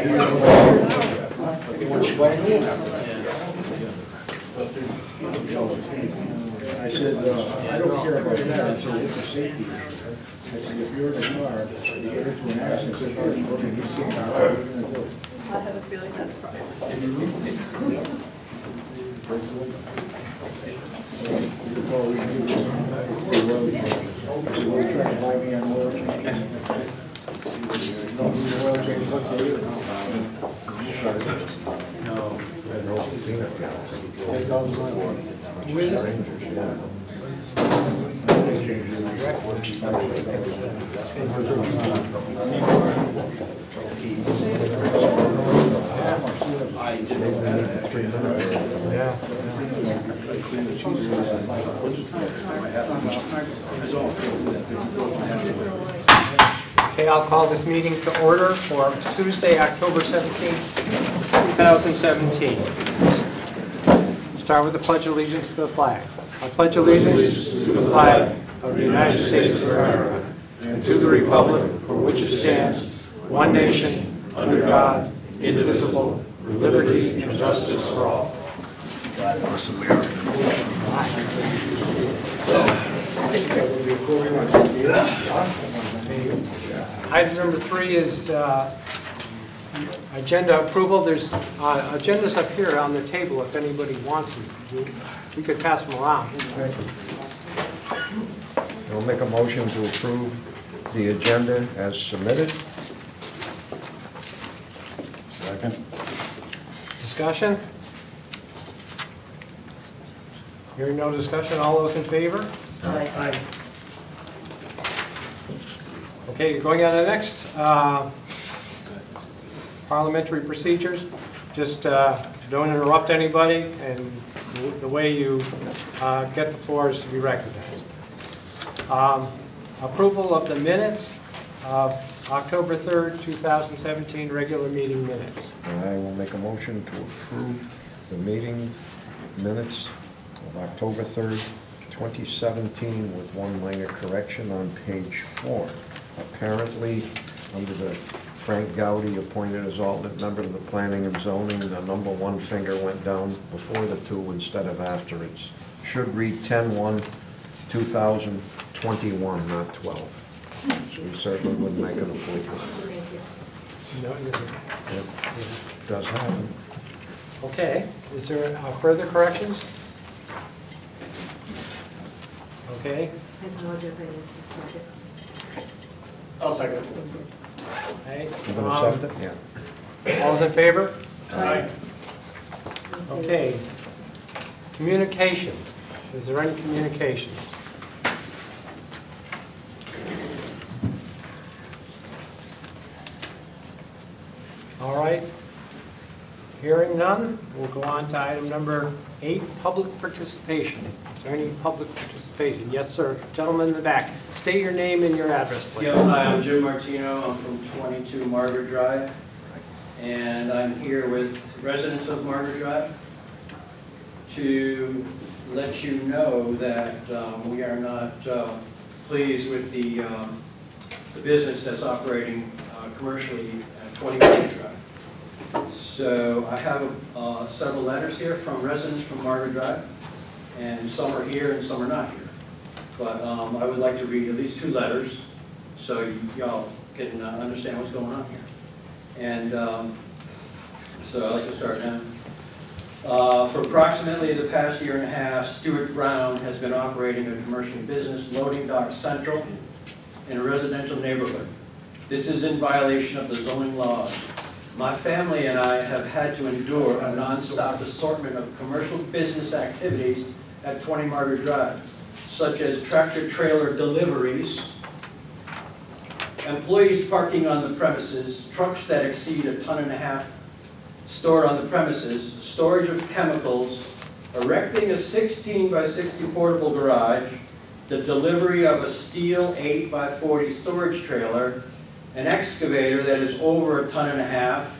I said, I don't care about that. I said, it's a safety issue. I said, if you're in a car, you get into an accident, so you're looking, he's sitting out, what are you going to do? I have a feeling that's probably. Okay, I'll call this meeting to order for Tuesday, October 17th, 2017. Start with the Pledge of Allegiance to the flag. I pledge allegiance to the flag of the United States of America and to the republic for which it stands, one nation, under God, indivisible, with liberty and justice for all. Item number 3 is agenda approval. There's agendas up here on the table if anybody wants them. We could pass them around. I'll make a motion to approve the agenda as submitted. Second. Discussion? Hearing no discussion, all those in favor? Aye. Okay, going on to the next parliamentary procedures. Just don't interrupt anybody, and the way you get the floor is to be recognized. Approval of the minutes of October 3rd, 2017, regular meeting minutes. I will make a motion to approve the meeting minutes of October 3rd, 2017, with one minor correction on page 4. Apparently, under the Frank Gowdy appointed as alternate member of the Planning and Zoning, the number 1 finger went down before the 2 instead of after. It should read 10/1/2021, not 12. So we certainly wouldn't make an appointment. No, Yep. Does happen. okay, is there further corrections? Okay. I apologize, I missed the second. I'll second. Okay. You going to accept it? Yeah. All those in favor? Aye. Okay. Communications. Is there any communications? All right. Hearing none, we'll go on to item number 8, public participation. Is there any public participation? Yes, sir. Gentleman in the back. State your name and your address, please. Yep, hi, I'm Jim Martino. I'm from 22 Margaret Drive. And I'm here with residents of Margaret Drive to let you know that we are not pleased with the business that's operating commercially at 20 Margaret Drive. So I have several letters here from residents from Margaret Drive, and some are here and some are not here. But I would like to read at least 2 letters so y'all can understand what's going on here. And so I'd like to start now. For approximately the past year and a half, Stuart Brown has been operating a commercial business, Loading Dock Central, in a residential neighborhood. This is in violation of the zoning laws. My family and I have had to endure a non-stop assortment of commercial business activities at 20 Margaret Drive, such as tractor-trailer deliveries, employees parking on the premises, trucks that exceed 1.5 tons stored on the premises, storage of chemicals, erecting a 16 by 60 portable garage, the delivery of a steel 8 by 40 storage trailer, an excavator that is over 1.5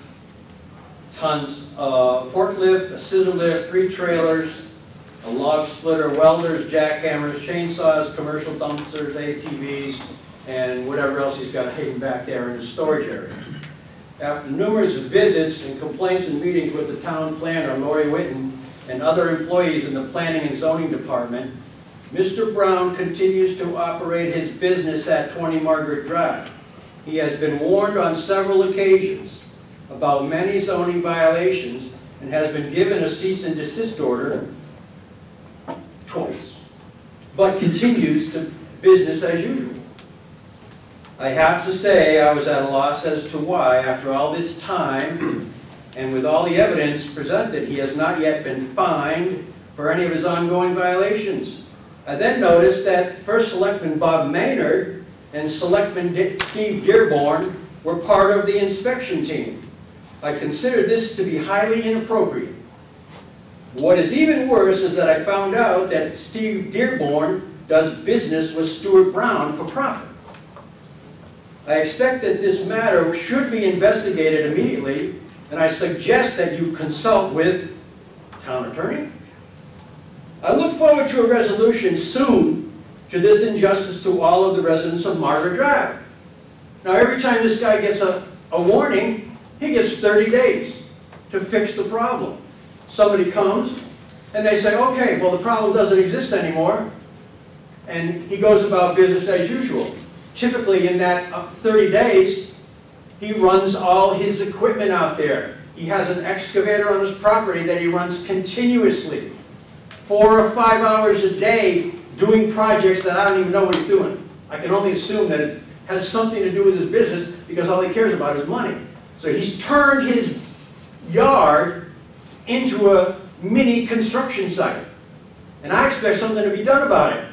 tons, forklift, a scissor lift, 3 trailers, a log splitter, welders, jackhammers, chainsaws, commercial dumpsters, ATVs, and whatever else he's got hidden back there in the storage area. After numerous visits and complaints and meetings with the town planner, Lori Witten, and other employees in the Planning and Zoning Department, Mr. Brown continues to operate his business at 20 Margaret Drive. He has been warned on several occasions about many zoning violations and has been given a cease and desist order twice, but continues to business as usual. I have to say I was at a loss as to why, after all this time, and with all the evidence presented, he has not yet been fined for any of his ongoing violations. I then noticed that First Selectman Bob Maynard and Selectman Steve Dearborn were part of the inspection team. I consider this to be highly inappropriate. What is even worse is that I found out that Steve Dearborn does business with Stuart Brown for profit. I expect that this matter should be investigated immediately, and I suggest that you consult with town attorney. I look forward to a resolution soon to this injustice to all of the residents of Margaret Drive. Now, every time this guy gets a warning, he gets 30 days to fix the problem. Somebody comes and they say, okay, well, the problem doesn't exist anymore, and he goes about business as usual. Typically, in that 30 days, he runs all his equipment out there. He has an excavator on his property that he runs continuously, 4 or 5 hours a day, doing projects that I don't even know what he's doing. I can only assume that it has something to do with his business because all he cares about is money. So he's turned his yard into a mini construction site. And I expect something to be done about it.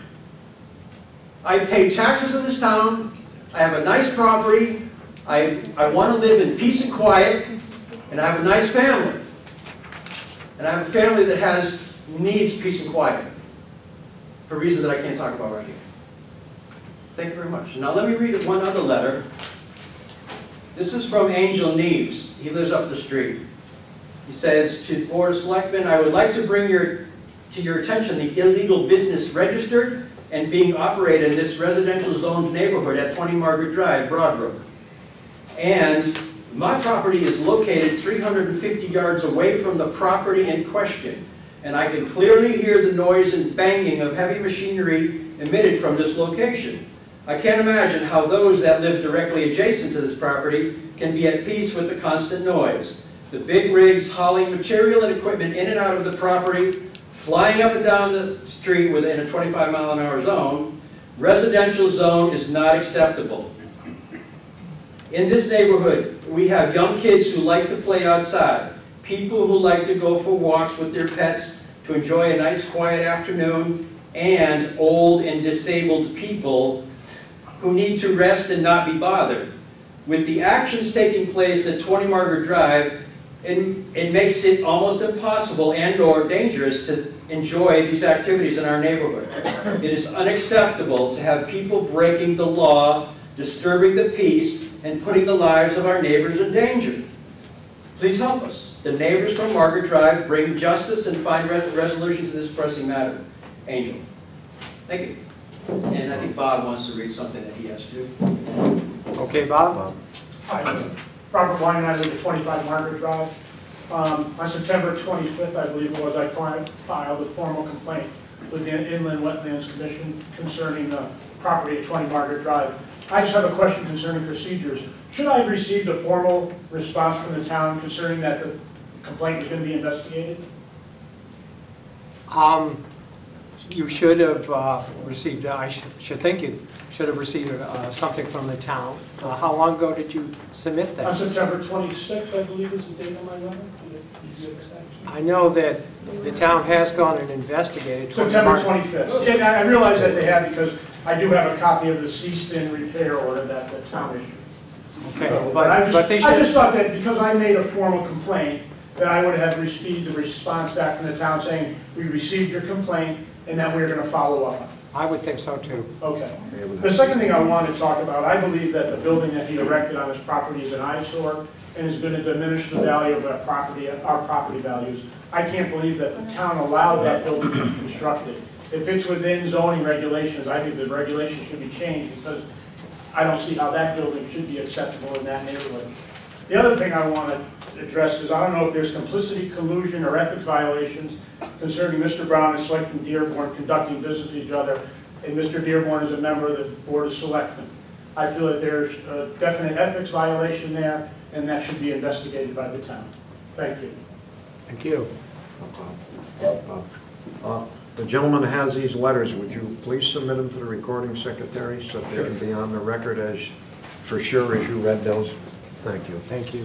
I pay taxes in this town. I have a nice property. I want to live in peace and quiet. And I have a nice family. And I have a family that needs peace and quiet for reasons that I can't talk about right here. Thank you very much. Now let me read one other letter. This is from Angel Neves. He lives up the street. He says, to Board of Selectmen, I would like to bring to your attention the illegal business registered and being operated in this residential zoned neighborhood at 20 Margaret Drive, Broadbrook. And my property is located 350 yards away from the property in question, and I can clearly hear the noise and banging of heavy machinery emitted from this location. I can't imagine how those that live directly adjacent to this property can be at peace with the constant noise. The big rigs hauling material and equipment in and out of the property, flying up and down the street within a 25-mile-an-hour zone. Residential zone is not acceptable. In this neighborhood, we have young kids who like to play outside, people who like to go for walks with their pets to enjoy a nice quiet afternoon, and old and disabled people who need to rest and not be bothered. With the actions taking place at 20 Margaret Drive, it makes it almost impossible and/or dangerous to enjoy these activities in our neighborhood. It is unacceptable to have people breaking the law, disturbing the peace, and putting the lives of our neighbors in danger. Please help us. The neighbors from Margaret Drive bring justice and find resolution to this pressing matter. Angel. Thank you. And I think Bob wants to read something that he has to. Okay, Bob? Hi, Robert Wine, I live at 25 Margaret Drive. On September 25th, I believe it was, I filed a formal complaint with the Inland Wetlands Commission concerning the property at 20 Margaret Drive. I just have a question concerning procedures. Should I have received a formal response from the town concerning that the complaint was going to be investigated? You should have received, I should think you should have received something from the town. How long ago did you submit that? On September 26th, I believe is the date on my letter. I know that the town has gone and investigated. September 25th. And I realize that they have because I do have a copy of the ceased and repair order that the town issued. Okay, So, but I just thought that because I made a formal complaint, that I would have received a response back from the town saying, we received your complaint and that we're going to follow up on it. I would think so too. Okay. The second thing I want to talk about, I believe that the building that he erected on his property is an eyesore and is going to diminish the value of our property values. I can't believe that the town allowed that building to be constructed. If it's within zoning regulations, I think the regulations should be changed because I don't see how that building should be acceptable in that neighborhood. The other thing I want to address is, I don't know if there's complicity, collusion, or ethics violations concerning Mr. Brown and Selectman Dearborn conducting business with each other, and Mr. Dearborn is a member of the Board of Selectmen. I feel that there's a definite ethics violation there, and that should be investigated by the town. Thank you. Thank you. The gentleman has these letters. Would you please submit them to the recording secretary so that they can be on the record as, for sure, as you read those? Thank you. Thank you.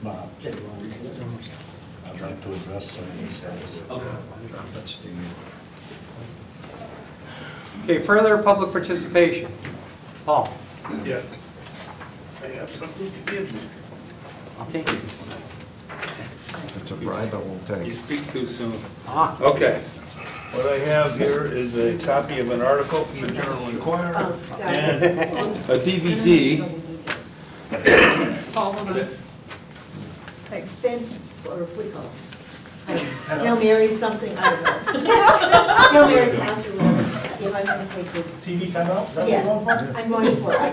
Bob, I'd like to address some of these things. That's the, Okay, further public participation. Paul? Yes. I have something to give you. I'll take it. if it's a bribe, I won't You take. speak too soon. Ah, Okay. What I have here is a copy of an article from the Journal Enquirer Oh, and guys. a DVD. Paul, hold on. Like Ben's, or what do you call it? Hail Mary something, I don't know. Hail Mary pass or whatever, if I'm gonna take this. TV timeout? Is that what Yes, you're going for? I'm going for it. If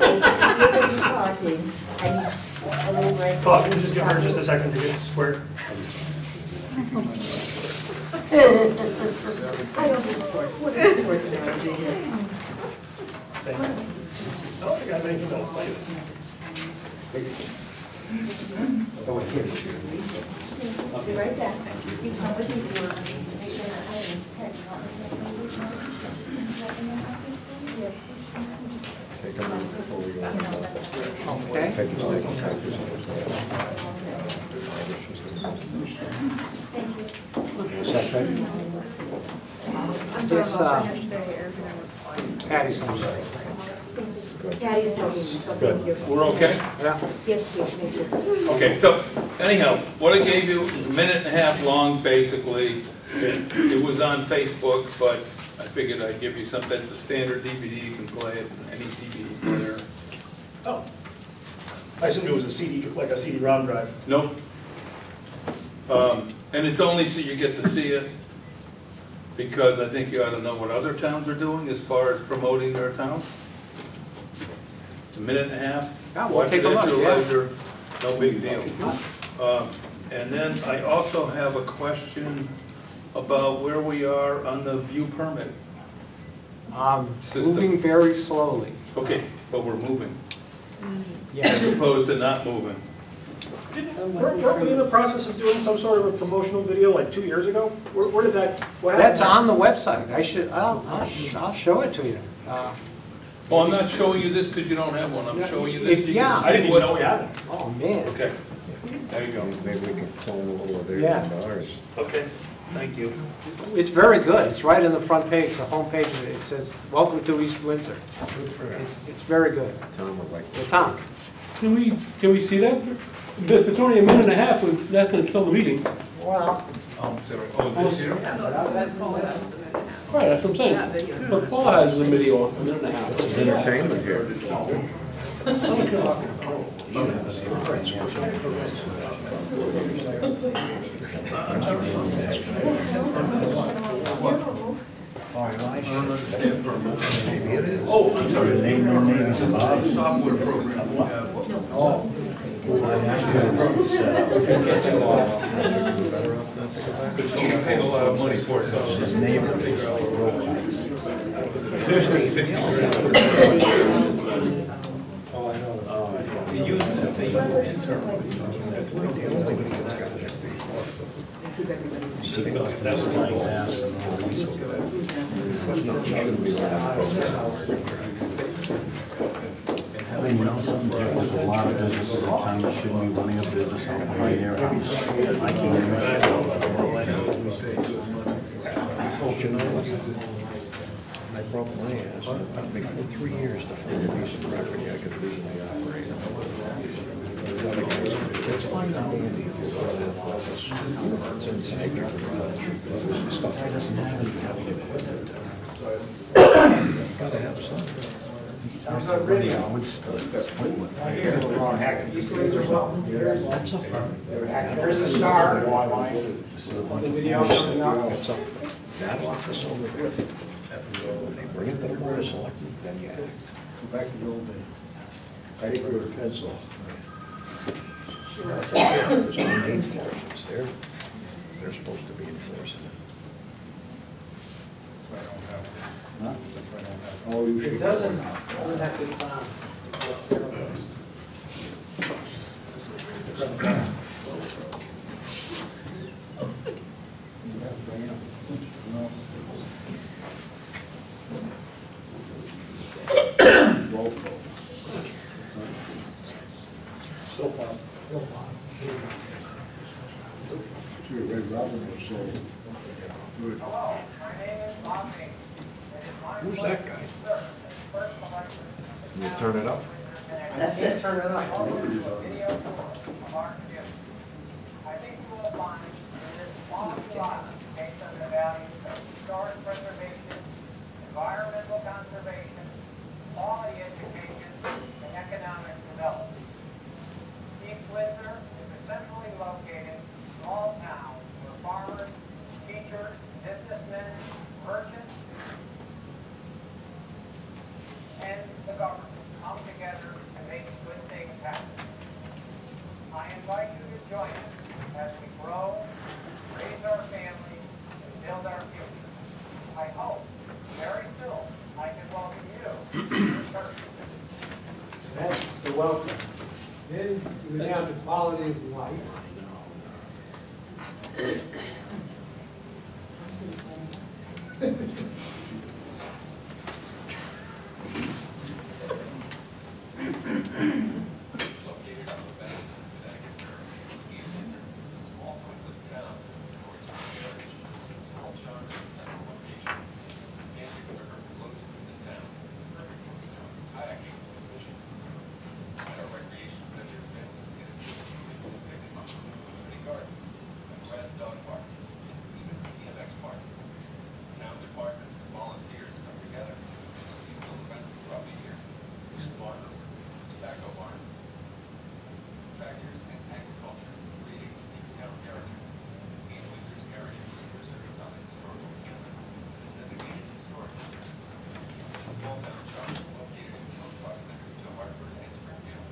you're gonna be talking, I need a little break. Bob, can you just give her just a second to get squared? I don't do sports. What is sports analogy here? Thank you. I don't think I think you don't play this. Be right back. You come with me if you want. Make sure that I am. Yes. Take a minute before we go. okay. Take a stick and copies. Thank you. Is that right? I'm sorry Yes, about that yesterday, Eric and I were. Patty's home. Patty's helping me, so thank you. We're okay? Yeah. Yes, please, thank you. Okay, so anyhow, what I gave you is a minute and a half long, basically. It was on Facebook, but I figured I'd give you something. That's a standard DVD. You can play it in any DVD player. Oh. I assumed it was a CD, like a CD-ROM drive. Nope. And it's only so you get to see it, because I think you ought to know what other towns are doing as far as promoting their town. It's a minute and a half. Yeah, we'll Watch take it a at look, your yeah. leisure, no big deal. And then I also have a question about where we are on the view permit. System. Moving very slowly. Okay, but we're moving, Yeah. as opposed to not moving. Weren't we in the process of doing some sort of a promotional video like 2 years ago? Where did that, what happened? That's on the website. I'll show it to you. Well, I'm not showing you this because you don't have one. I'm showing you this so you Yeah. can see I didn't even know what's. we had it. Oh, man. Okay, there you go. Maybe we can clone a little of theirs Yeah. into ours. Okay, thank you. It's very good. It's right on the front page, the home page. It says, "Welcome to East Windsor." It's very good. Tom would like So to. Tom? Can we see that? If it's only a minute and a half, that's gonna kill the meeting. Well, Oh, sorry. Oh, this here? Yeah, that Paul has a minute and a half. Right, that's what I'm Yeah, saying. video. But Paul has the video, a minute and a half. It's entertainment here. Maybe it is. Oh, I'm sorry. Your name, your name is Bob. Software program we have. Because you paid a lot of money for it, so. His neighbor. They use it, they use it internally. That's why he's asked for more resources. Then you know something, there's a lot of businesses in town that shouldn't be running a business out behind their house. I can I broke my ass, and it took me 3 years to find a piece of property I could legally operate. It's fine and dandy if you're running an office, it's inside your garage, stuff that doesn't have gotta have something. wood split. That's up. There's the star. The video coming up. It's up. That office over there. When they bring it to the Board of Selectmen, then you act. Back to the old days. I think we were pencil. There's no need for it. It's there. They're supposed to be enforcing it. Huh? Oh, you should. It doesn't have to sound. Roll call. Still possible. See, Red Robin was so good. Hello, my name is Bob Mink. It is my Who's pleasure that guy? to serve as first elected to the You town turn it up. That's it, turn it on. video tour of our community. I think you will find that it is quality life based on the values of historic preservation, environmental conservation, quality education, and economic development. East Windsor is a centrally located small town where farmers, teachers, businessmen, merchants, and the government come together to make good things happen. I invite you to join us as we grow, raise our families, and build our future. I hope very soon I can welcome you in person. That's the welcome. Then we have the quality of life. Located on the banks of the Connecticut River, East Windsor is a small Quinlan town for its heritage, cultural charm, and central location. The Scantic River flows through the town and is a perfect locale for kayaking and fishing. At our recreation center, families get a chance to enjoy picnics, community gardens, a grass dog park, and even a BMX park. Town departments and volunteers come together to manage seasonal events throughout the year. Farms, tobacco barns, factors, and agriculture, creating unique town character. East Windsor's heritage is preserved on the historical campus and designated historic district. This small town shop is located in close proximity to Hartford and Springfield,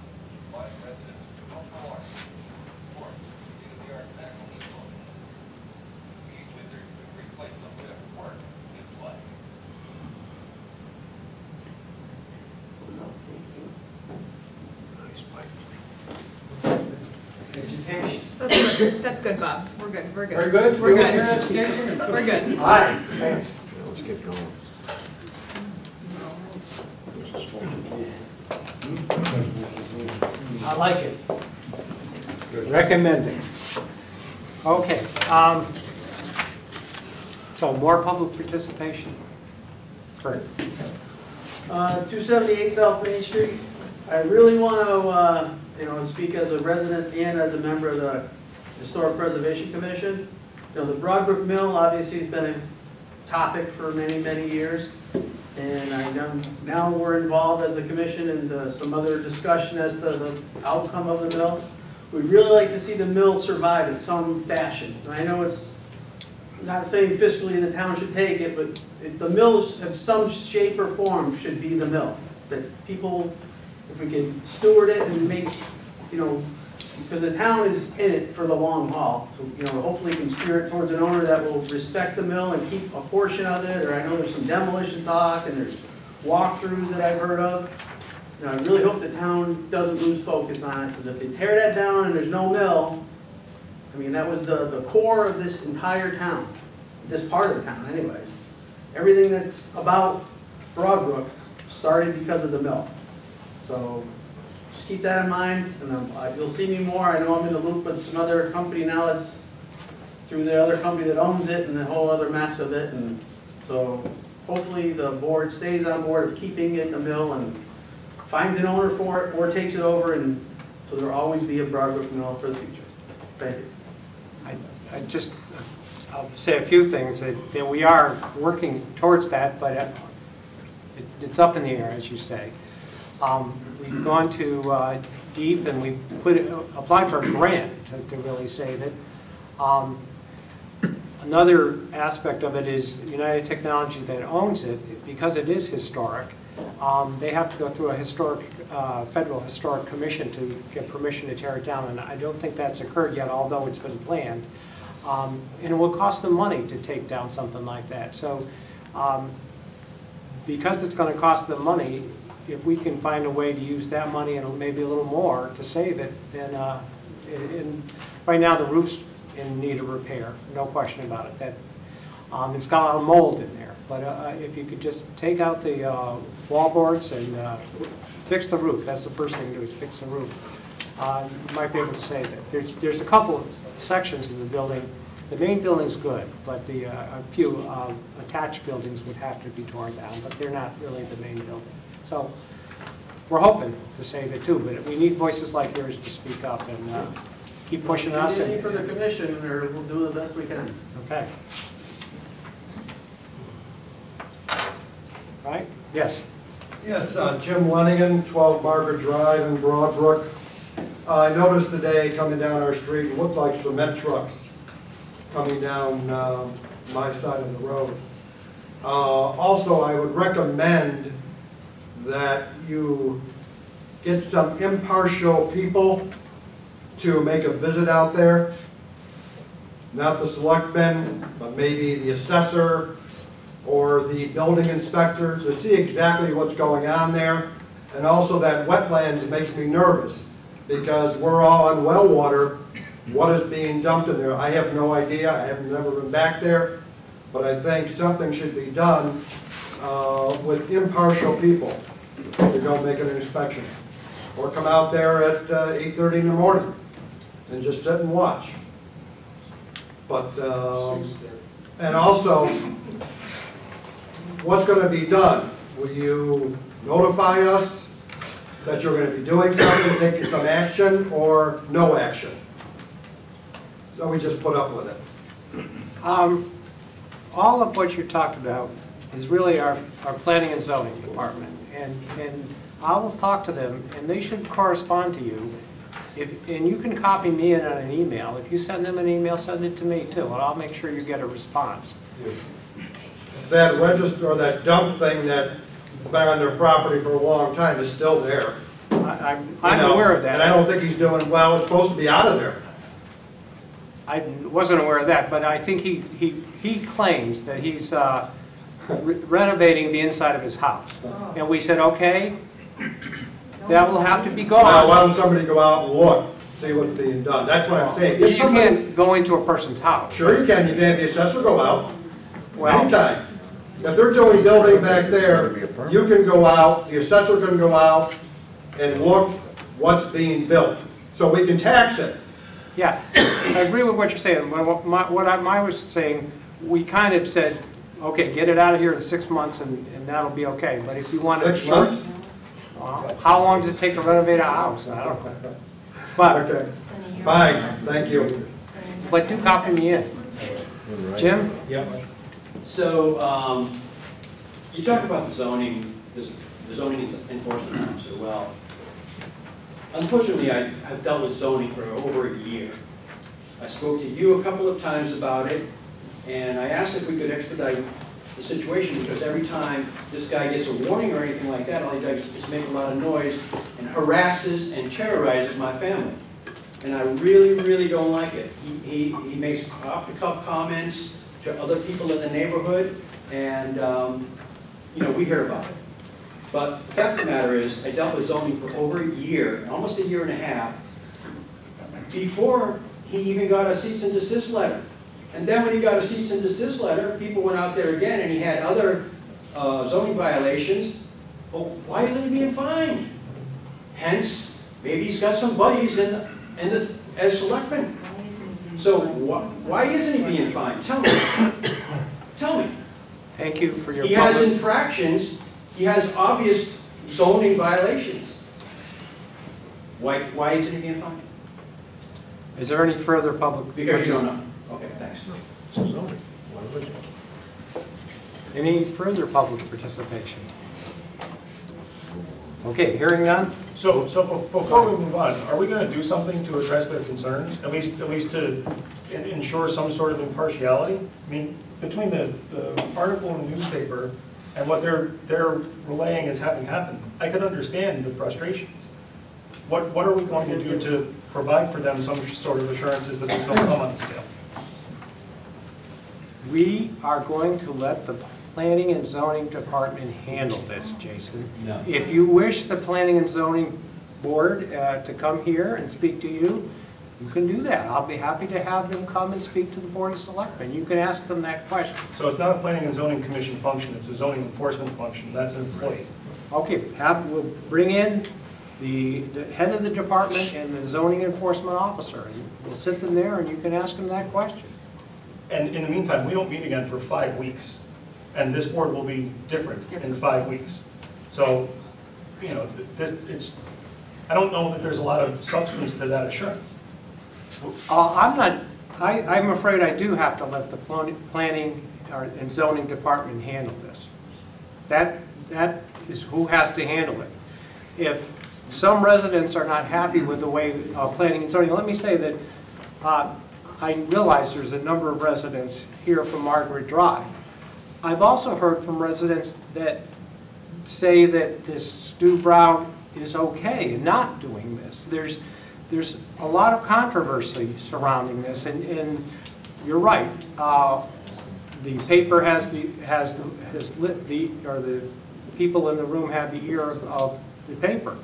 providing residents with cultural arts, sports, and state-of-the-art medical facilities. East Windsor is a great place to live, work, and play. Education. That's good, Bob. We're good, we're good. Very good? We're You want good. your education? We're good. All right, thanks. Now let's get going. I like it. Recommended. Okay, so more public participation? Kurt? 278 South Main Street. I really want to, speak as a resident and as a member of the Historic Preservation Commission. The Broadbrook Mill obviously has been a topic for many, many years. And I know now we're involved as a commission in some other discussion as to the outcome of the mill. We'd really like to see the mill survive in some fashion. And I know it's not saying fiscally the town should take it, but the mills of some shape or form should be the mill. That people, if we can steward it and make, because the town is in it for the long haul. So, hopefully can steer it towards an owner that will respect the mill and keep a portion of it, or I know there's some demolition talk and there's walkthroughs that I've heard of. I really hope the town doesn't lose focus on it, because if they tear that down and there's no mill, that was the core of this entire town, this part of the town anyways. Everything that's about Broadbrook started because of the mill. So just keep that in mind, and you'll see me more. I know I'm in the loop with some other company now that's through the other company that owns it and the whole other mess of it. And so hopefully the board stays on board of keeping it the mill and finds an owner for it or takes it over, and so there'll always be a Broadbrook mill for the future. Thank you. I'll say a few things. That we are working towards that, but it's up in the air, as you say. We've gone to deep, and we applied for a grant to really save it. Another aspect of it is United Technologies that owns it, because it is historic. they have to go through a historic, federal historic commission to get permission to tear it down, and I don't think that's occurred yet, although it's been planned. And it will cost them money to take down something like that. So because it's going to cost them money, if we can find a way to use that money and maybe a little more to save it, then right now the roof's in need of repair, no question about it. That it's got a lot of mold in there, but if you could just take out the wall boards and fix the roof, that's the first thing to do, is fix the roof. You might be able to save it. There's a couple of sections of the building. The main building's good, but a few attached buildings would have to be torn down, but they're not really the main building. So we're hoping to save it too, but we need voices like yours to speak up and keep pushing us. Anything for the commission, or we'll do the best we can. Okay. Right? Yes. Yes, Jim Lennigan, 12 Margaret Drive in Broadbrook. I noticed today coming down our street, it looked like cement trucks coming down my side of the road. Also, I would recommend that you get some impartial people to make a visit out there. Not the selectmen, but maybe the assessor or the building inspector to see exactly what's going on there. And also that wetlands makes me nervous because we're all on well water. What is being dumped in there? I have no idea. I have never been back there. But I think something should be done with impartial people to go make an inspection. Or come out there at 8:30 in the morning and just sit and watch. But, and also, what's going to be done? Will you notify us that you're going to be doing something, taking some action, or no action? So we just put up with it. All of what you talked about is really our planning and zoning department. And I will talk to them, and they should correspond to you. And you can copy me in on an email. If you send them an email, send it to me too, and I'll make sure you get a response. That register, or that dump thing that's been on their property for a long time is still there. I'm aware of that. And I don't think he's doing well. It's supposed to be out of there. I wasn't aware of that, but I think he claims that he's renovating the inside of his house. And we said, okay, that will have to be gone. Now, why don't somebody go out and look, see what's being done? That's what I'm saying. You can't go into a person's house. Sure you can. You can have the assessor go out. Well, anytime. If they're doing building back there, you can go out, the assessor can go out and look what's being built. So we can tax it. Yeah, I agree with what you're saying. What I was saying, we kind of said, okay, get it out of here in 6 months and that'll be okay. But if you want to... 6 months? How long does it take to renovate a house? I don't know. But, okay, fine, thank you. But do copy me in. Jim? Yep. So, you talk about the zoning, the zoning enforcement officer. Well, unfortunately, I have dealt with zoning for over a year. I spoke to you a couple of times about it, and I asked if we could expedite the situation because every time this guy gets a warning or anything like that, all he does is make a lot of noise and harasses and terrorizes my family. And I really, really don't like it. He makes off-the-cuff comments to other people in the neighborhood, and you know, we hear about it. But the fact of the matter is, I dealt with zoning for over a year, almost a year and a half, before he even got a cease and desist letter. And then when he got a cease and desist letter, people went out there again, and he had other zoning violations. Well, why isn't he being fined? Hence, maybe he's got some buddies as selectmen. So why isn't he being fined? Tell me. Tell me. Thank you for your He has infractions. He has obvious zoning violations. Why isn't he being fined? Is there any further public? Because you don't know. Okay, thanks. Any further public participation? Okay, hearing none? So before we move on, are we going to do something to address their concerns? At least to ensure some sort of impartiality? I mean, between the article in the newspaper and what they're relaying is having happened, I could understand the frustrations. What are we going to do to provide for them some sort of assurances that there's no come on the scale? We are going to let the Planning and Zoning Department handle this, Jason. No. If you wish the Planning and Zoning Board to come here and speak to you, you can do that. I'll be happy to have them come and speak to the Board of Selectmen. You can ask them that question. So it's not a Planning and Zoning Commission function, it's a zoning enforcement function, that's an employee. Okay, we'll bring in the head of the department and the zoning enforcement officer, and we'll sit them there and you can ask them that question. And in the meantime, we don't meet again for 5 weeks, and this board will be different in 5 weeks. So, you know, I don't know that there's a lot of substance to that assurance. I'm afraid I do have to let the planning and zoning department handle this. That is who has to handle it. If some residents are not happy with the way planning and zoning, let me say that I realize there's a number of residents here from Margaret Drive. I've also heard from residents that say that this Stu Brown is okay in not doing this. There's a lot of controversy surrounding this, and you're right. The paper the people in the room have the ear of the paper.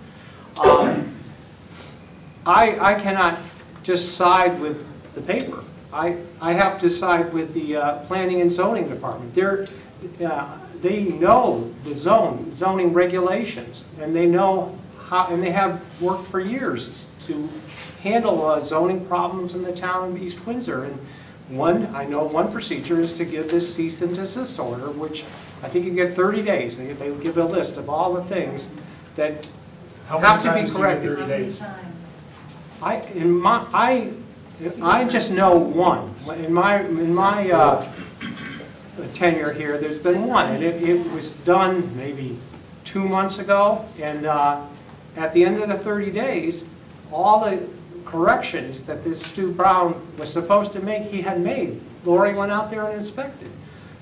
I cannot just side with the paper. I have to side with the Planning and Zoning Department. They know the zoning regulations, and they know how, and they have worked for years to handle zoning problems in the town of East Windsor. And I know one procedure is to give this cease and desist order, which I think you get 30 days. They give a list of all the things that have to be corrected. How many times do you get 30 days? I just know one. In my tenure here, there's been one, and it was done maybe 2 months ago. And at the end of the 30 days, all the corrections that this Stu Brown was supposed to make, he had made. Lori went out there and inspected.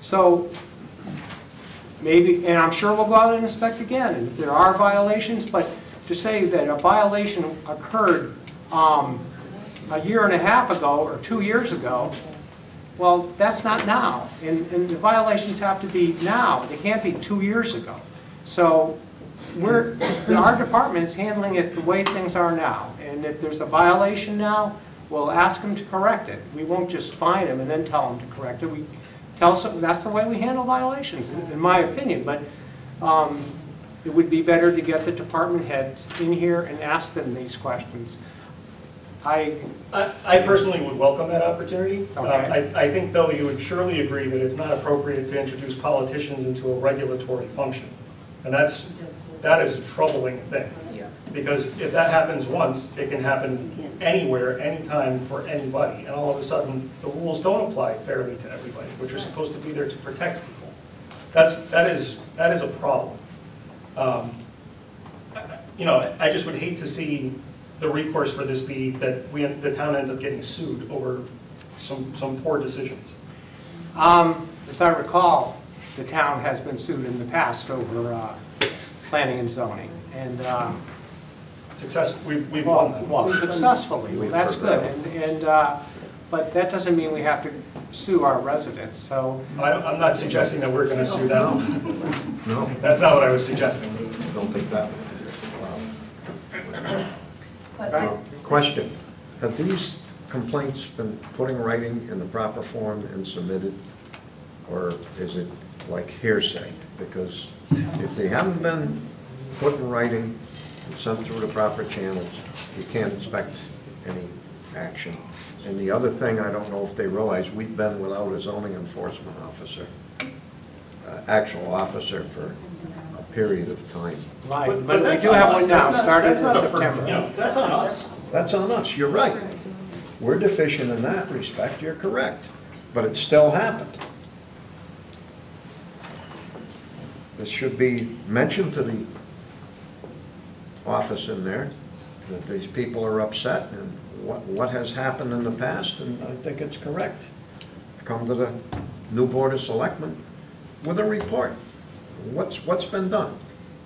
So maybe, and I'm sure we'll go out and inspect again, and if there are violations, but to say that a violation occurred a year and a half ago or 2 years ago, well, that's not now. And the violations have to be now. They can't be 2 years ago. So our department is handling it the way things are now. And if there's a violation now, we'll ask them to correct it. We won't just fine them and then tell them to correct it. We tell them that's the way we handle violations, in my opinion. But it would be better to get the department heads in here and ask them these questions. I personally would welcome that opportunity. Okay. I think, though, you would surely agree that it's not appropriate to introduce politicians into a regulatory function. And that is a troubling thing. Yeah. Because if that happens once, it can happen anywhere, anytime, for anybody. And all of a sudden, the rules don't apply fairly to everybody, which are supposed to be there to protect people. That is a problem. You know, I just would hate to see the recourse for this be that the town ends up getting sued over some poor decisions. As I recall, the town has been sued in the past over planning and zoning, and we've won that. Well, successfully. Well, that's good, but that doesn't mean we have to sue our residents. So I'm not suggesting that we're going to sue them. No. That's not what I was suggesting. Don't think that. Question, have these complaints been put in writing in the proper form and submitted? Or is it like hearsay? Because if they haven't been put in writing and sent through the proper channels, you can't expect any action. And the other thing, I don't know if they realize, we've been without a zoning enforcement officer, actual officer for a period of time. Right, but we do have one now, starting in September. That's on us. That's on us, you're right. We're deficient in that respect, you're correct. But it still happened. This should be mentioned to the office in there, that these people are upset and what has happened in the past, and I think it's correct. Come to the new Board of Selectmen with a report. What's been done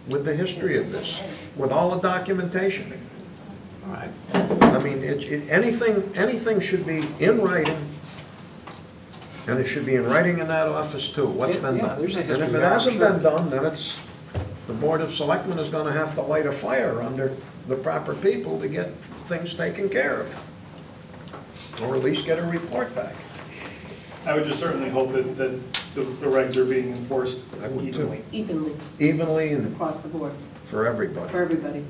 with the history of this, with all the documentation? All right. I mean, anything should be in writing, and it should be in writing in that office too, what's been Yeah, done. there's a And history if it there, I'm hasn't sure. been done, then it's, the Board of Selectmen is gonna have to light a fire under the proper people to get things taken care of. Or at least get a report back. I would just certainly hope that the regs are being enforced I would too. evenly. Evenly, Evenly and across the board, for everybody. for everybody.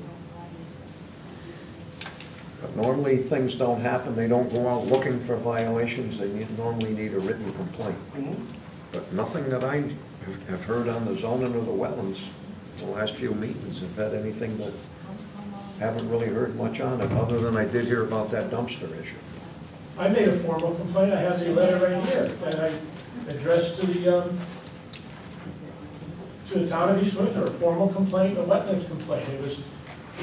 But normally, things don't happen, they don't go out looking for violations, they normally need a written complaint. But nothing that I have heard on the zoning or the wetlands, the last few meetings have had anything that, haven't really heard much on it, other than I did hear about that dumpster issue. I made a formal complaint, I have the letter right here, that I addressed to the town of East Windsor, a formal complaint, a wetlands complaint. It was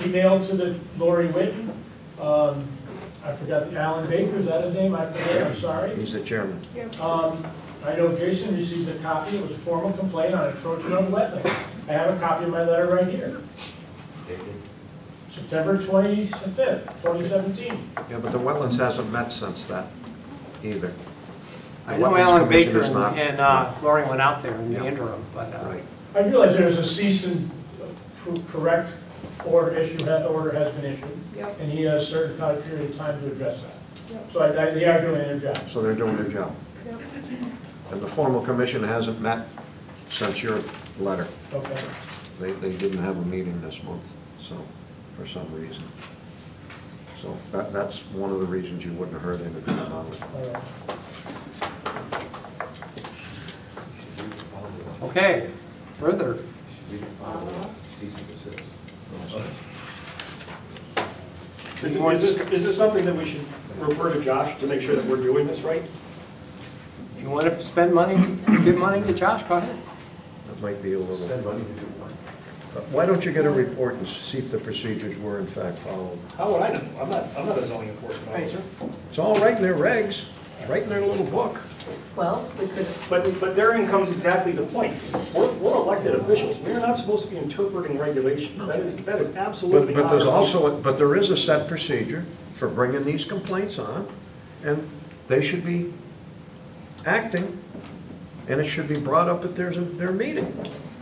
emailed to the Lori Whitten, I forgot the Alan Baker, is that his name? I forget, I'm sorry. He's the chairman. I know Jason received a copy, it was a formal complaint on encroachment on wetlands. I have a copy of my letter right here. September 25th, 2017. Yeah, but the wetlands hasn't met since that either. I The know Wetlands Alan Commission Baker is not- and Lori went out there in the Yeah. interim, but, Right. I realize there was a cease and correct order has been issued. Yep. And he has a certain kind of period of time to address that. So they are doing their job. So they're doing their job. Yep. And the formal commission hasn't met since your letter. Okay. They didn't have a meeting this month, so, for some reason. So that's one of the reasons you wouldn't have heard anything about it. All right. okay, further. Is this something that we should refer to Josh to make sure that we're doing this right? If you want to spend money, give money to Josh, go ahead. That might be a little. Why don't you get a report and see if the procedures were in fact followed? How would I know? I'm not a zoning enforcement officer. It's all right in their regs, it's right in their little book. Well, we could, But therein comes exactly the point. We're elected officials. We're not supposed to be interpreting regulations. That is absolutely But not. there's our also, but there is a set procedure for bringing these complaints on, and they should be acting, and it should be brought up at their meeting.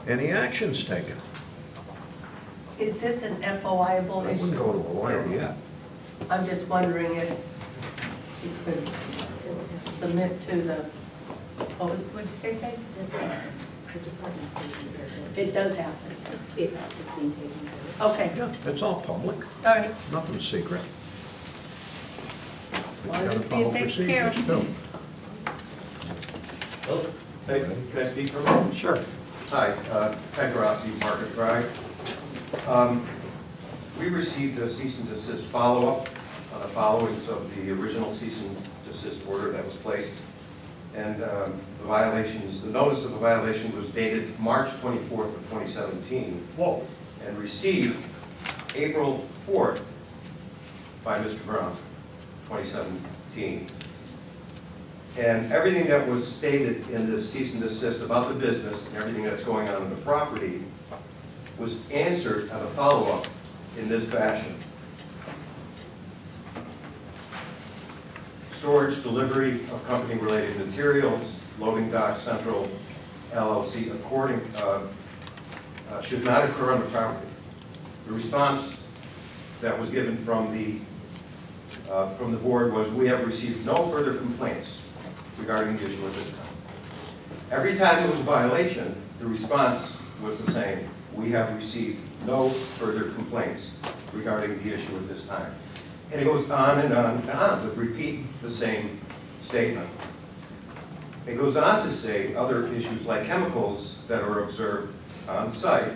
Any actions taken. Is this an FOI-able I wouldn't issue? go to a lawyer yet. I'm just wondering if you could submit to the, what'd you say, Kate? It does happen. it is being taken care Okay, Yeah, it's all public, all right. nothing's secret. But Well, you gotta it's follow being taken care of. procedures too. Hey, can I speak for a moment? Sure. Hi, Ted Grossi, Market Drive. We received a cease and desist follow-up on the followings of the original cease and desist order that was placed. And the violations, the notice of the violation was dated March 24th of 2017. Whoa. And received April 4th by Mr. Brown, 2017. And everything that was stated in this cease and desist about the business and everything that's going on in the property was answered on a follow-up in this fashion. Storage, delivery of company-related materials, loading dock central LLC, should not occur on the property. The response that was given from the board was, we have received no further complaints regarding the issue at this time. Every time there was a violation, the response was the same. We have received no further complaints regarding the issue at this time. And it goes on and on and on to repeat the same statement. It goes on to say other issues like chemicals that are observed on site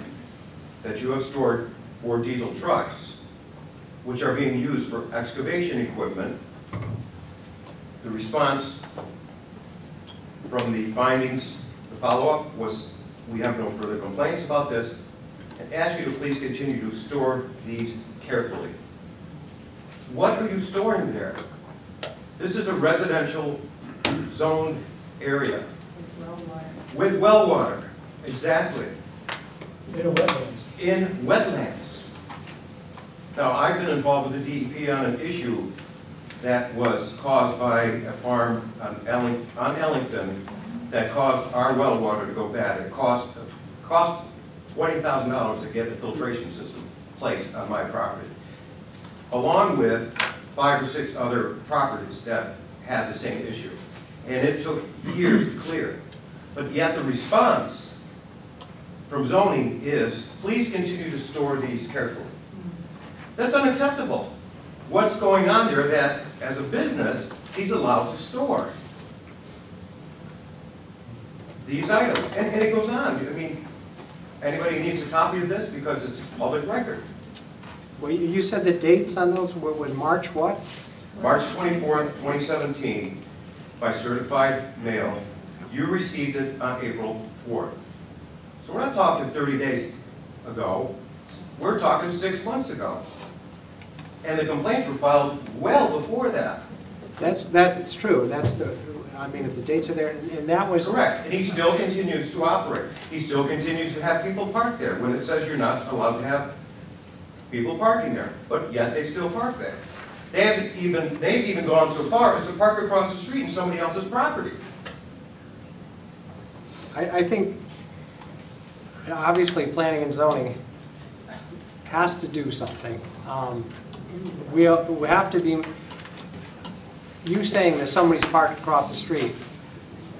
that you have stored for diesel trucks, which are being used for excavation equipment. The response from the findings, the follow-up was, we have no further complaints about this, and ask you to please continue to store these carefully. What are you storing there? This is a residential zoned area with well water, exactly. In a wetlands. in wetlands. Now, I've been involved with the DEP on an issue that was caused by a farm on Ellington that caused our well water to go bad. It cost $20,000 to get the filtration system placed on my property, along with 5 or 6 other properties that had the same issue. And it took years to clear. But yet the response from zoning is, please continue to store these carefully. That's unacceptable. What's going on there that, as a business, he's allowed to store these items? And it goes on. I mean, anybody needs a copy of this because it's public record. Well, you said the dates on those were March what? March 24th, 2017, by certified mail. You received it on April 4th. So we're not talking 30 days ago. We're talking 6 months ago. And the complaints were filed well before that. That's true. That's the, I mean, if the dates are there, and that was... Correct. And he still continues to operate. He still continues to have people park there when it says you're not allowed to have people parking there. But yet they still park there. They've even gone so far as to park across the street in somebody else's property. I think, obviously, planning and zoning has to do something. We have to be, you saying that somebody's parked across the street,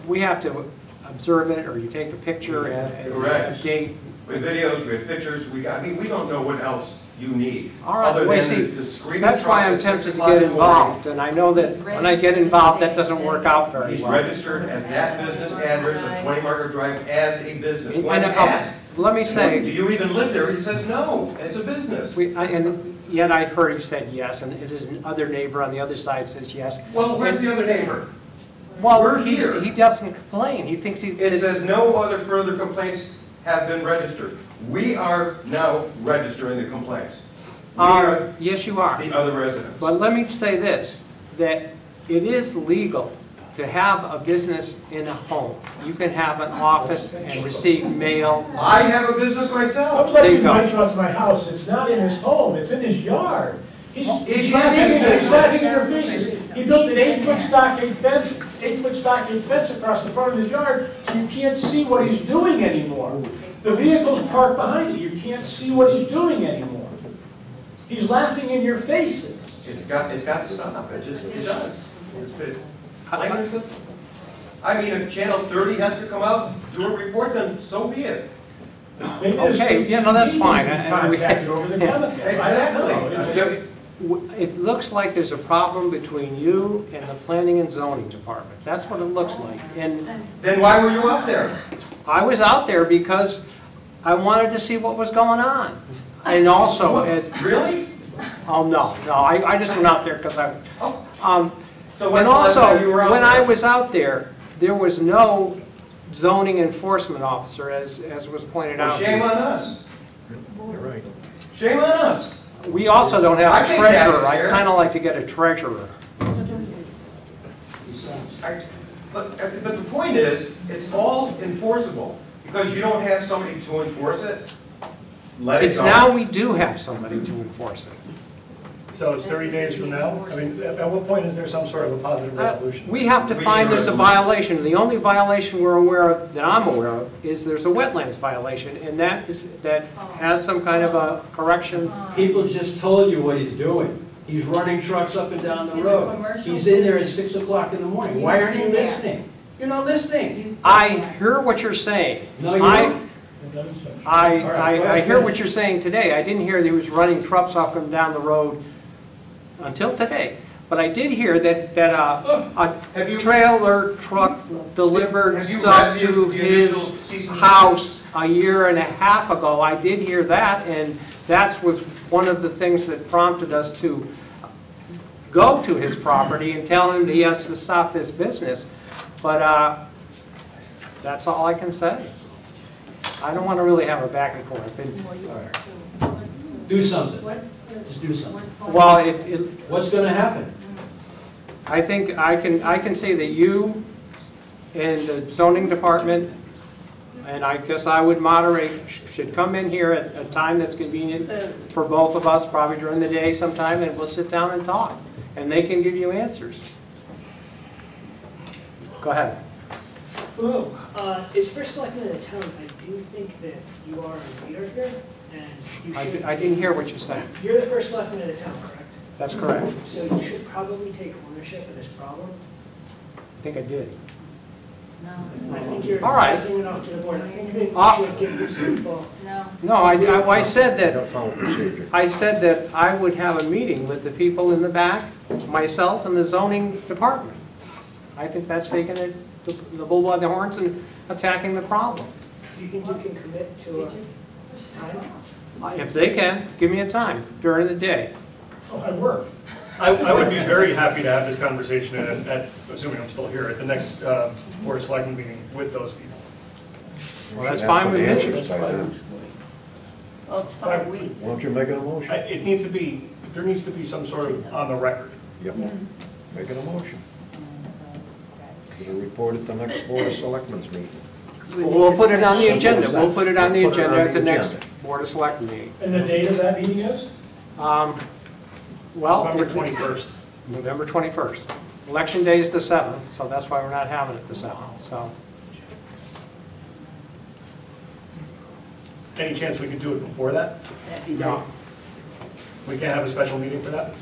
we have to observe it, or you take a picture and Correct. a date. We have videos, we have pictures, I mean, we don't know what else you need. All right, other well, than see, the screaming that's why I'm trucks at 6 tempted to o'clock get in the morning. involved, and I know that when I get involved, that doesn't work out very He's well. registered as that business address of 20 Margaret Drive as a business. When And, asked, let me say, do you even live there? He says, no, it's a business. and yet I've heard he said yes, and his other neighbor on the other side says yes. Well, where's the other neighbor? Well, We're here. he doesn't complain. He thinks he... It says no other further complaints have been registered. We are now registering the complaints. We are yes, you are. the other residents. But let me say this, that it is legal to have a business in a home. You can have an office and receive mail. I have a business myself. I'm letting There you you go. venture out to my house, it's not in his home, it's in his yard. He's It's laughing in your faces. He built an 8-foot stockade fence across the front of his yard, so you can't see what he's doing anymore. The vehicle's parked behind it, you can't see what he's doing anymore. He's laughing in your faces. It's got to stop. It does. It's been plain and simple. I mean, if Channel 30 has to come out, do a report, then so be it. Okay, yeah, no, that's fine. Contacted over the chemical. Exactly. It looks like there's a problem between you and the planning and zoning department. That's what it looks like. And Then why were you up there? I was out there because I wanted to see what was going on. And also, Really? oh, no, I just went out there because I, So and when's the last also, time you were out when there? I was out there was no zoning enforcement officer, as was pointed Well, out. shame on us. You're right. Shame on us. We also don't have I a pay treasurer. taxes I here. kind of like to get a treasurer. But the point is, it's all enforceable. Because you don't have somebody to enforce it, let it It's go. now we do have somebody to enforce it. So it's 30 days from now? I mean, at what point is there some sort of a positive resolution? We have to We find need a there's a resolution. violation. The only violation we're aware of, that I'm aware of, is there's a wetlands violation, and that has some kind of a correction. People just told you what he's doing. He's running trucks up and down the road. He's in there at 6 o'clock in the morning. Why aren't you listening? You're not listening. I hear what you're saying. No, you don't. I hear what you're saying today. I didn't hear that he was running trucks up and down the road until today. But I did hear that a trailer truck delivered Have you stuff read the to initial his cease and house a year and a half ago. I did hear that, and that was one of the things that prompted us to go to his property and tell him that he has to stop this business. But that's all I can say. I don't want to really have a back and forth. Do something. Just do something. Well, What's going to happen? I think I can say that you and the zoning department And I guess I would moderate, should come in here at a time that's convenient for both of us, probably during the day sometime, and we'll sit down and talk. And they can give you answers. Go ahead. Hello. As first selectman of the town, I do think that you are a leader here, and you should... I didn't hear what you said. You're the first selectman of the town, correct? That's correct. So you should probably take ownership of this problem. I think I did. I think you're All right. passing it off to the board. I think that you should give these people... No, I said You gotta that, follow procedure. I said that I would have a meeting with the people in the back, myself and the zoning department. I think that's taking it, the bull by the horns and attacking the problem. Do you think you can commit to a time? If they can, give me a time during the day. Oh, I work. I would be very happy to have this conversation at, assuming I'm still here, at the next Board of Selectmen meeting with those people. Well, that's fine with me. Well, it's 5 weeks. Why don't you make it a motion? It needs to be, there needs to be some sort of on the record. Yep. Make it a motion. We'll report at the next Board of Selectmen's meeting. We'll put it on the agenda. Simple as We'll put it on the We'll put it agenda on at the the next agenda. Board of Selectmen meeting. And the date of that meeting is? Well, November 21st. November 21st. Election day is the 7th, so that's why we're not having it the 7th, so. Any chance we could do it before that? That'd be No. nice. We can't have a special meeting for that?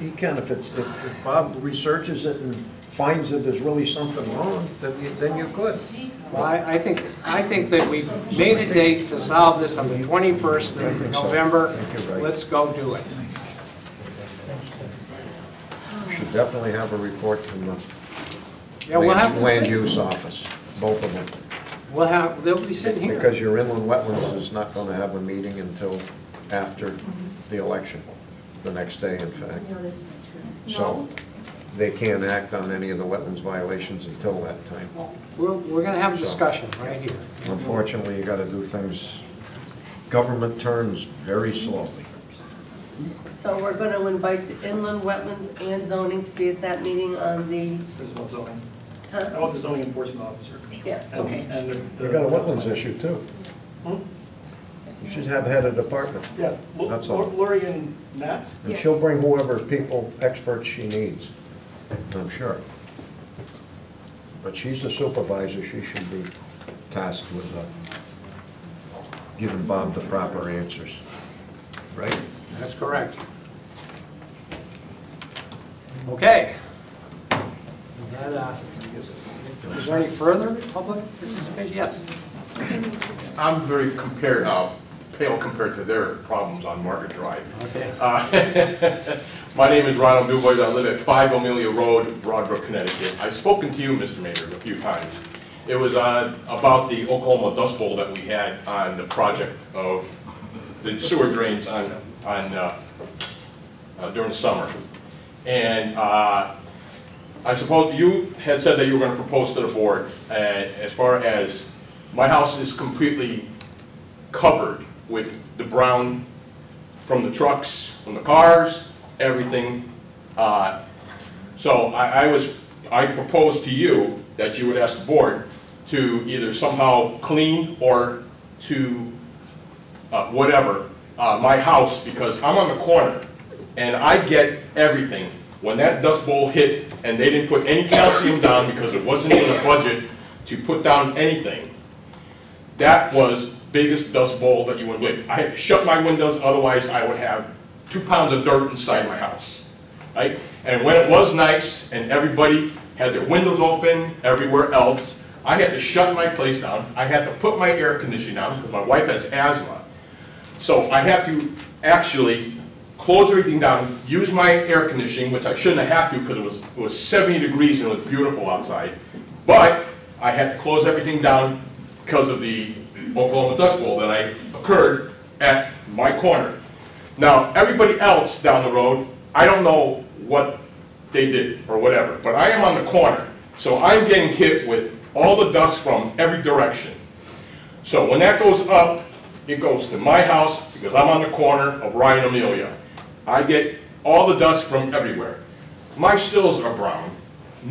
He can, if Bob researches it and finds that there's really something wrong, then you could. Well, I think that we made a date to solve this on the 21st of November. I think you're right. Let's go do it. Should definitely have a report from the Yeah, we'll have land use office, both of them. They'll be sitting here. Because your inland wetlands is not going to have a meeting until after the election, the next day, in fact. So they can't act on any of the wetlands violations until that time. We're going to have a discussion right here. Unfortunately, you got to do things, government turns very slowly. So we're going to invite the inland wetlands and zoning to be at that meeting on the, There's no zoning. huh? I want the zoning enforcement officer. Yeah, And- okay. and the- You got a wetlands issue too. Hmm? You should have head of department. Yeah, That's all. Lori and Matt? And she'll bring whoever experts she needs, I'm sure. But she's the supervisor, she should be tasked with giving Bob the proper answers, right? That's correct. Okay. Is there any further public participation? Yes. I'm very pale compared to their problems on Market Drive. Okay. My name is Ronald Dubois. I live at 5 Amelia Road, Broadbrook, Connecticut. I've spoken to you, Mr. Mayor, a few times. It was about the Oklahoma Dust Bowl that we had on the project of the sewer drains during the summer. And I suppose you had said that you were going to propose to the board, as far as my house is completely covered with the brown from the trucks, from the cars, everything. So I proposed to you that you would ask the board to either somehow clean or to whatever my house, because I'm on the corner and I get everything. When that dust bowl hit and they didn't put any calcium down because it wasn't in the budget to put down anything, that was biggest dust bowl that you would believe. I had to shut my windows, otherwise I would have 2 pounds of dirt inside my house, right? And when it was nice and everybody had their windows open everywhere else, I had to shut my place down. I had to put my air conditioning down because my wife has asthma. So I had to actually close everything down, use my air conditioning, which I shouldn't have to because it was 70 degrees and it was beautiful outside. But I had to close everything down because of the Oklahoma Dust Bowl that occurred at my corner. Now, everybody else down the road, I don't know what they did or whatever, but I am on the corner. So I'm getting hit with all the dust from every direction. So when that goes up, it goes to my house because I'm on the corner of Ryan Amelia. I get all the dust from everywhere. My sills are brown.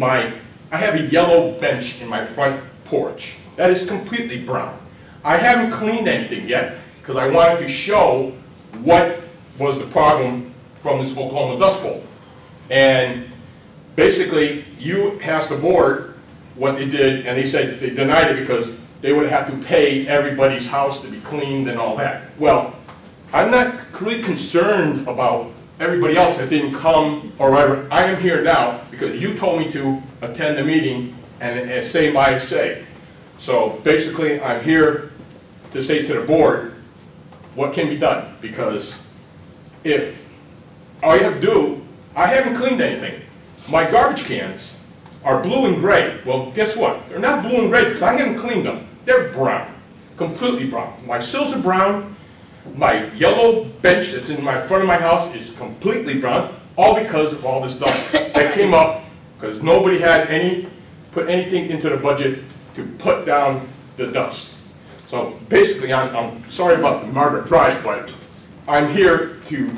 I have a yellow bench in my front porch. That is completely brown. I haven't cleaned anything yet because I wanted to show what was the problem from this Oklahoma Dust Bowl. And basically, you asked the board what they did, and they said they denied it because they would have to pay everybody's house to be cleaned and all that. Well, I'm not really concerned about everybody else that didn't come or whatever. I am here now because you told me to attend the meeting and say my say. So basically, I'm here to say to the board what can be done, because if all you have to do, I haven't cleaned anything. My garbage cans are blue and gray. Well, guess what? They're not blue and gray because I haven't cleaned them. They're brown, completely brown. My sills are brown. My yellow bench that's in my front of my house is completely brown, all because of all this dust that came up because nobody had put anything into the budget to put down the dust. So basically, I'm sorry about Margaret Drive, but I'm here to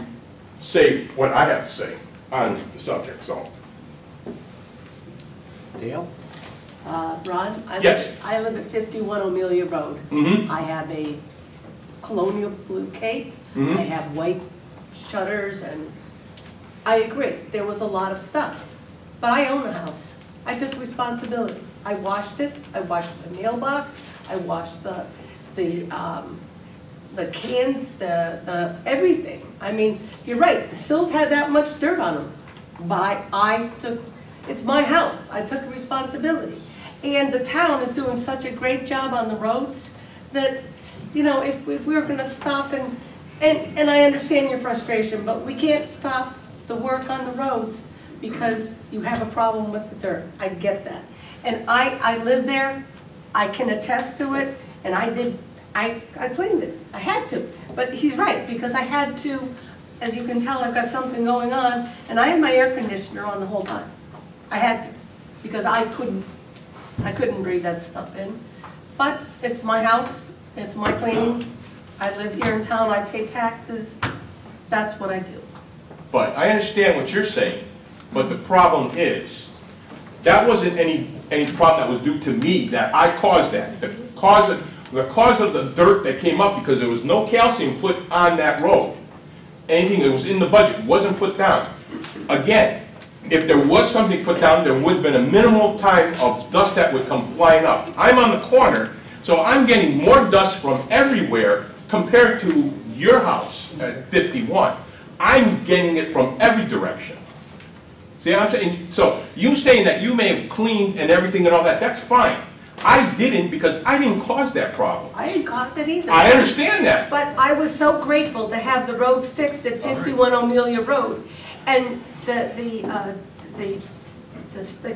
say what I have to say on the subject. So, Dale? Ron? Yes. I live at 51 Amelia Road. Mm-hmm. I have a colonial blue cape. Mm-hmm. I have white shutters, and I agree, there was a lot of stuff. But I own the house. I took responsibility. I washed it. I washed the mailbox. I washed the cans, the everything. I mean, you're right. The sills had that much dirt on them. But it's my house. I took responsibility. And the town is doing such a great job on the roads that, you know, if we were going to stop and I understand your frustration, but we can't stop the work on the roads because you have a problem with the dirt. I get that. And I live there. I can attest to it. And I cleaned it. I had to. But he's right, because I had to, as you can tell, I've got something going on, and I had my air conditioner on the whole time. I had to, because I couldn't breathe that stuff in. But it's my house, it's my cleaning. I live here in town, I pay taxes. That's what I do. But I understand what you're saying, but the problem is, that wasn't any problem that was due to me, that I caused that. The cause of the dirt that came up because there was no calcium put on that road. Anything that was in the budget wasn't put down. Again, if there was something put down, there would have been a minimal time of dust that would come flying up. I'm on the corner, so I'm getting more dust from everywhere compared to your house at 51. I'm getting it from every direction. See what I'm saying? So you saying that you may have cleaned and everything and all that, that's fine. I didn't, because I didn't cause that problem. I didn't cause it either. I understand that. But I was so grateful to have the road fixed at 51 Amelia Road. And the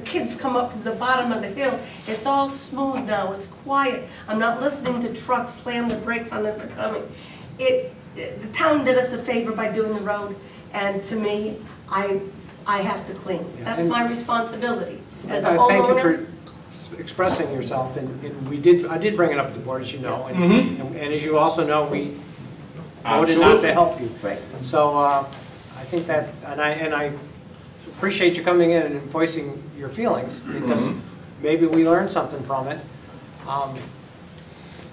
kids come up from the bottom of the hill. It's all smooth now. It's quiet. I'm not listening to trucks slam the brakes on as they're coming. The town did us a favor by doing the road. And to me, I have to clean. That's my responsibility as a homeowner. Thank you for expressing yourself, and I did bring it up to the board, as you know, and as you also know, we voted not to help you. Right. So I think that, and I appreciate you coming in and voicing your feelings, because maybe we learned something from it.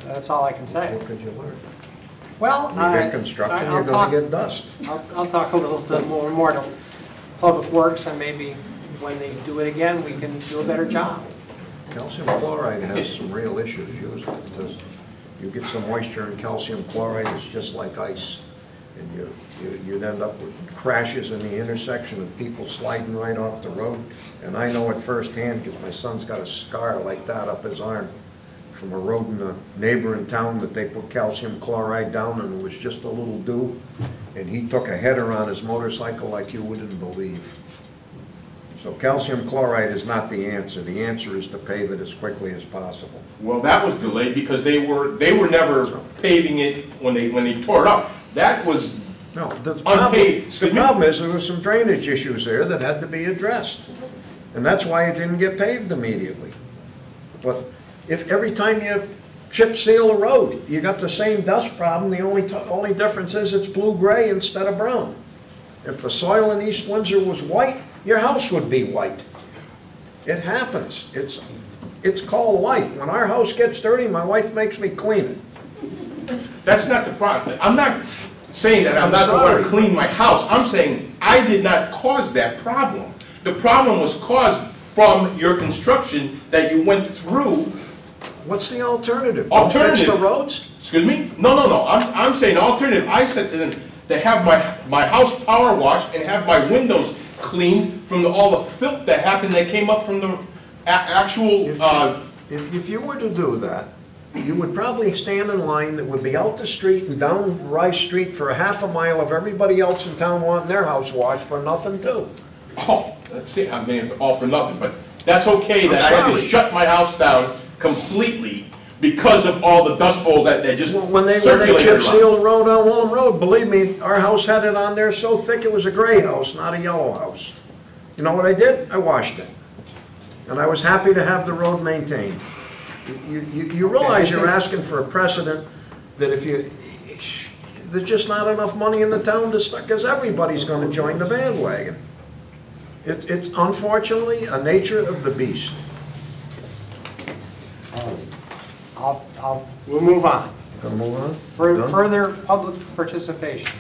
That's all I can say. What could you learn? Well, you get construction, you're going to get dust. I'll talk a little bit more to Public Works, and maybe when they do it again, we can do a better job. Calcium chloride has some real issues using it, because you get some moisture in calcium chloride, it's just like ice. And you'd end up with crashes in the intersection of people sliding right off the road. And I know it firsthand, because my son's got a scar like that up his arm from a road in a neighboring town that they put calcium chloride down, and it was just a little dew. And he took a header on his motorcycle like you wouldn't believe. So calcium chloride is not the answer. The answer is to pave it as quickly as possible. Well, that was delayed because they were never paving it when they tore it up. That was unpaved. The problem is there were some drainage issues there that had to be addressed. And that's why it didn't get paved immediately. But if every time you chip seal a road, you got the same dust problem, the only difference is it's blue-gray instead of brown. If the soil in East Windsor was white, your house would be white. It happens. It's called life. When our house gets dirty, my wife makes me clean it. That's not the problem. I'm not saying that I'm I'm not going sorry. to clean my house. I'm saying I did not cause that problem. The problem was caused from your construction that you went through. What's the alternative? Don't Alternative. fix the roads? Excuse me? No. I'm saying alternative. I said to them to have my house power washed and have my windows cleaned from all the filth that happened that came up from the actual. If you were to do that, you would probably stand in line that would be out the street and down Rice Street for a half a mile of everybody else in town wanting their house washed for nothing too. Oh, that's it. I mean, all for nothing, but that's okay that I'm I had to sorry. shut my house down completely because of all the dust bowls that they just When they circulated chip around. sealed the road on Wallen Road, believe me, our house had it on there so thick it was a gray house, not a yellow house. You know what I did? I washed it. And I was happy to have the road maintained. You realize you're asking for a precedent that if you, there's just not enough money in the town to start, because everybody's gonna join the bandwagon. It's unfortunately a nature of the beast. We'll move on. Gonna move on? Done? Further public participation.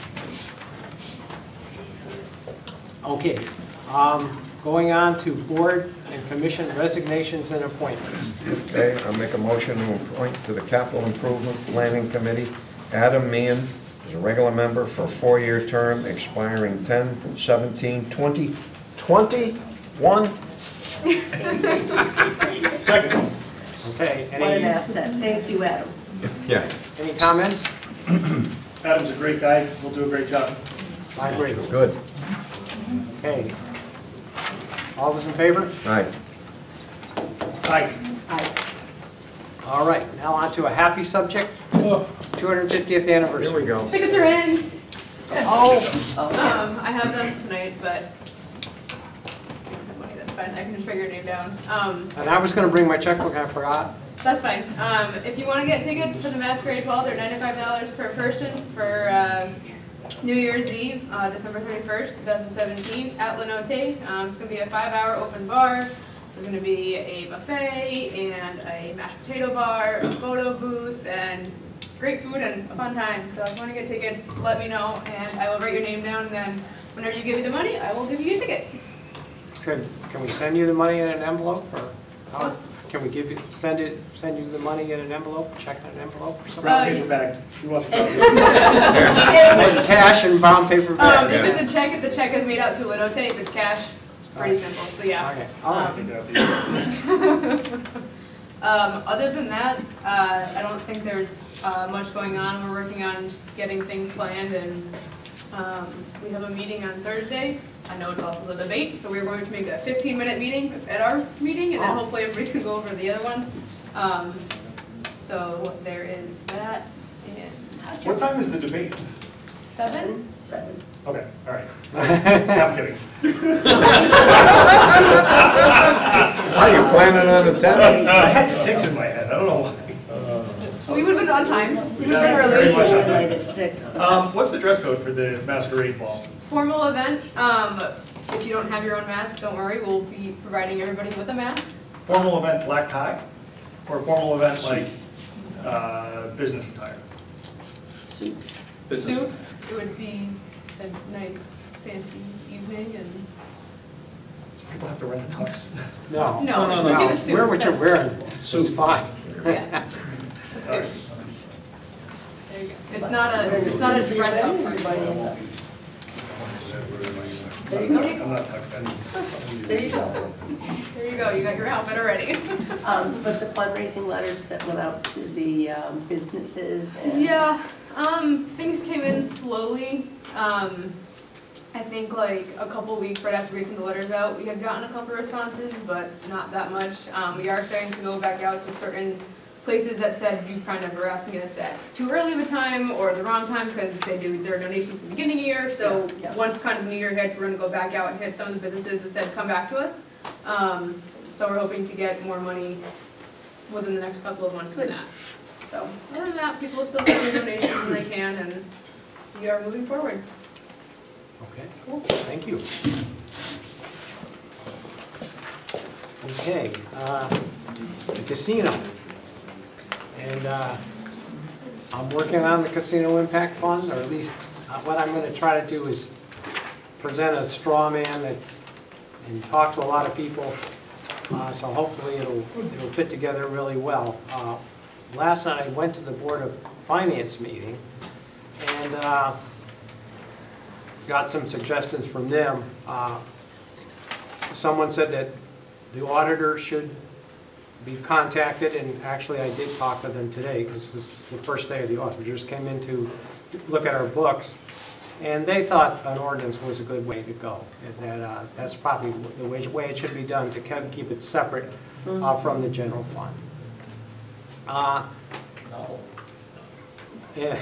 Okay, going on to board and commission resignations and appointments. Okay, I'll make a motion to appoint to the Capital Improvement Planning Committee, Adam Meehan, as a regular member for a 4-year term expiring 10/17/2021. Second. Okay, What an asset. Thank you, Adam. Yeah. Any comments? Adam's a great guy, he'll do a great job. I agree. Good. Okay. All those in favor? Aye. Aye. All right, now on to a happy subject, 250th anniversary. Here we go. Tickets are in. Oh. I have them tonight, but money, that's fine. I can just write your name down. And I was going to bring my checkbook, I forgot. That's fine. If you want to get tickets for the Masquerade Ball, they're $95 per person for New Year's Eve, December 31st, 2017, at Lenote. It's going to be a 5-hour open bar. There's going to be a buffet and a mashed potato bar, a photo booth, and great food and a fun time. So if you want to get tickets, let me know, and I will write your name down, and then whenever you give me the money, I will give you a ticket. Can we send you the money in an envelope, or how? Can we send you the money in an envelope, check in an envelope or something? Brown paper bag. He wants to go. Cash and brown paper bag. If it's a check, the check is made out to Lenote. If it's cash, it's pretty simple, so yeah. Okay, all right. Other than that, I don't think there's much going on. We're working on just getting things planned, and we have a meeting on Thursday. I know it's also the debate, so we're going to make a 15-minute meeting at our meeting, and then hopefully everybody can go over the other one. So there is that. And What time is the debate? 7? Okay, all right. I'm kidding. Are you planning on attending? I had 6 in my head, I don't know why. We would have been on time. We would have Yeah, been very much early. on time. What's the dress code for the masquerade ball? Formal event. If you don't have your own mask, don't worry. We'll be providing everybody with a mask. Formal event black tie? Or formal event like business attire? Suit. It would be a nice, fancy evening, and People have to rent a tux? No. No, we'll give a suit. Wear what you're That's- wearing. It's fine. Yeah. A suit. There you go. It's not a dress up party. There you go. I'm not tuxed in. There you go. There you go. You got your outfit already. But the fundraising letters that went out to the businesses and. Yeah, things came in slowly. I think like a couple weeks right after we sent the letters out, we had gotten a couple responses, but not that much. We are starting to go back out to certain places that said you kind of were asking us at too early of a time or the wrong time because they do their donations at the beginning of the year. So once kind of the new year hits, we're going to go back out and hit some of the businesses that said come back to us. So we're hoping to get more money within the next couple of months than that. So other than that, people are still sending donations when they can, and we are moving forward. Okay, cool. Thank you. Okay, the casino. And I'm working on the casino impact fund, or at least what I'm going to try to do is present a straw man and talk to a lot of people. So hopefully it'll fit together really well. Last night I went to the Board of Finance meeting and got some suggestions from them. Someone said that the auditor should be contacted, and actually I did talk to them today because this is the first day of the audit. We just came in to look at our books, and they thought an ordinance was a good way to go. And that's probably the way it should be done, to keep it separate from the general fund. Yeah.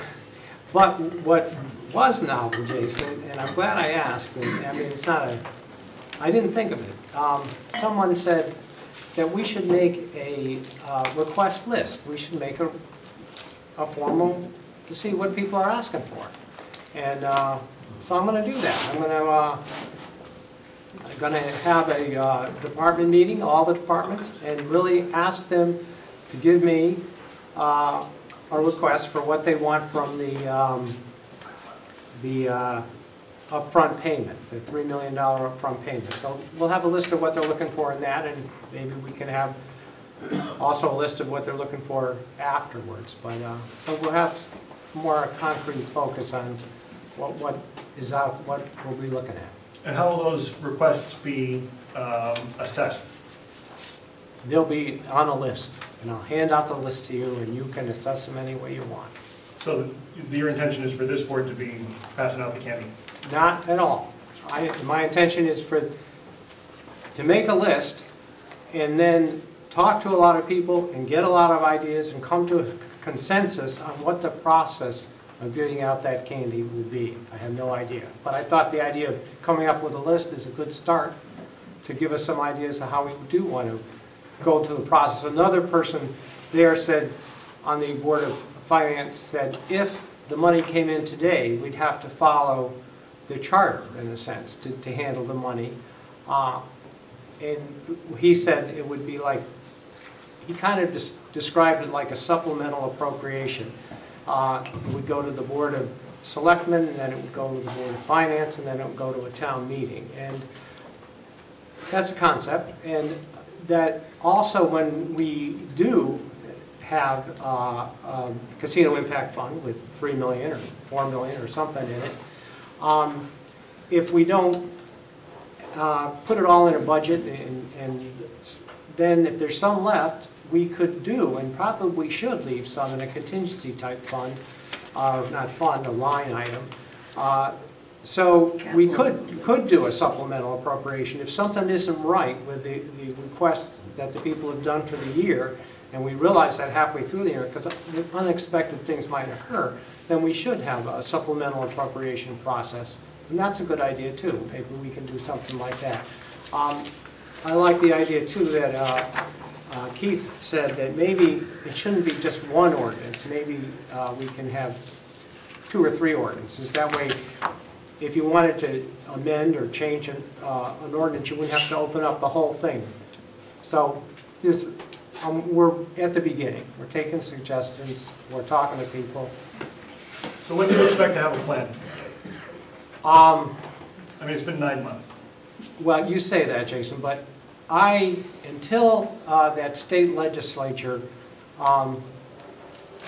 But what was novel, Jason, and I'm glad I asked, and I mean, it's not a, I didn't think of it. Someone said that we should make a request list. We should make a formal, to see what people are asking for. And so I'm going to do that. I'm going to have a department meeting, all the departments, and really ask them to give me a request for what they want from the upfront payment, the $3 million upfront payment. So we'll have a list of what they're looking for in that, and maybe we can have also a list of what they're looking for afterwards. But so we'll have more concrete focus on what is out, what we'll be looking at. And how will those requests be assessed? They'll be on a list, and I'll hand out the list to you, and you can assess them any way you want. So your intention is for this board to be passing out the candy? Not at all. My intention is to make a list and then talk to a lot of people and get a lot of ideas and come to a consensus on what the process of giving out that candy would be. I have no idea. But I thought the idea of coming up with a list is a good start to give us some ideas of how we do want to go through the process. Another person there said, on the Board of Finance, said if the money came in today, we'd have to follow the charter, in a sense, to handle the money. And he said it would be like, he kind of described it like a supplemental appropriation. It would go to the Board of Selectmen, and then it would go to the Board of Finance, and then it would go to a town meeting. And that's a concept. And that also, when we do have a casino impact fund with $3 million or $4 million or something in it, if we don't put it all in a budget, and then if there's some left, we could do, and probably should leave some in a contingency type fund, not fund, a line item. So we could do a supplemental appropriation. If something isn't right with the requests that the people have done for the year, and we realize that halfway through the year, because unexpected things might occur, then we should have a supplemental appropriation process. And that's a good idea too. Maybe we can do something like that. I like the idea too that Keith said that maybe it shouldn't be just one ordinance. Maybe we can have 2 or 3 ordinances. That way, if you wanted to amend or change an ordinance, you wouldn't have to open up the whole thing. So we're at the beginning. We're taking suggestions. We're talking to people. So when do you expect to have a plan? I mean, it's been 9 months. Well, you say that, Jason, but until that state legislature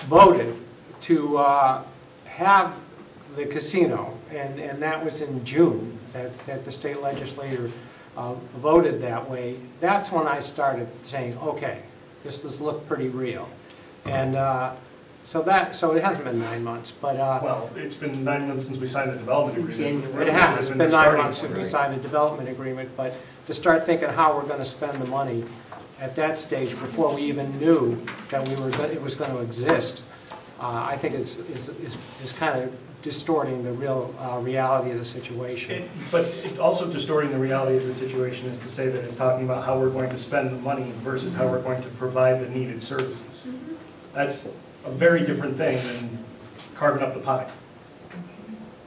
voted to have the casino, and that was in June, that the state legislature voted that way, that's when I started saying, okay, this does look pretty real. And so it hasn't been 9 months, but well, it's been 9 months since we signed the development agreement. It has. It's been 9 months since we signed the development agreement, but to start thinking how we're going to spend the money at that stage before we even knew that it was going to exist, I think is kind of distorting the real reality of the situation. But also distorting the reality of the situation is to say that it's talking about how we're going to spend the money versus how we're going to provide the needed services. That's a very different thing than carving up the pie.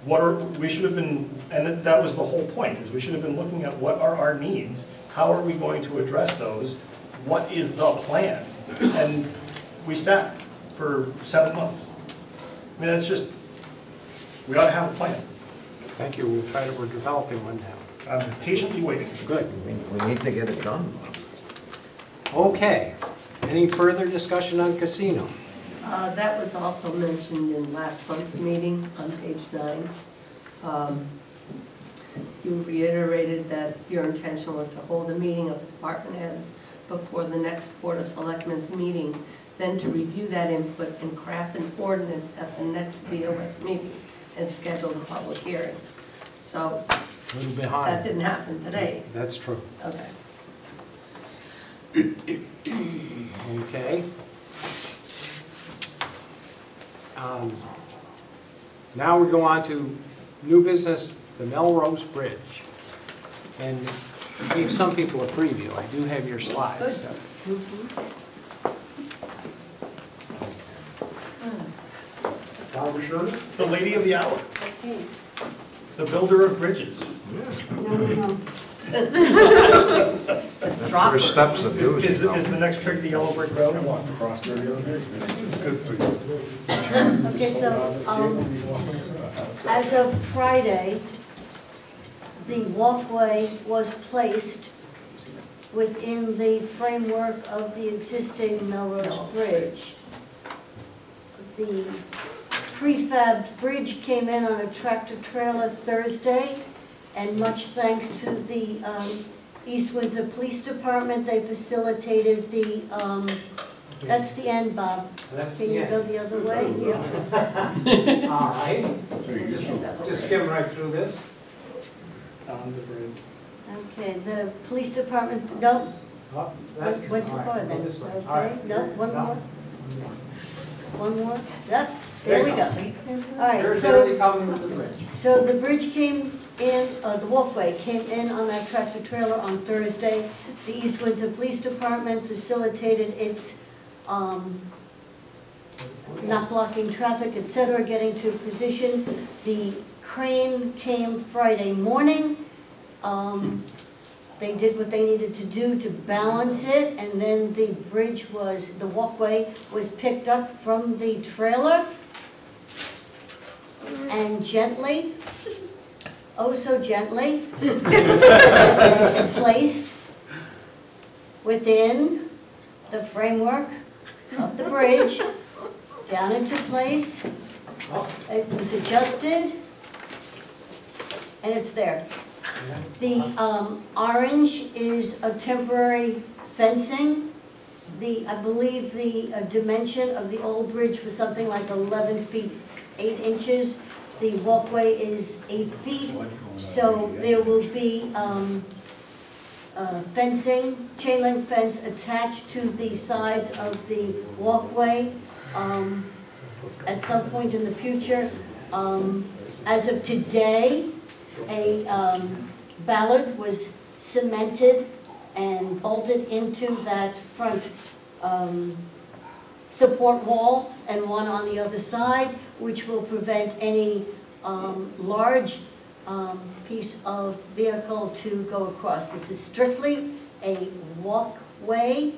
We should have been, and that was the whole point, is we should have been looking at what are our needs, how are we going to address those what is the plan? And we sat for 7 months. I mean, that's just, we ought to have a plan. Thank you, we're developing one now. I'm patiently waiting. Good. We need to get it done. Okay, any further discussion on casino? That was also mentioned in last month's meeting on page 9. You reiterated that your intention was to hold a meeting of department heads before the next Board of Selectmen's meeting, then to review that input and craft an ordinance at the next BOS meeting and schedule the public hearing. So A little behind. that didn't happen today. That's true. Okay. Okay. Now we go on to new business, the Melrose Bridge. And I gave some people a preview. I do have your slides. So. Barbara Sherman? The lady of the hour, the builder of bridges. First steps of using Is them. the next trick the yellow brick road? Walked across there the other day. Good for you. Okay, so, as of Friday, the walkway was placed within the framework of the existing Melrose Bridge. The prefabbed bridge came in on a tractor trailer Thursday, and much thanks to the East Windsor Police Department, they facilitated the, that's the end, Bob. That's Can the you end. go the other way? Yeah. All right. Just skim right through this. On the bridge. Okay, the police department, no, Oh, that's went too all right, far go then. this way. All Okay, right. no, one No. more. One more, yep, there we go. All right, They're so, coming with the bridge. so the bridge came in, the walkway came in on that tractor trailer on Thursday. The East Windsor Police Department facilitated its, not blocking traffic, et cetera, getting to position. The crane came Friday morning. They did what they needed to do to balance it, and then the bridge was, the walkway was picked up from the trailer and gently, oh so gently, placed within the framework of the bridge, down into place. It was adjusted, and it's there. The orange is a temporary fencing. I believe the dimension of the old bridge was something like 11 feet 8 inches. The walkway is 8 feet, so there will be fencing, chain link fence attached to the sides of the walkway at some point in the future. As of today, a ballard was cemented and bolted into that front support wall, and one on the other side, which will prevent any large piece of vehicle to go across. This is strictly a walkway.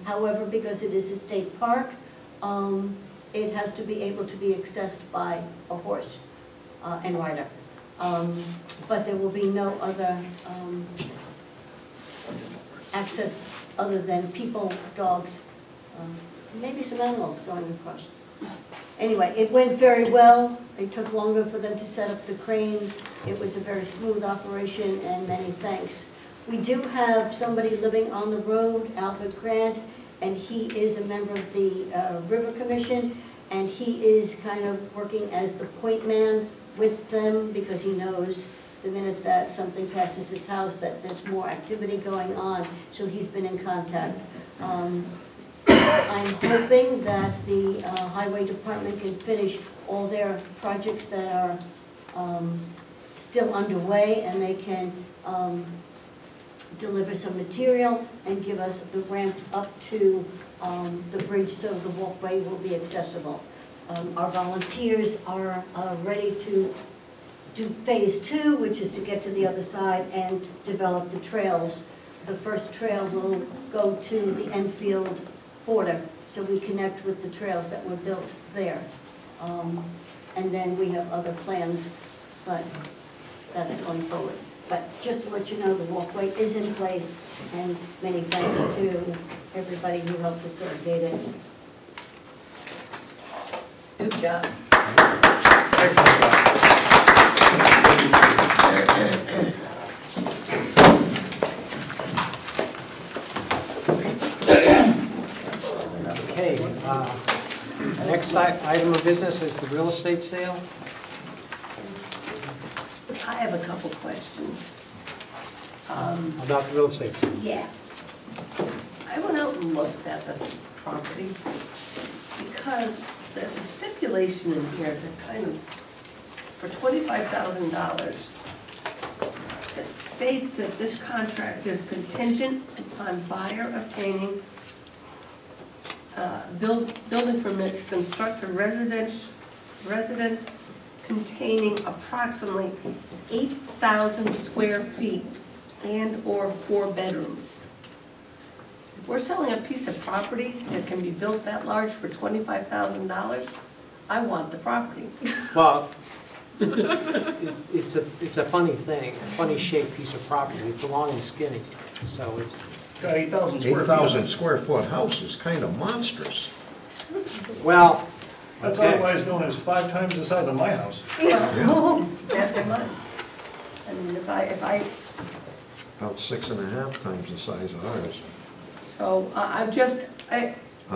However, because it is a state park, it has to be able to be accessed by a horse and rider. But there will be no other access other than people, dogs, maybe some animals going across. Anyway, it went very well. It took longer for them to set up the crane. It was a very smooth operation, and many thanks. We do have somebody living on the road, Albert Grant, and he is a member of the River Commission, and he is kind of working as the point man with them, because he knows the minute that something passes his house that there's more activity going on, so he's been in contact. I'm hoping that the Highway Department can finish all their projects that are still underway, and they can deliver some material and give us the ramp up to the bridge so the walkway will be accessible. Our volunteers are ready to do phase 2, which is to get to the other side and develop the trails the first trail will go to the Enfield border, so we connect with the trails that were built there. And then we have other plans, but that's going forward. But just to let you know, the walkway is in place, and many thanks to everybody who helped facilitate it. Good job. Okay, the next item of business is the real estate sale. I have a couple questions. About the real estate sale. Yeah. I went out and looked at the property because there's a stipulation in here that kind of, for $25,000, it states that this contract is contingent upon buyer obtaining building permit to construct a residence containing approximately 8,000 square feet and/or 4 bedrooms. If we're selling a piece of property that can be built that large for $25,000, I want the property. Well, it's a funny thing, a funny shaped piece of property. It's long and skinny, so it. Got 8,000 square feet. 8,000 square foot house is kind of monstrous. Well, That's okay. otherwise known as 5 times the size of my house. After mine. I mean, if I, About 6.5 times the size of ours. so I On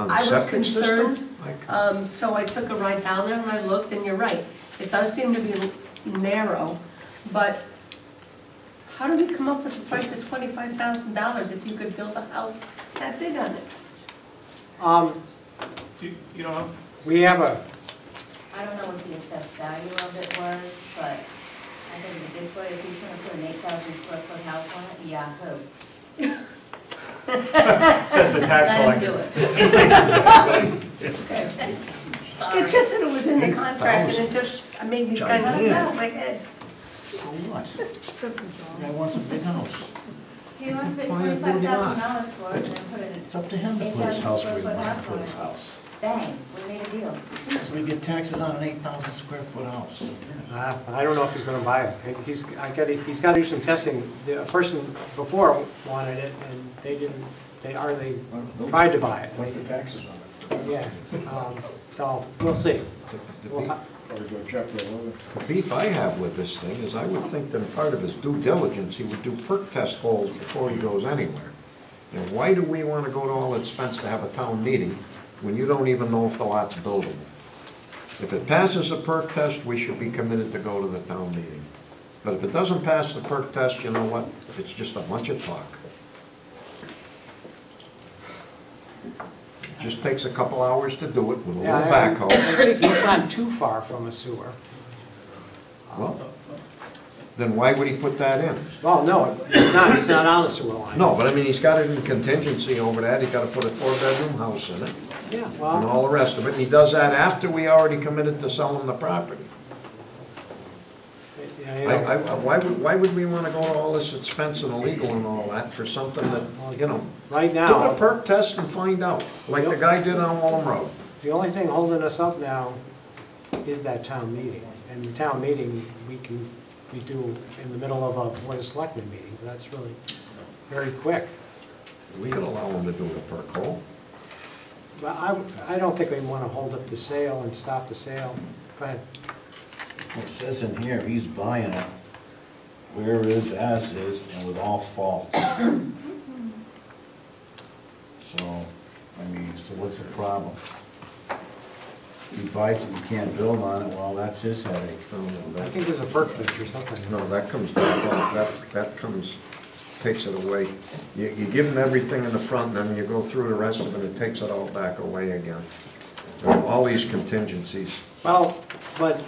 the was septic concerned, system? so I took a ride down there and I looked, and you're right. It does seem to be narrow, but how do we come up with the price of $25,000 if you could build a house that big on it? You know, We have a, I don't know what the assessed value of it was, but I think it this way, if he's gonna put an 8,000 square foot house on it, yahoo. Says the tax Let collector. him do it. Okay. It's just that it was in the contract, and it just made me kind of out of my head. So what? The guy wants a big house. He wants to pay Why, what do you want? $25,000 for it and then put it. It's up to him to put his house where he wants to put his house. Bang, we made a deal. So we get taxes on an 8,000 square foot house. I don't know if he's going to buy it. He's got to do some testing. The person before wanted it, and they didn't. They tried to buy it. Pay the taxes on it. Yeah. So we'll see. The beef I have with this thing is I would think that part of his due diligence, he would do perk test holes before he goes anywhere. And why do we want to go to all that expense to have a town meeting when you don't even know if the lot's buildable? If it passes a perk test, we should be committed to go to the town meeting. But if it doesn't pass the perk test, you know what? It's just a bunch of talk. It just takes a couple hours to do it with a little backhoe. I think he's not too far from a sewer. Well, then why would he put that in? Well, no, he's not. He's not on a sewer line. No, but I mean, he's got it in contingency over that. He's got to put a 4-bedroom house in it. Yeah, And well, all the rest of it. And he does that after we already committed to selling the property. yeah, you know, Why would we want to go to all this expense and illegal and all that for something that, you know, right do a now, perk test and find out, like the guy did on Wallam Road. the only thing holding us up now is that town meeting. And the town meeting, we do in the middle of a Board of Selectmen meeting. That's really very quick. We could allow him to do a perk hole. But I don't think we want to hold up the sale and stop the sale. Go ahead. It says in here, he's buying it where it is, as is, and with all faults. So, I mean, so what's the problem? He buys it, you can't build on it, well, that's his headache. I think there's a perk test or something. No, that comes back off, that comes, takes it away. You give him everything in the front, and then you go through the rest of it, it takes it all back away again. All these contingencies. Well, but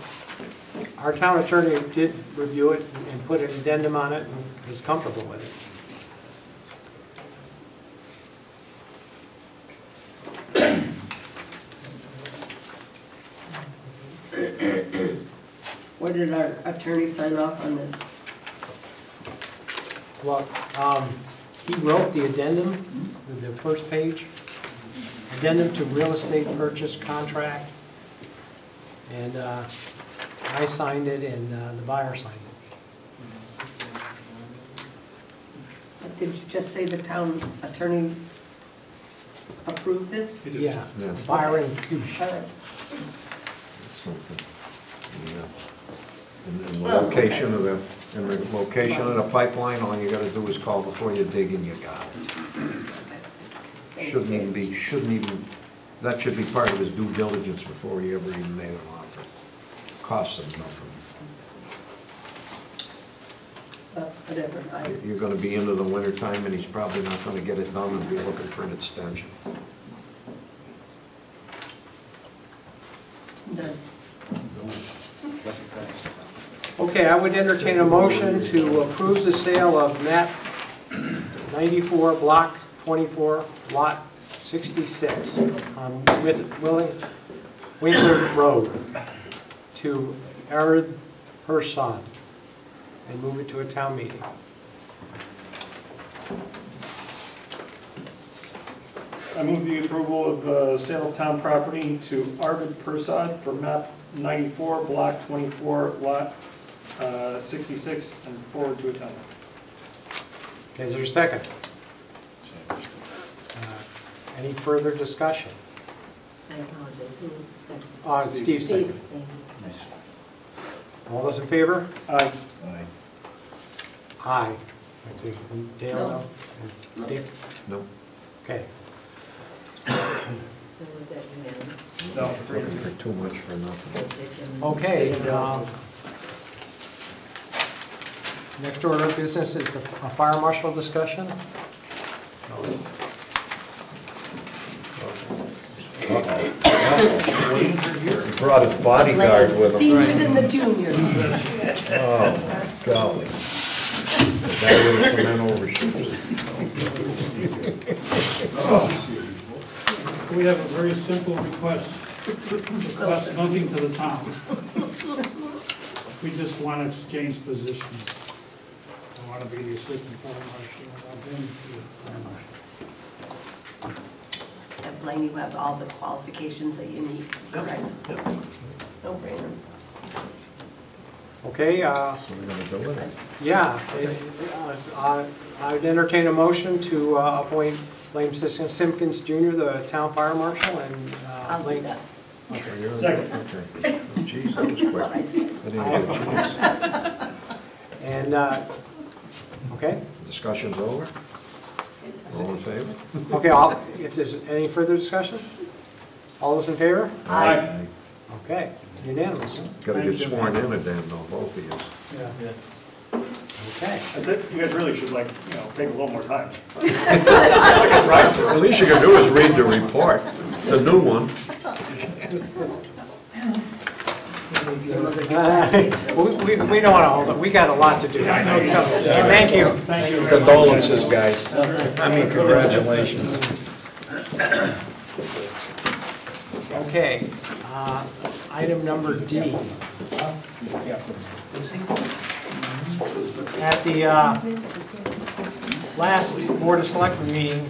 our town attorney did review it and put an addendum on it and is comfortable with it. Where did our attorney sign off on this? Well, he wrote the addendum, the first page. Addendum to real estate purchase contract. And I signed it and the buyer signed it. Did you just say the town attorney approved this? Yeah, Byron Kush. All right. Something. Yeah. And the location of the pipeline, all you gotta do is call before you dig and you got it. Shouldn't even, that should be part of his due diligence before he ever even made an offer. Costs him nothing. Whatever. You're gonna be into the winter time and he's probably not gonna get it done and be looking for an extension. Done. Okay, I would entertain a motion to approve the sale of map 94, block 24, lot 66 on Winkler Road to Arid Persad and move it to a town meeting. I move the approval of sale of town property to Arvid Persad for map 94, block 24, lot 66, and forward to a town. Okay, is there a second? Any further discussion? I apologize, who was the second? Steve second. Thank you. All those in favor? Aye. Aye. I think Dale, no? Dick? No. Okay. So was that unanimous? No. Looking for too much for nothing. Okay, next order of business is the fire marshal discussion. He brought his bodyguard with him. Seniors and the juniors. Oh, golly. That little cement overshoes. We have a very simple request. Request nothing to the town. We just want to exchange positions. I want to be the assistant fire marshal. I want him to be the fire marshal. And Blaine, you have all the qualifications that you need, correct? No brainer. Okay, So we're gonna do it? yeah, I'd entertain a motion to appoint Blaine Simpkins Jr., the town fire marshal, and I'll do Blaine. that. Okay, you're Second. Okay. Jeez, that was quick. I didn't get a chance. And, okay, Discussion's over? All in favor? okay, if there's any further discussion? All those in favor? Aye. Okay, unanimous. Gotta get sworn in again, though, both of you. Yeah. Okay. That's it. You guys really should, like, take a little more time. At least you can do is read the report, the new one. We don't want to hold it, we got a lot to do. So, thank you. Thank you. Condolences, guys. I mean, congratulations. Okay, item number D. At the last Board of Selectmen meeting,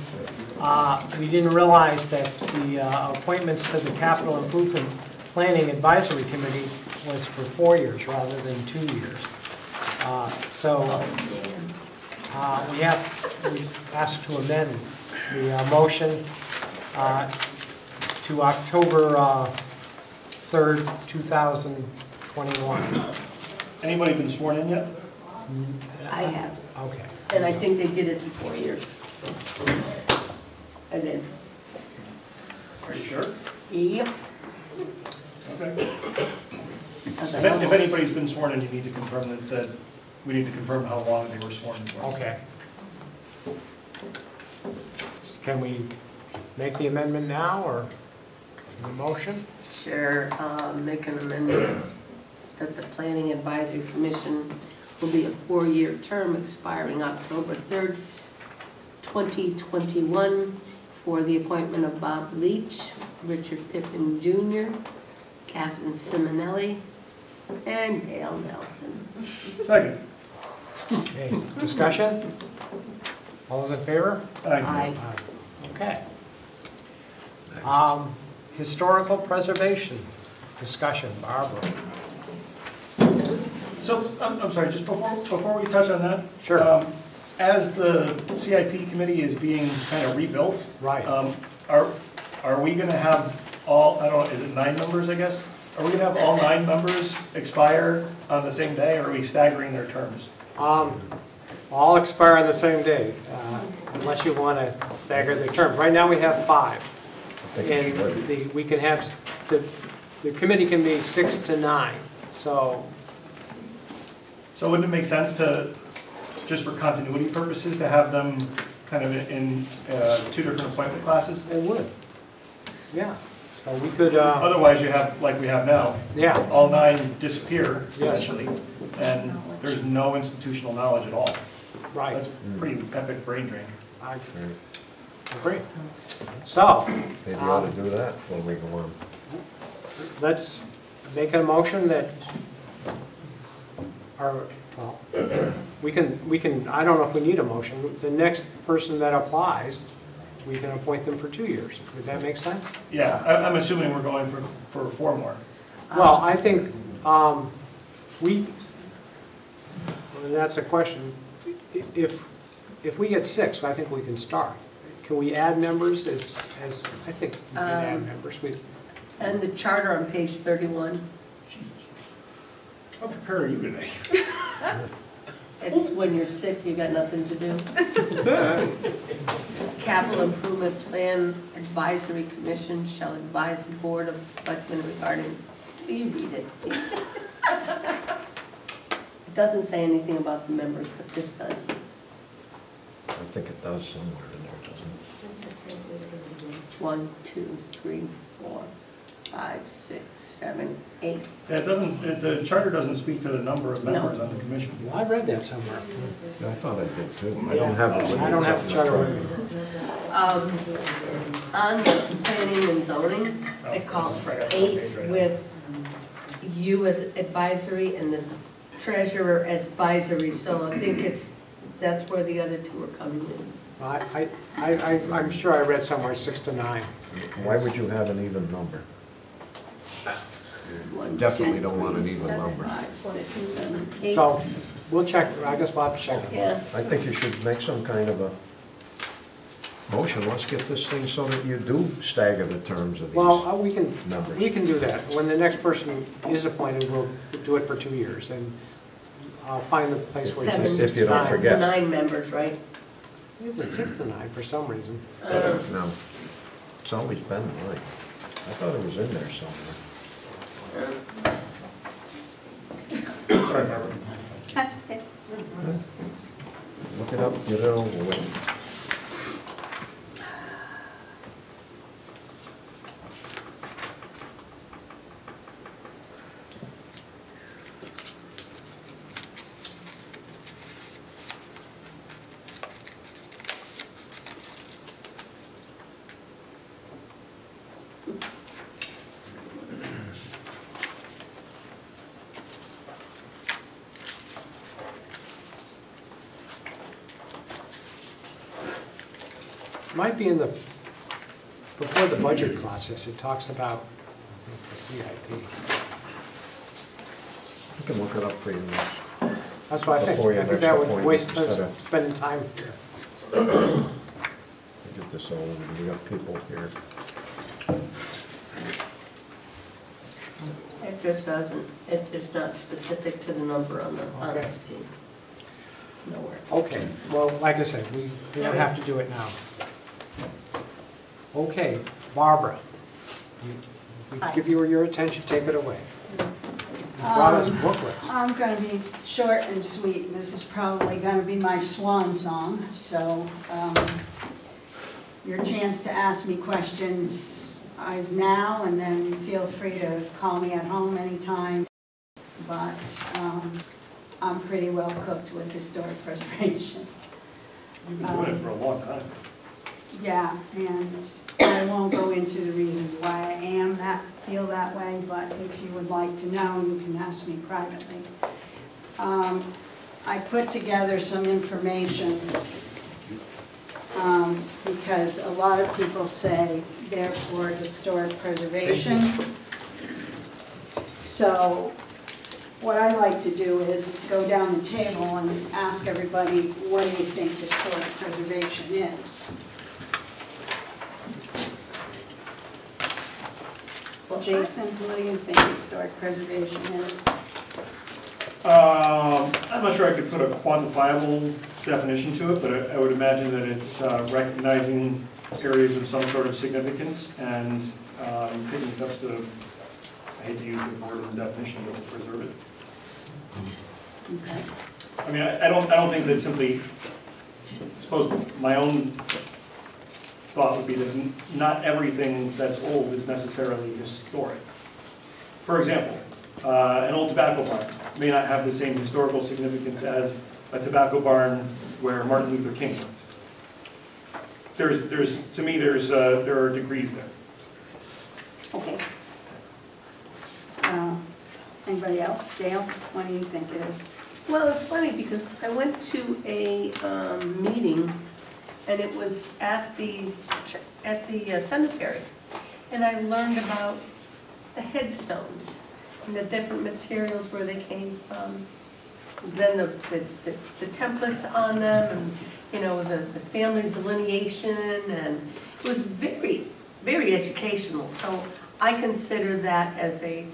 we didn't realize that the appointments to the Capital Improvement Planning Advisory Committee was for 4 years rather than 2 years. So we asked to amend the motion to October 3rd, 2021. Anybody been sworn in yet? I have, Okay. and I think they did it in 4 years. I did. Are you sure? Yep. Okay. Because I If anybody's been sworn in, you need to confirm that we need to confirm how long they were sworn in for. Okay. Can we make the amendment now, or the motion? Sure, make an amendment that the Planning Advisory Commission will be a 4-year term expiring October 3rd, 2021, for the appointment of Bob Leach, Richard Pippin Jr., Catherine Simonelli, and Dale Nelson. Second. Okay, discussion? All those in favor? Aye. Okay. Historical preservation discussion, Barbara. So, I'm sorry, just before we touch on that. Sure. As the CIP committee is being kind of rebuilt. Right. Are we gonna have all, I don't know, is it 9 members, I guess? Are we gonna have all 9 members expire on the same day, or are we staggering their terms? All expire on the same day, unless you want to stagger the terms. Right now, we have 5. And we can have, the committee can be 6 to 9, so. So wouldn't it make sense to, just for continuity purposes, to have them kind of in 2 different appointment classes? It would, yeah. So we could. Otherwise, you have, like we have now. Yeah. All 9 disappear Yes. eventually, and there's no institutional knowledge at all. Right. That's pretty epic brain drain. I agree. So. Maybe you ought to do that before we go on. Let's make a motion that, well, we can, I don't know if we need a motion. The next person that applies, we can appoint them for 2 years. Would that make sense? Yeah, I'm assuming we're going for 4 more. Well, I think and that's a question. If we get 6, I think we can start. Can we add members as I think we can add members. And the charter on page 31. Jesus. How prepared are you today? It's when you're sick, you got nothing to do. Capital Improvement Plan Advisory Commission shall advise the Board of Selectmen regarding, you read it. It doesn't say anything about the members, but this does. I think it does somewhere in there, doesn't it? 1, 2, 3, 4, 5, 6, 7, 8. Yeah, it doesn't, the charter doesn't speak to the number of members on the commission. Well, I read that somewhere. I thought I did too. I don't have it. I don't have the charter with me. On the planning and zoning, it calls for 8 with you as advisory and the treasurer as advisory, so I think that's where the other 2 are coming in. I'm sure I read somewhere 6 to 9. Why would you have an even number? Definitely don't want an even number. 5, 6, 7, 8. So we'll check, I guess we'll have to check. Yeah. I think you should make some kind of a motion. Let's get this thing so that you do stagger the terms of these members. We can do that. When the next person is appointed, we'll do it for 2 years, and I'll find the place where it says. If you don't 7 forget. to 9 members, right? It's a 6 to 9 for some reason. No, it's always been 9. I thought it was in there somewhere. Sorry, Barbara. That's okay. Look it up, get it over with. Might be in before the budget process, it talks about the CIP. You can look it up for you next. That's what I think. Before your I think next that would appointment, waste instead us of- spending time here. Get this over, we got people here. It just doesn't, it's not specific to the number on the team. Nowhere. Okay, well, like I said, we don't have to do it now. Okay, Barbara, we give you your attention, take it away. You brought us booklets. I'm going to be short and sweet. This is probably going to be my swan song, so your chance to ask me questions is now, and then feel free to call me at home anytime. But I'm pretty well cooked with historic preservation. You've been doing it for a long time. Yeah, and I won't go into the reasons why I feel that way, but if you would like to know, you can ask me privately. I put together some information because a lot of people say they're for historic preservation. So what I like to do is go down the table and ask everybody, what do you think historic preservation is? Well, Jason, what do you think historic preservation is? I'm not sure I could put a quantifiable definition to it, but I would imagine that it's recognizing areas of some sort of significance and taking steps to, I hate to use the word in the definition, but to preserve it. Okay. I mean, I don't think that simply, I suppose my own thought would be that not everything that's old is necessarily historic. For example, an old tobacco barn may not have the same historical significance as a tobacco barn where Martin Luther King lived. To me, there are degrees there. Okay. Anybody else? Dale, what do you think it is? Well, it's funny because I went to a meeting and it was at the cemetery, and I learned about the headstones and the different materials where they came from, then the templates on them, and you know, the family delineation, and it was very, very educational. So I consider that as a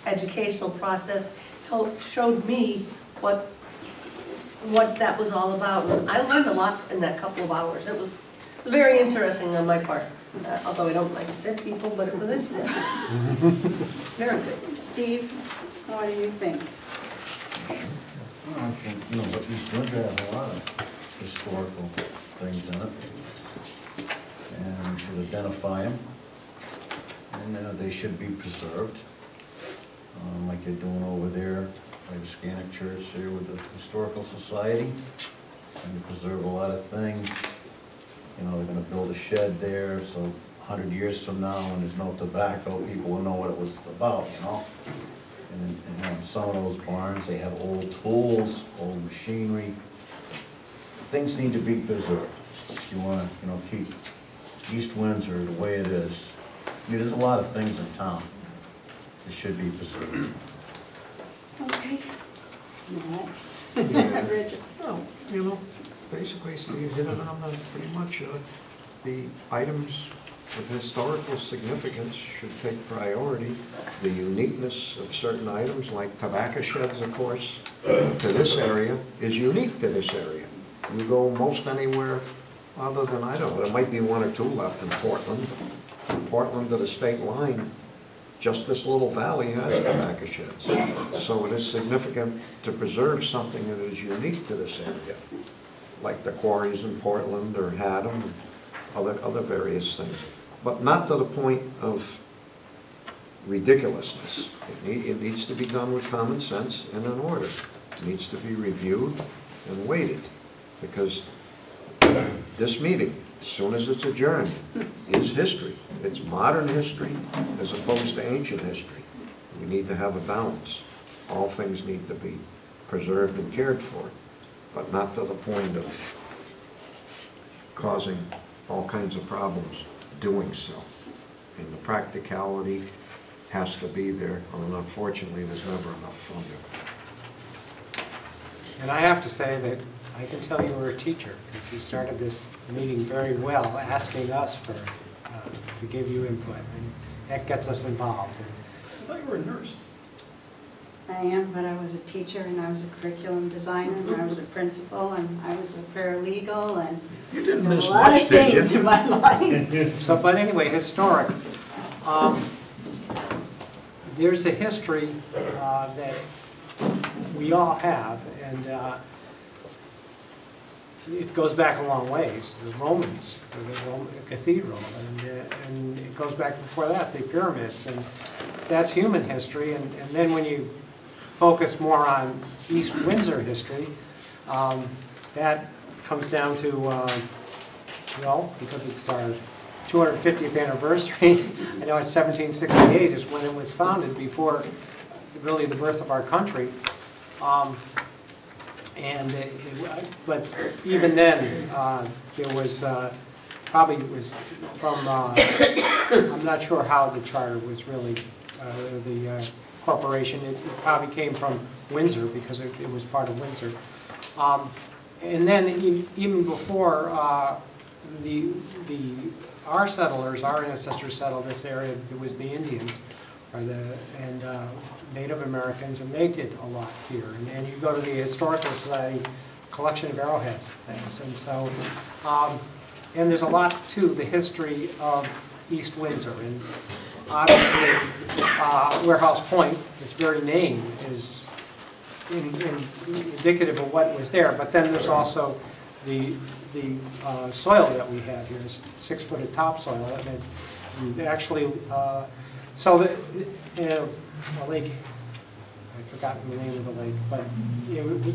educational process. Showed me what that was all about, and I learned a lot in that couple of hours. It was very interesting on my part, although I don't like dead people, but it was interesting. Very good. Steve, what do you think? Well, I think, you know, but East Windsor has a lot of historical things in it, and we should identify them, and they should be preserved, like they're doing over there by the Hispanic Church here with the Historical Society, and to preserve a lot of things. You know, they're going to build a shed there, so 100 years from now, when there's no tobacco, people will know what it was about, you know. And you know, some of those barns, they have old tools, old machinery. Things need to be preserved. If you want to, you know, keep East Windsor the way it is. I mean, there's a lot of things in town that should be preserved. Okay. Next. Yeah. Richard. Well, you know, basically, Steve hit it on pretty much. The items of historical significance should take priority. The uniqueness of certain items, like tobacco sheds, of course, to this area, is unique to this area. You go most anywhere other than, I don't know, there might be one or two left in Portland. From Portland to the state line, just this little valley has tobacco sheds. So it is significant to preserve something that is unique to this area, like the quarries in Portland or Haddam, other various things. But not to the point of ridiculousness. It needs to be done with common sense and in order. It needs to be reviewed and weighted, because this meeting, as soon as it's adjourned, is history. It's modern history as opposed to ancient history. We need to have a balance. All things need to be preserved and cared for, but not to the point of causing all kinds of problems doing so. And the practicality has to be there, and unfortunately, there's never enough funding. And I have to say that I can tell you were a teacher, because you started this meeting very well, asking us to give you input, and that gets us involved. I thought you were a nurse. I am, but I was a teacher, and I was a curriculum designer, and I was a principal, and I was a paralegal, and you didn't a miss lot much, of did things you? in my life. So, but anyway, historic. There's a history that we all have, and it goes back a long ways. The Romans, the Roman cathedral, and it goes back before that, the pyramids, and that's human history. And then when you focus more on East Windsor history, that comes down to, well, because it's our 250th anniversary, I know it's 1768 is when it was founded, before really the birth of our country. And, but even then, there was, probably it was from, I'm not sure how the charter was really, the corporation, it probably came from Windsor because it was part of Windsor. And then even before our settlers, our ancestors settled this area, it was the Indians and Native Americans, and they did a lot here. And you go to the Historical Society collection of arrowheads things, and so and there's a lot to the history of East Windsor. And obviously, Warehouse Point, its very name, is indicative of what was there. But then there's also the soil that we have here, is 6-foot topsoil, and actually, so the lake, I've forgotten the name of the lake, but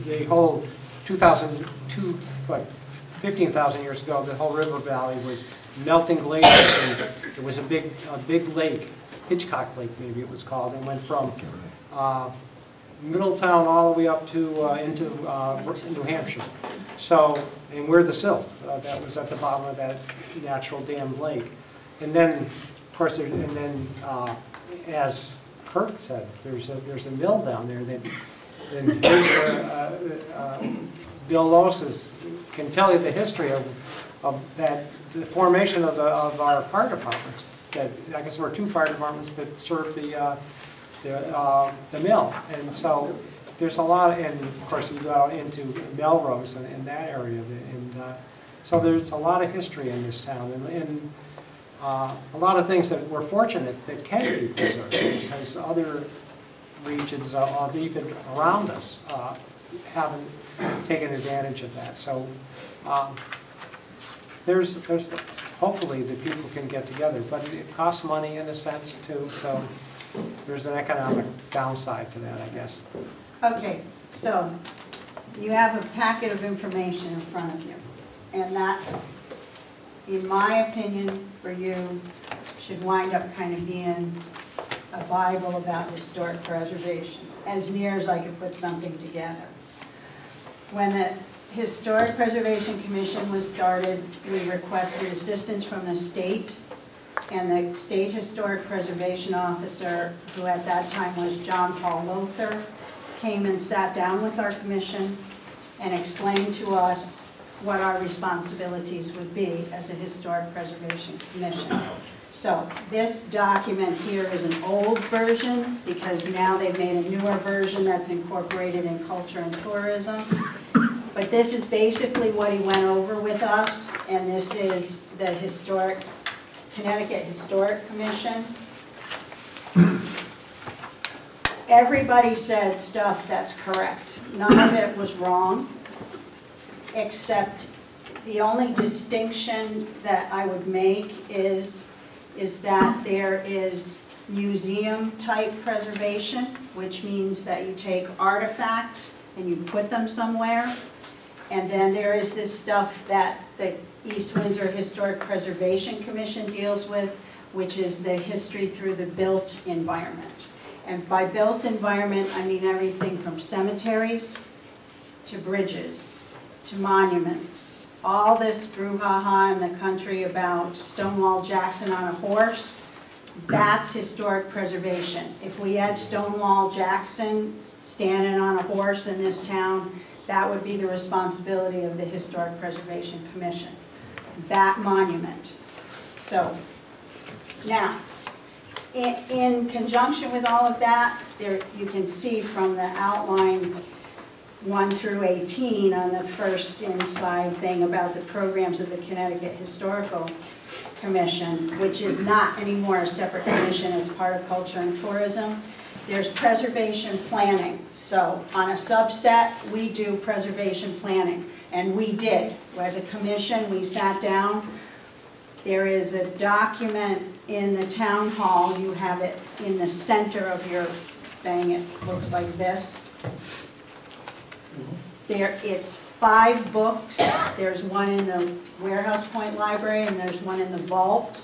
the whole 15,000 years ago, the whole river valley was melting glaciers, and it was a big lake, Hitchcock Lake maybe it was called, and went from Middletown all the way up to into New Hampshire. So, and we're the silt that was at the bottom of that natural dammed lake. And then, of course, as Kurt said, there's a mill down there that, and Bill Loses can tell you the history of that, the formation of our fire departments. That I guess there were 2 fire departments that served the mill, and so there's a lot. And of course, you go out into Melrose and in that area, and so there's a lot of history in this town, and a lot of things that we're fortunate that can be preserved because other regions, even around us, haven't taken advantage of that. So there's hopefully the people can get together, but it costs money in a sense too. So there's an economic downside to that, I guess. Okay, so you have a packet of information in front of you, and that's, in my opinion, for you, should wind up kind of being a Bible about historic preservation, as near as I could put something together. When the Historic Preservation Commission was started, we requested assistance from the state, and the State Historic Preservation Officer, who at that time was John Paul Lothar, came and sat down with our commission and explained to us what our responsibilities would be as a Historic Preservation Commission. So this document here is an old version because now they've made a newer version that's incorporated in culture and tourism. But this is basically what he went over with us, and this is the Connecticut Historic Commission. Everybody said stuff that's correct. None of it was wrong, except the only distinction that I would make is that there is museum-type preservation, which means that you take artifacts and you put them somewhere. And then there is this stuff that the East Windsor Historic Preservation Commission deals with, which is the history through the built environment. And by built environment, I mean everything from cemeteries to bridges to monuments. All this brouhaha in the country about Stonewall Jackson on a horse, that's historic preservation. If we had Stonewall Jackson standing on a horse in this town, that would be the responsibility of the Historic Preservation Commission, that monument. So, now, in conjunction with all of that, there you can see from the outline 1 through 18 on the first inside thing about the programs of the Connecticut Historical Commission, which is not anymore a separate commission as part of culture and tourism. There's preservation planning. So on a subset, we do preservation planning. And we did. As a commission, we sat down. There is a document in the town hall. You have it in the center of your thing. It looks like this. It's 5 books. There's one in the Warehouse Point Library, and there's one in the vault.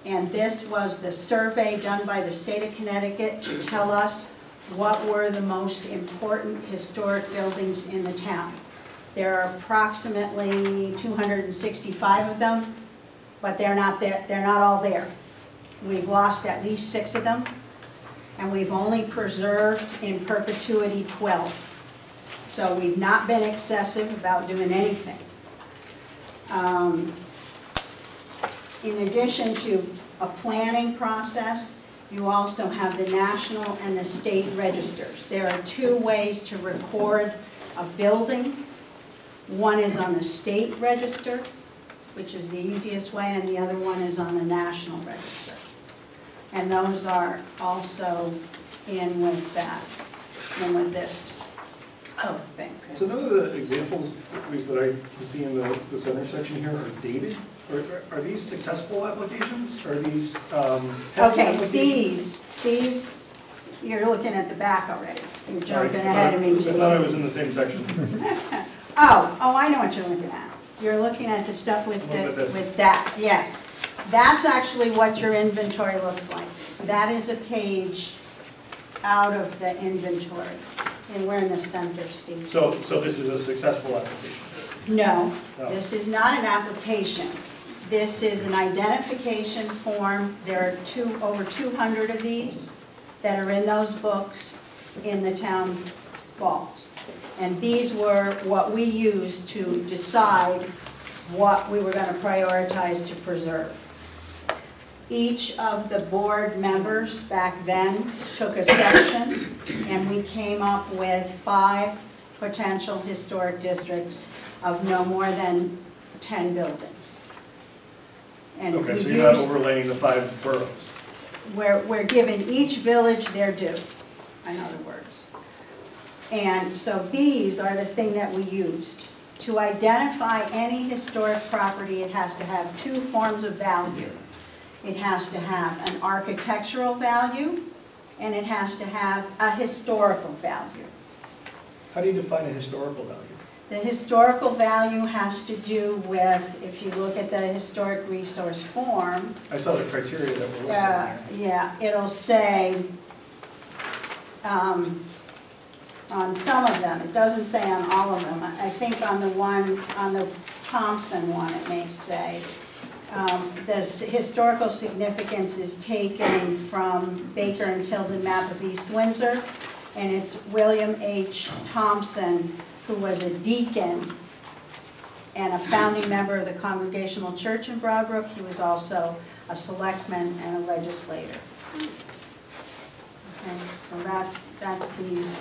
And this was the survey done by the state of Connecticut to tell us what were the most important historic buildings in the town. There are approximately 265 of them, but they're not there, they're not all there. We've lost at least 6 of them, and we've only preserved in perpetuity 12. So we've not been excessive about doing anything. In addition to a planning process, you also have the national and the state registers. There are 2 ways to record a building. One is on the state register, which is the easiest way, and the other one is on the national register. And those are also in with that, in with this thing. So none of the examples, at least that I can see in the center section here, are dated? Are these successful applications? Are these Okay, these, you're looking at the back already. You're jumping ahead of me, Jason. I thought I was in the same section. Oh, I know what you're looking at. You're looking at the stuff with that, yes. That's actually what your inventory looks like. That is a page out of the inventory. And we're in the center, Steve. So this is a successful application? No, this is not an application. This is an identification form. There are over 200 of these that are in those books in the town vault. And these were what we used to decide what we were going to prioritize to preserve. Each of the board members back then took a section, and we came up with 5 potential historic districts of no more than 10 buildings. And okay, so you're not overlaying the 5 boroughs? We're giving each village their due, in other words. And so these are the thing that we used. To identify any historic property, it has to have 2 forms of value. It has to have an architectural value, and it has to have a historical value. How do you define a historical value? The historical value has to do with, if you look at the historic resource form. I saw the criteria that were listed there. Yeah, it'll say, on some of them, it doesn't say on all of them. I think on the Thompson one, it may say. The historical significance is taken from Baker and Tilden map of East Windsor, and it's William H. Thompson, who was a deacon and a founding member of the Congregational Church in Broadbrook. He was also a selectman and a legislator. Okay, so that's these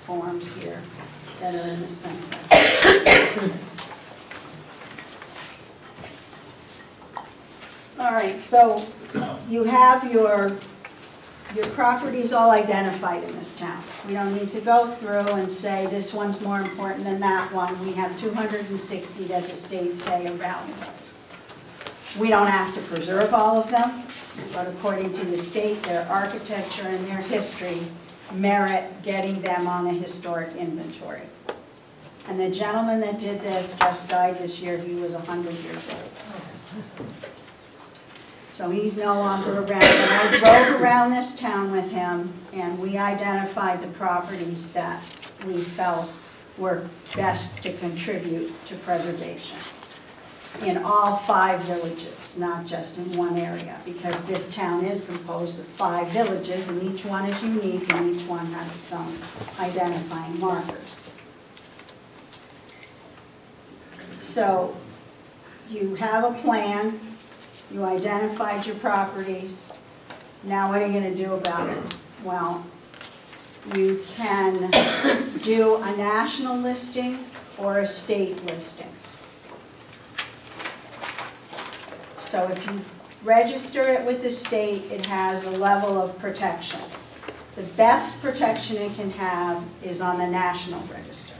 forms here that are in the center. All right, so you have your properties all identified in this town. We don't need to go through and say this one's more important than that one. We have 260 that the state say are valuable. We don't have to preserve all of them, but according to the state, their architecture and their history merit getting them on a historic inventory. And the gentleman that did this just died this year. He was 100 years old. So he's no longer around. And I drove around this town with him, and we identified the properties that we felt were best to contribute to preservation in all 5 villages, not just in one area, because this town is composed of 5 villages, and each one is unique, and each one has its own identifying markers. So you have a plan. You identified your properties. Now what are you going to do about it? Well, you can do a national listing or a state listing. So if you register it with the state, it has a level of protection. The best protection it can have is on the national register.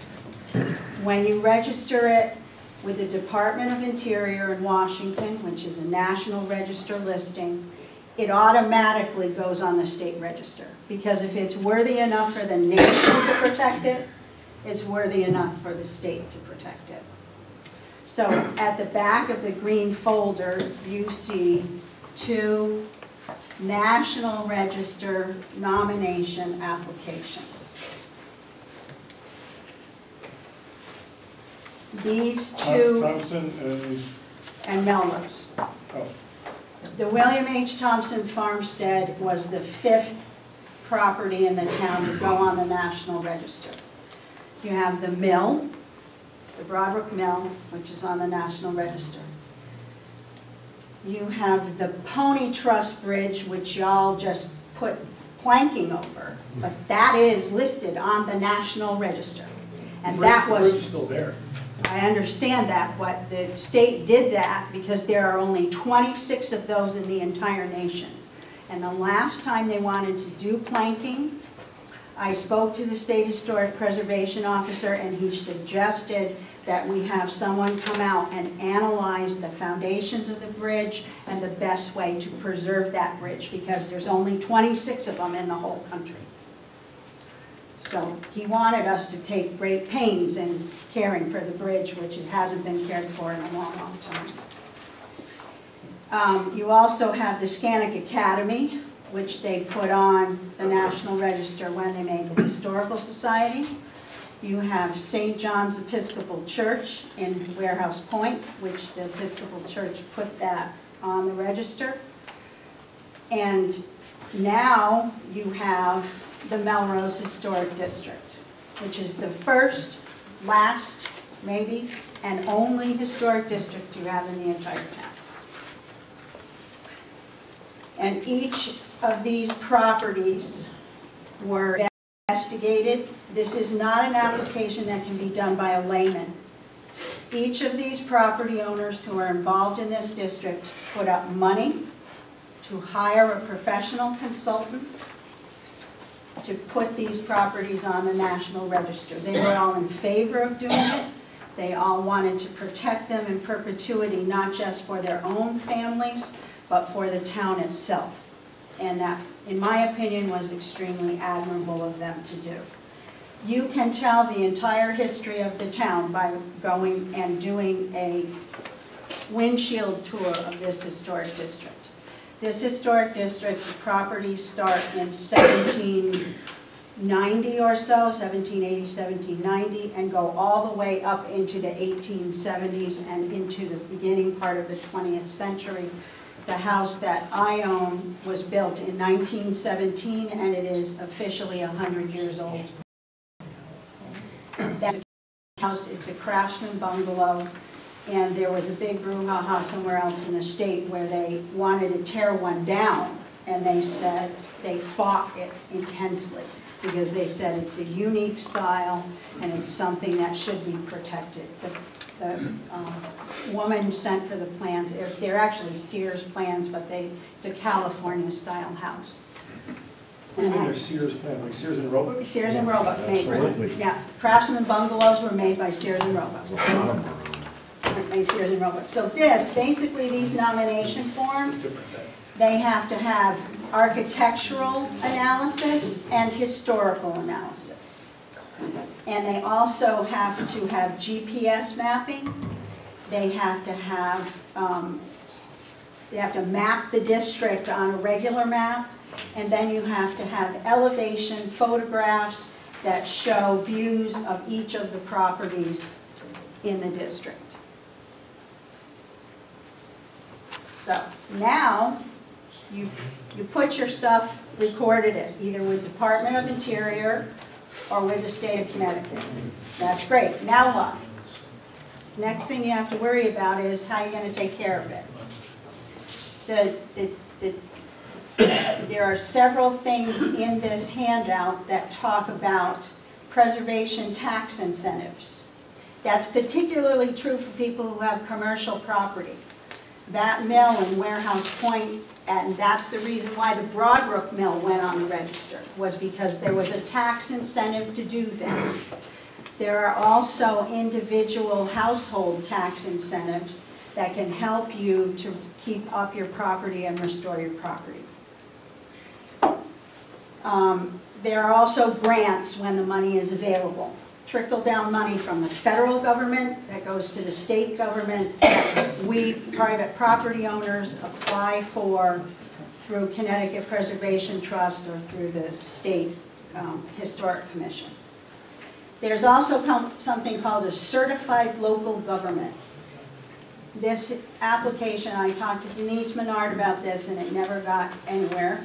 When you register it with the Department of Interior in Washington, which is a national register listing, it automatically goes on the state register. Because if it's worthy enough for the nation to protect it, it's worthy enough for the state to protect it. So at the back of the green folder, you see 2 National Register nomination applications. These two. Thompson and Melrose. Oh. The William H. Thompson farmstead was the 5th property in the town to go on the National Register. You have the mill, the Broadbrook Mill, which is on the National Register. You have the Pony Trust Bridge, which y'all just put planking over, but that is listed on the National Register. And that was... The bridge is still there. I understand that, but the state did that because there are only 26 of those in the entire nation. And the last time they wanted to do planking, I spoke to the State Historic Preservation Officer, and he suggested that we have someone come out and analyze the foundations of the bridge and the best way to preserve that bridge, because there's only 26 of them in the whole country. So he wanted us to take great pains in caring for the bridge, which it hasn't been cared for in a long, long time. You also have the Scannick Academy, which they put on the National Register when they made the Historical Society. You have St. John's Episcopal Church in Warehouse Point, which the Episcopal Church put that on the register. And now you have the Melrose Historic District, which is the first, last, maybe, and only historic district you have in the entire town. And each of these properties were investigated. This is not an application that can be done by a layman. Each of these property owners who are involved in this district put up money to hire a professional consultant to put these properties on the National Register. They were all in favor of doing it. They all wanted to protect them in perpetuity, not just for their own families, but for the town itself. And that, in my opinion, was extremely admirable of them to do. You can tell the entire history of the town by going and doing a windshield tour of this historic district. This historic district, the properties start in 1790 or so, 1780, 1790, and go all the way up into the 1870s and into the beginning part of the 20th century. The house that I own was built in 1917, and it is officially 100 years old. That house, it's a craftsman bungalow. And there was a big brouhaha somewhere else in the state where they wanted to tear one down, and they said they fought it intensely because they said it's a unique style and it's something that should be protected. The woman sent for the plans. They're actually Sears plans, but it's a California style house. What do you mean they're Sears plans, like Sears and Roebuck? Sears and Roebuck made them. Yeah, Craftsman bungalows were made by Sears and Roebuck. Sears and Roebuck. So this, basically these nomination forms, they have to have architectural analysis and historical analysis. And they also have to have GPS mapping. They have to have, map the district on a regular map. And then you have to have elevation photographs that show views of each of the properties in the district. So now you put your stuff, recorded it, either with Department of Interior or with the state of Connecticut. That's great. Now what? Next thing you have to worry about is how you're going to take care of it. There are several things in this handout that talk about preservation tax incentives. That's particularly true for people who have commercial property. That mill in Warehouse Point, and that's the reason why the Broadbrook Mill went on the register, was because there was a tax incentive to do that. There are also individual household tax incentives that can help you to keep up your property and restore your property. There are also grants when the money is available. trickle-down money from the federal government that goes to the state government that we, private property owners, apply for through Connecticut Preservation Trust or through the State Historic Commission. There's also something called a certified local government. This application, I talked to Denise Menard about this and it never got anywhere,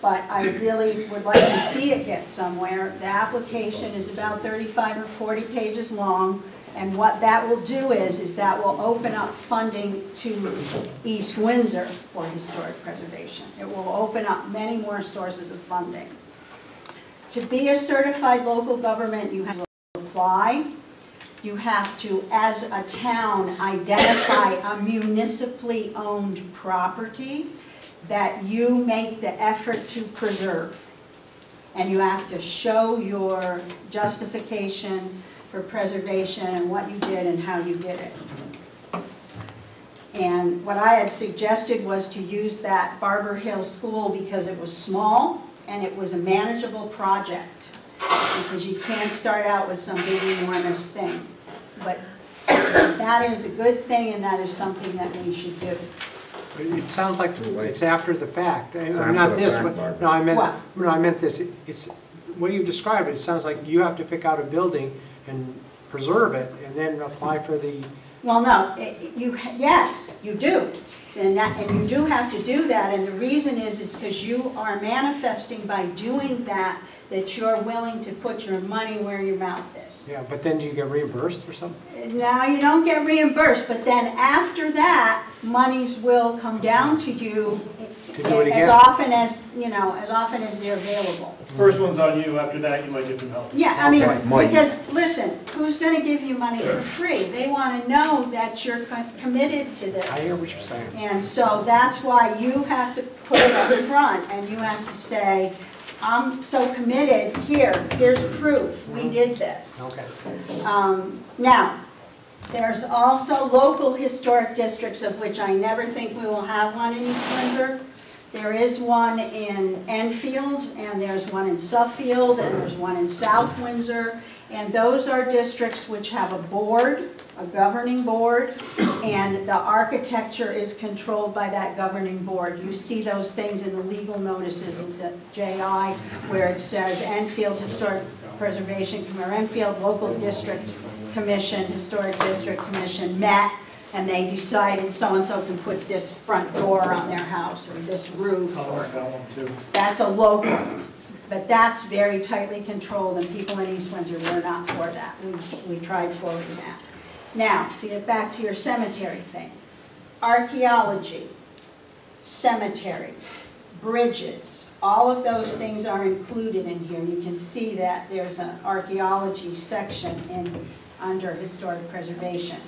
but I really would like to see it get somewhere. The application is about 35 or 40 pages long, and what that will do is that will open up funding to East Windsor for historic preservation. It will open up many more sources of funding. To be a certified local government, you have to apply. You have to, as a town, identify a municipally owned property that you make the effort to preserve. And you have to show your justification for preservation and what you did and how you did it. And what I had suggested was to use that Barber Hill School because it was small and it was a manageable project. Because you can't start out with some big enormous thing. But that is a good thing and that is something that we should do. It sounds like it's after the fact. It's Not after the this, fact, but Barbara. no, I meant What? no, I meant this. It's what you described. It sounds like you have to pick out a building and preserve it, and then apply for the. Well, no, yes, you do. And you do have to do that, and the reason is because you are manifesting by doing that you're willing to put your money where your mouth is. Yeah, but then do you get reimbursed or something? Now, you don't get reimbursed, but then after that, monies will come down to you To do it again. as often as, as often as they're available. First one's on you, after that you might get some help. Yeah, I mean, Mike. because, listen, who's going to give you money for free? They want to know that you're committed to this. I hear what you're saying. And so that's why you have to put it up front, and you have to say, I'm so committed, here's proof, we did this. Okay. Now, there's also local historic districts of which I never think we will have one in East Windsor. There is one in Enfield, and there's one in Suffield, and there's one in South Windsor. And those are districts which have a board, a governing board, and the architecture is controlled by that governing board. You see those things in the legal notices in the JI where it says Enfield Historic Preservation, or Enfield Local District Commission, Historic District Commission met, and they decided so-and-so can put this front door on their house, or this roof, or that's a local. But that's very tightly controlled, and people in East Windsor were not for that. We tried forwarding that. Now, to get back to your cemetery thing, archaeology, cemeteries, bridges, all of those things are included in here. You can see that there's an archaeology section under historic preservation.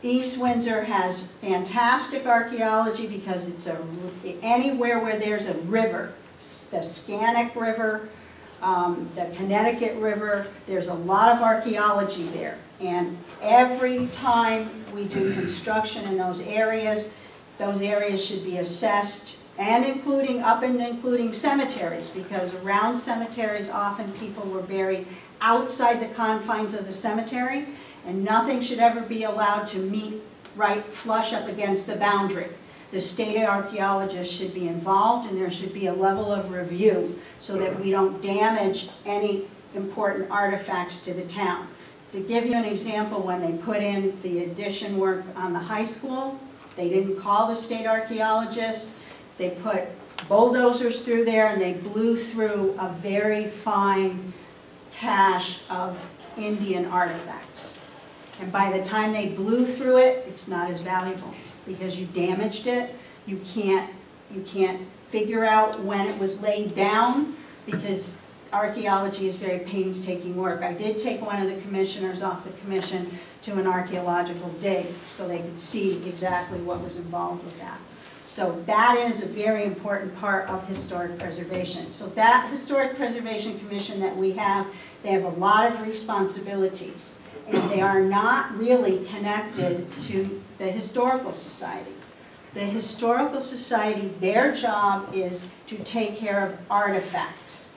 East Windsor has fantastic archaeology because it's anywhere where there's a river, the Scannick River, the Connecticut River, there's a lot of archaeology there. And every time we do construction in those areas should be assessed, and including cemeteries, because around cemeteries often people were buried outside the confines of the cemetery, and nothing should ever be allowed to meet right flush up against the boundary. The state archaeologists should be involved, and there should be a level of review so that we don't damage any important artifacts to the town. To give you an example, when they put in the addition work on the high school, they didn't call the state archaeologist. They put bulldozers through there and they blew through a very fine cache of Indian artifacts. And by the time they blew through it, it's not as valuable because you damaged it. You can't figure out when it was laid down because archaeology is very painstaking work. I did take one of the commissioners off the commission to an archaeological dig so they could see exactly what was involved with that. So that is a very important part of historic preservation. So that Historic Preservation Commission that we have, they have a lot of responsibilities, and they are not really connected to the Historical Society. The Historical Society, their job is to take care of artifacts.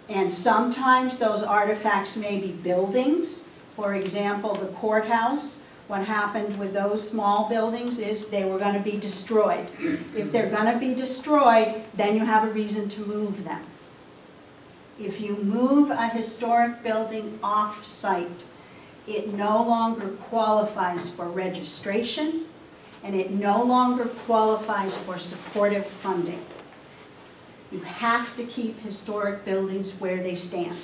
And sometimes those artifacts may be buildings. For example, the courthouse, what happened with those small buildings is they were going to be destroyed. If they're going to be destroyed, then you have a reason to move them. If you move a historic building off-site, it no longer qualifies for registration, and it no longer qualifies for supportive funding. You have to keep historic buildings where they stand.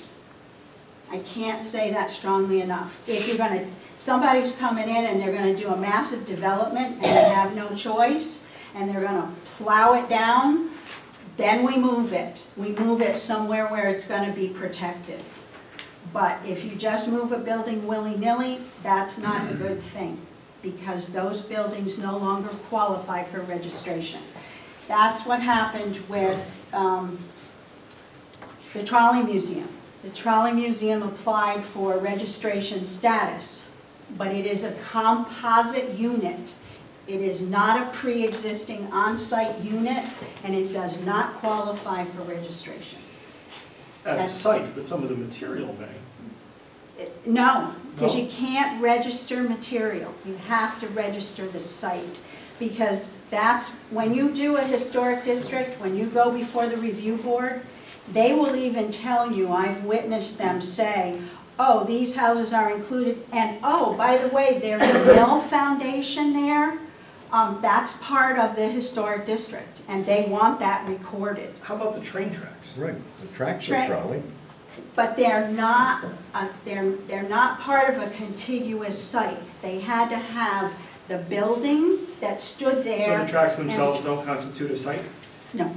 I can't say that strongly enough. If you're going to, somebody's coming in and they're going to do a massive development and they have no choice, and they're going to plow it down, then we move it. We move it somewhere where it's going to be protected. But if you just move a building willy-nilly, that's not a good thing, because those buildings no longer qualify for registration. That's what happened with the Trolley Museum. The Trolley Museum applied for registration status, but it is a composite unit. It is not a pre-existing on-site unit, and it does not qualify for registration. As a site, but some of the material may. No, because No? you can't register material. You have to register the site. Because that's, when you do a historic district, when you go before the review board, they will even tell you, I've witnessed them say, oh, these houses are included, and oh, by the way, there's a mill foundation there. That's part of the historic district, and they want that recorded. How about the train tracks? Right, the tracks are trolley. But they're not part of a contiguous site. They had to have the building that stood there. So the tracks themselves don't constitute a site? No.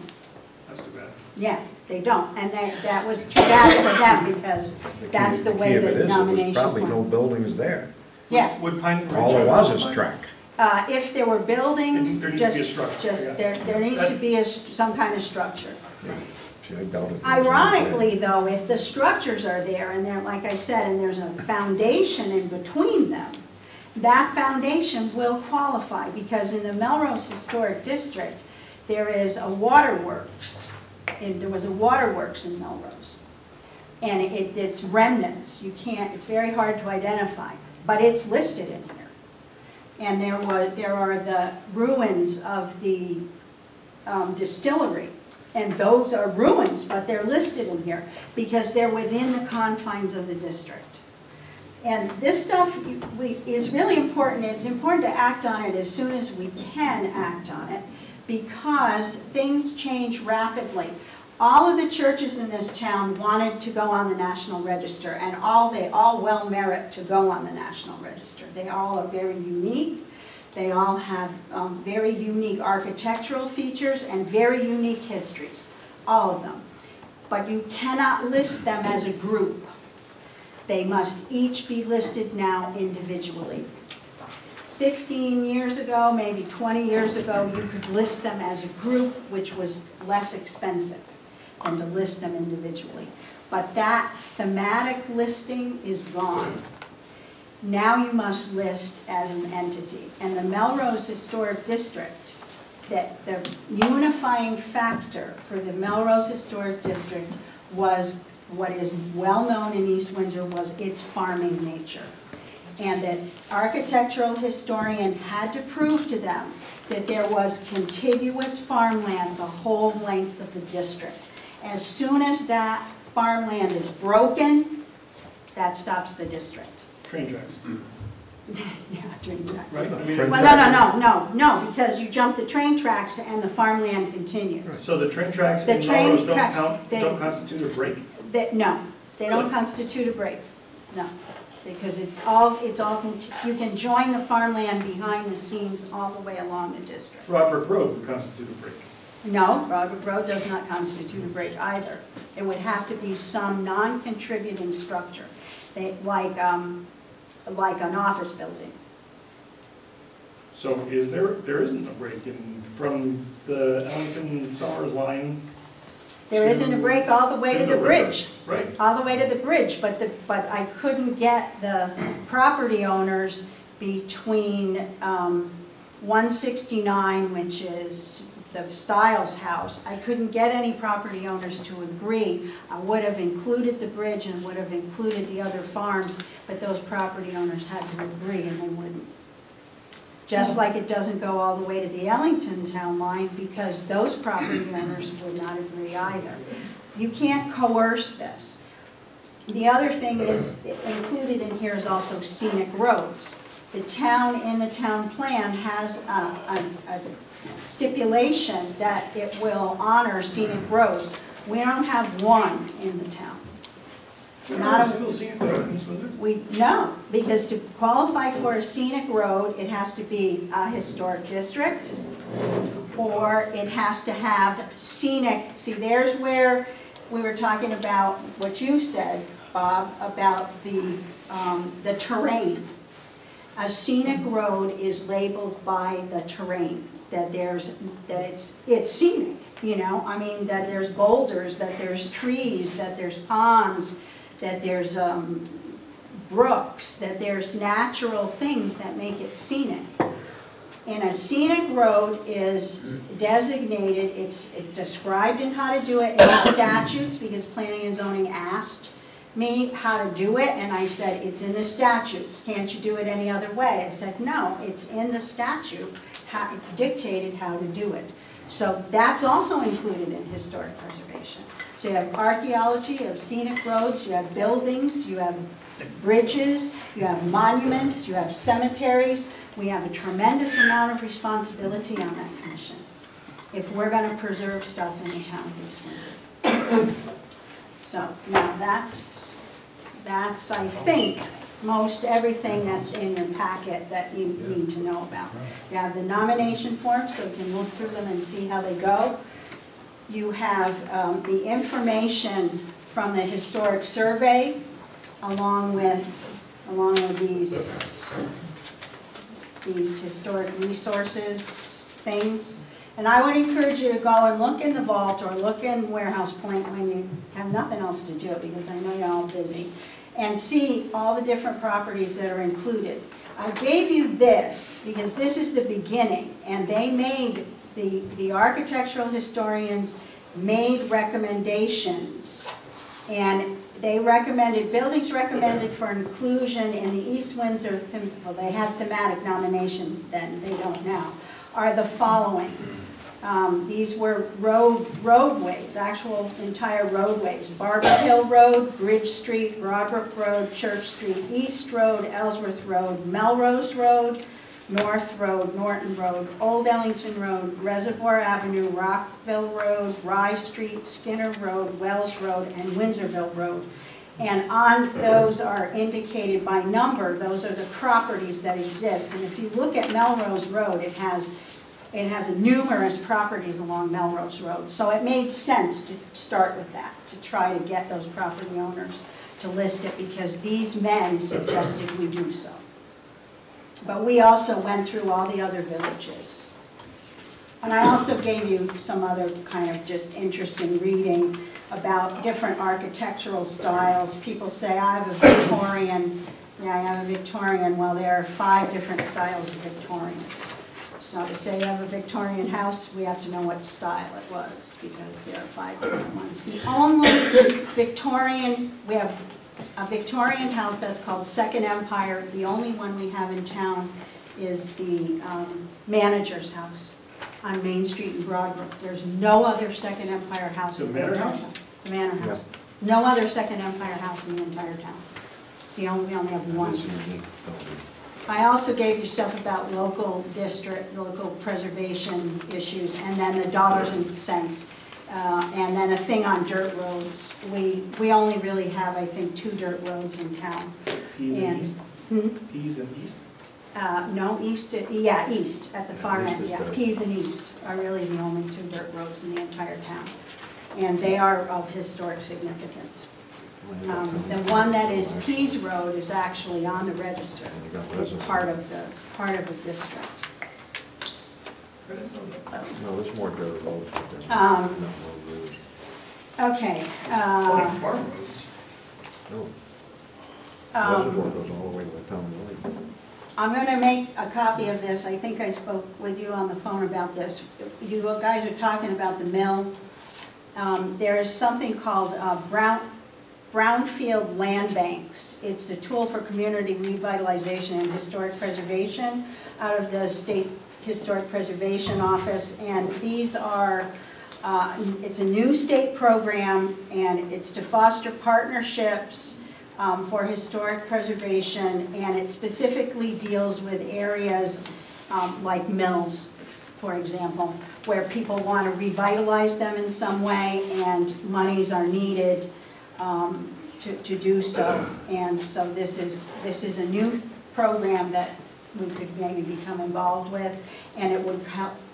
That's too bad. Yeah, they don't, and that was too bad for them, because that's the way the nomination There's probably went. no buildings there. Yeah. Would Pine Ridge? All there was is track. If there were buildings, There needs to be a structure. there needs to be some kind of structure. See, I doubt if there's Ironically, though, if the structures are there, and they're, like I said, and there's a foundation in between them, that foundation will qualify, because in the Melrose Historic District, there is a waterworks. There was a waterworks in Melrose. And it's remnants. You can't, it's very hard to identify, but it's listed in here. And there are the ruins of the distillery. And those are ruins, but they're listed in here because they're within the confines of the district. And this stuff is really important. It's important to act on it as soon as we can act on it, because things change rapidly. All of the churches in this town wanted to go on the National Register, and they all well merit to go on the National Register. They all are very unique. They all have very unique architectural features and very unique histories, all of them. But you cannot list them as a group. They must each be listed now individually. 15 years ago, maybe 20 years ago, you could list them as a group, which was less expensive than to list them individually. But that thematic listing is gone. Now you must list as an entity. And the Melrose Historic District, that the unifying factor for the Melrose Historic District was what is well known in East Windsor was its farming nature. And that architectural historian had to prove to them that there was contiguous farmland the whole length of the district. As soon as that farmland is broken, that stops the district. Train tracks. Yeah, train tracks. Right? I mean, Well, no, because you jump the train tracks and the farmland continues. So the train tracks in Melrose don't constitute a break? No, they don't constitute a break, no. Because it's all, you can join the farmland behind the scenes all the way along the district. Roderick Road would constitute a break. No, Roderick Road does not constitute a break either. It would have to be some non-contributing structure, like an office building. So there isn't a break from the Ellington-Summers line? There isn't a break all the way to the bridge. Right. All the way to the bridge, but I couldn't get the property owners between 169, which is the Stiles house, I couldn't get any property owners to agree. I would have included the bridge and would have included the other farms, but those property owners had to agree and they wouldn't. Just like it doesn't go all the way to the Ellington town line because those property owners would not agree either. You can't coerce this. The other thing is, included in here is also scenic roads. The town, in the town plan, has a stipulation that it will honor scenic roads. We don't have one in the town. Not a single scenic road in East Windsor? No, because to qualify for a scenic road, it has to be a historic district, or it has to have scenic. See, there's where we were talking about what you said, Bob, about the terrain. A scenic road is labeled by the terrain, that it's scenic, you know? I mean, that there's boulders, that there's trees, that there's ponds, that there's brooks, that there's natural things that make it scenic. And a scenic road is designated, it's described in how to do it in the statutes, because planning and zoning asked me how to do it, and I said, it's in the statutes. Can't you do it any other way? I said, no, it's in the statute. It's dictated how to do it. So that's also included in historic preservation. So you have archaeology, you have scenic roads, you have buildings, you have bridges, you have monuments, you have cemeteries. We have a tremendous amount of responsibility on that commission if we're going to preserve stuff in the town of East Windsor. So now that's I think most everything that's in your packet that you need to know about. You have the nomination forms, so you can look through them and see how they go. You have the information from the historic survey, along with these historic resources things. And I would encourage you to go and look in the vault or look in Warehouse Point when you have nothing else to do, because I know you're all busy, and see all the different properties that are included. I gave you this because this is the beginning, and they made, the architectural historians made recommendations, and they recommended, buildings recommended for inclusion in the East Windsor, well, they had thematic nomination then, they don't now, are the following. These were roadways, actual entire roadways. Barber Hill Road, Bridge Street, Broadbrook Road, Church Street, East Road, Ellsworth Road, Melrose Road, North Road, Norton Road, Old Ellington Road, Reservoir Avenue, Rockville Road, Rye Street, Skinner Road, Wells Road, and Windsorville Road. And on those are indicated by number. Those are the properties that exist. And if you look at Melrose Road, it has numerous properties along Melrose Road. So it made sense to start with that, to try to get those property owners to list it, because these men suggested we do so. But we also went through all the other villages. And I also gave you some other kind of just interesting reading about different architectural styles. People say, I have a Victorian. Yeah, I have a Victorian. Well, there are 5 different styles of Victorians. So to say you have a Victorian house, we have to know what style it was, because there are 5 different ones. The only Victorian, we have a Victorian house that's called Second Empire. The only one we have in town is the manager's house on Main Street in Broadbrook. There's no other Second Empire house in the entire town. The manor house. No other Second Empire house in the entire town. See, we only have one. I also gave you stuff about local district, local preservation issues, and then the dollars and cents. And then a thing on dirt roads. We only really have, I think, 2 dirt roads in town. Peas and East? Peas and East? No, East, yeah, East, at the far end, yeah. Peas and East are really the only 2 dirt roads in the entire town. And they are of historic significance. The one that is Pease Road is actually on the register. It's part of the district. No, there's more dirt roads. Okay. Farm roads. No. Reservoir goes all the way to the town line. I'm going to make a copy of this. I think I spoke with you on the phone about this. You guys are talking about the mill. There is something called brownfield land banks. It's a tool for community revitalization and historic preservation out of the State Historic Preservation Office. And these are, it's a new state program, and it's to foster partnerships for historic preservation, and it specifically deals with areas like mills, for example, where people want to revitalize them in some way, and monies are needed to do so. And so this is a new program that we could maybe become involved with, and it would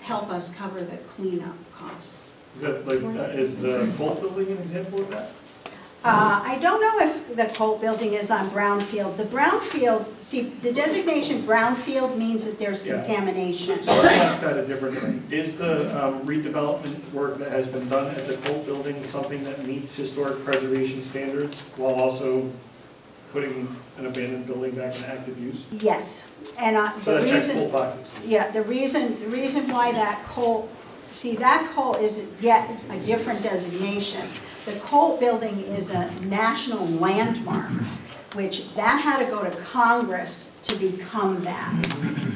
help us cover the cleanup costs. Is that like, is the Colt building an example of that? I don't know if the Colt building is on brownfield. The brownfield, see, the designation brownfield means that there's contamination. So let me ask that a different way. Is the redevelopment work that has been done at the Colt building something that meets historic preservation standards while also putting an abandoned building back in active use? Yes, and so the that checks reason, both boxes. Yeah, the reason why that Colt, see, that Colt is yet a different designation. The Colt building is a national landmark, which that had to go to Congress to become that.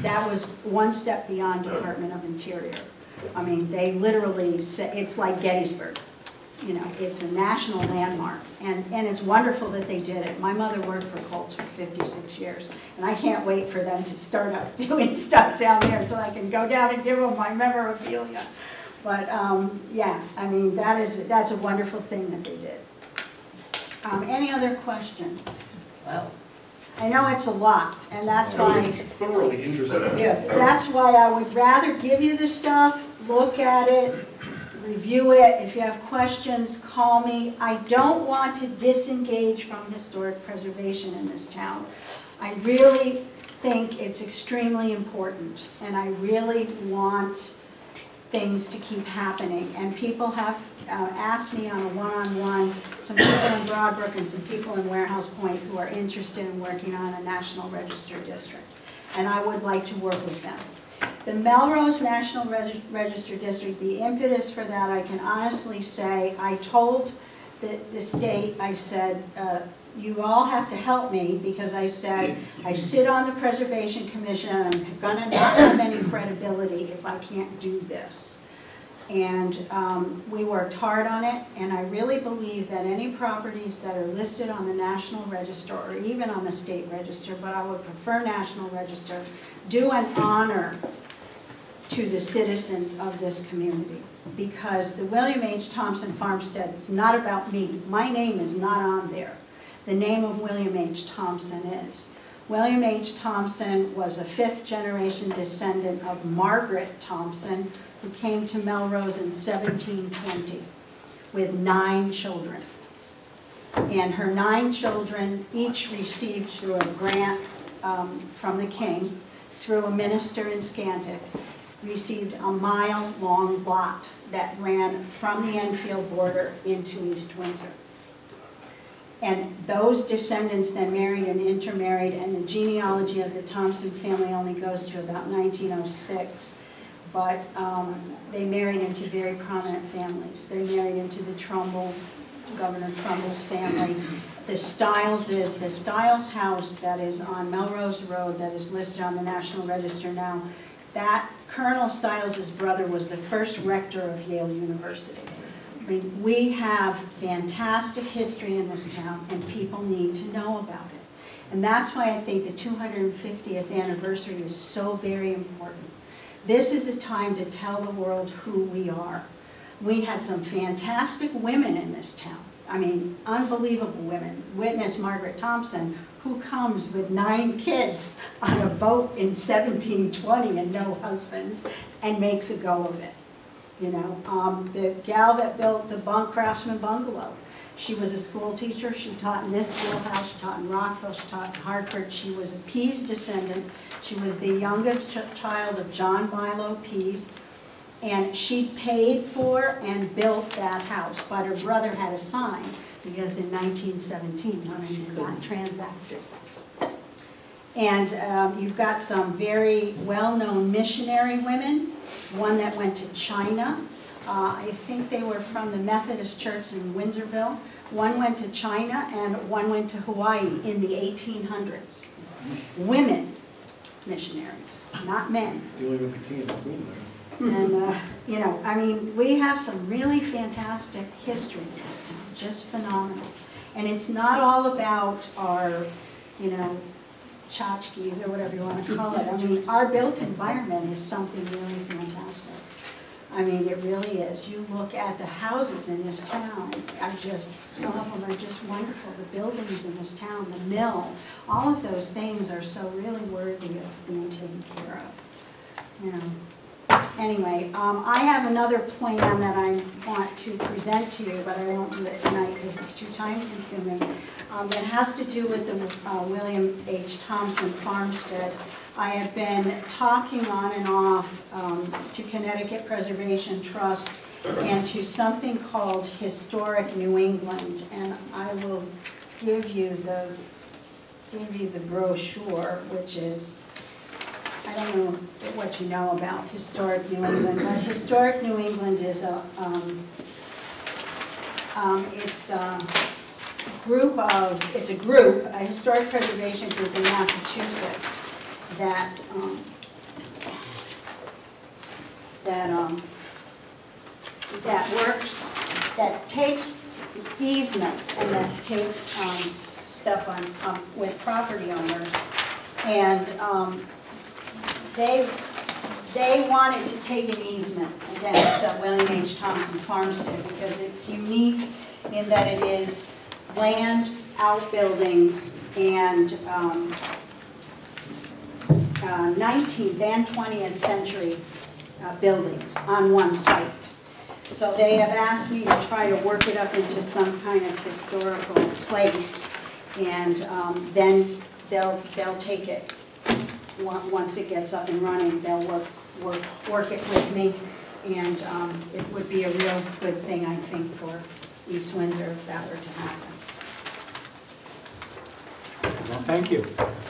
That was one step beyond Department of Interior. I mean, they literally say, it's like Gettysburg. You know, it's a national landmark, and it's wonderful that they did it. My mother worked for Colts for 56 years, and I can't wait for them to start up doing stuff down there so I can go down and give them my memorabilia. But yeah, I mean, that's a wonderful thing that they did. Any other questions? Well, I know it's a lot, and that's why. Thoroughly interesting. Yes. That's why I would rather give you the stuff, look at it, review it. If you have questions, call me. I don't want to disengage from historic preservation in this town. I really think it's extremely important, and I really want things to keep happening. And people have asked me on a one-on-one, some people in Broadbrook and some people in Warehouse Point who are interested in working on a National Register district. And I would like to work with them. The Melrose National Register District, the impetus for that, I can honestly say, I told the state, I said, you all have to help me, because I said, I sit on the Preservation Commission and I'm gonna not have any credibility if I can't do this. And we worked hard on it, and I really believe that any properties that are listed on the National Register, or even on the State Register, but I would prefer National Register, do an honor to the citizens of this community. Because the William H. Thompson Farmstead is not about me. My name is not on there. The name of William H. Thompson is. William H. Thompson was a fifth-generation descendant of Margaret Thompson, who came to Melrose in 1720 with 9 children. And her 9 children each received through a grant from the king, through a minister in Scantic, received a mile-long lot that ran from the Enfield border into East Windsor. And those descendants then married and intermarried, and the genealogy of the Thompson family only goes to about 1906. But they married into very prominent families. They married into the Trumbull, Governor Trumbull's family. The Stiles house that is on Melrose Road, that is listed on the National Register now, that Colonel Stiles' brother was the first rector of Yale University. I mean, we have fantastic history in this town, and people need to know about it. And that's why I think the 250th anniversary is so very important. This is a time to tell the world who we are. We had some fantastic women in this town. I mean, unbelievable women. Witness Margaret Thompson, who comes with 9 kids on a boat in 1720 and no husband, and makes a go of it. You know, the gal that built the Craftsman Bungalow, she was a school teacher. She taught in this schoolhouse, she taught in Rockville, she taught in Hartford. She was a Pease descendant. She was the youngest child of John Milo Pease. And she paid for and built that house, but her brother had a sign, because in 1917, women did not transact business. And you've got some very well-known missionary women, one that went to China. I think they were from the Methodist Church in Windsorville. One went to China and one went to Hawaii in the 1800s. Women missionaries, not men. Dealing with the king and the queen there. And, you know, I mean, we have some really fantastic history in this town, just phenomenal. And it's not all about our, you know, tchotchkes or whatever you want to call it. I mean, our built environment is something really fantastic. I mean, it really is. You look at the houses in this town, some of them are just wonderful. The buildings in this town, the mill, all of those things are so really worthy of being taken care of, you know. Anyway, I have another plan that I want to present to you, but I won't do it tonight because it's too time consuming. It has to do with the William H. Thompson farmstead. I have been talking on and off to Connecticut Preservation Trust and to something called Historic New England, and I will give you the brochure, which is, I don't know what you know about Historic New England, but Historic New England is a a historic preservation group in Massachusetts that takes easements and that takes stuff on with property owners, and they wanted to take an easement against William H. Thompson farmstead because it's unique in that it is land, outbuildings, and 19th and 20th century buildings on one site. So they have asked me to try to work it up into some kind of historical place, and then they'll take it. Once it gets up and running, they'll work it with me, and it would be a real good thing, I think, for East Windsor if that were to happen. Well, thank you.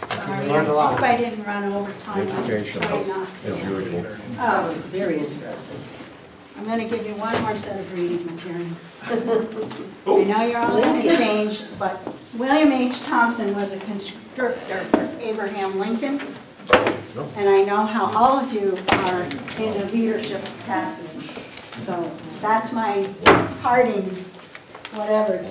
Sorry, You learned a lot. I hope I didn't run over time. Education, I'm trying not to. as usual. Oh, Very interesting. I'm going to give you one more set of reading material. I know you're all going to change, but William H. Thompson was a conscriptor for Abraham Lincoln. And I know how all of you are in a leadership capacity. So that's my parting, whatever,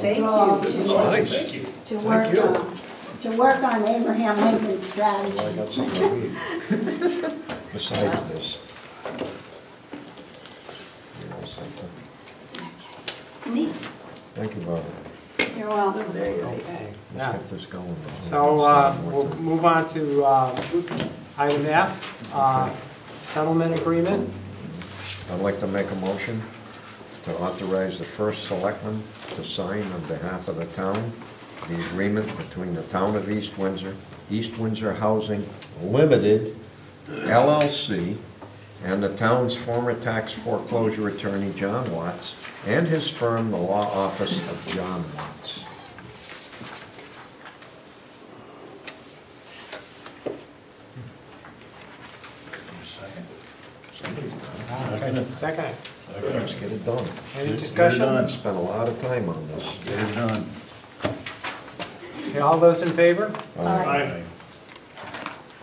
to work on Abraham Lincoln's strategy. Well, I got something to read. Besides this. You know something? Neat. Thank you, Barbara. You're welcome. Okay. Let's get this going. So we'll move on to item F, settlement agreement. I'd like to make a motion to authorize the first selectman to sign on behalf of the town the agreement between the town of East Windsor Housing Limited, LLC, and the town's former tax foreclosure attorney, John Watts, and his firm, the Law Office of John Watts. Second. Let's get it done. Any discussion? We spent a lot of time on this. Get it done. Okay, all those in favor? Aye.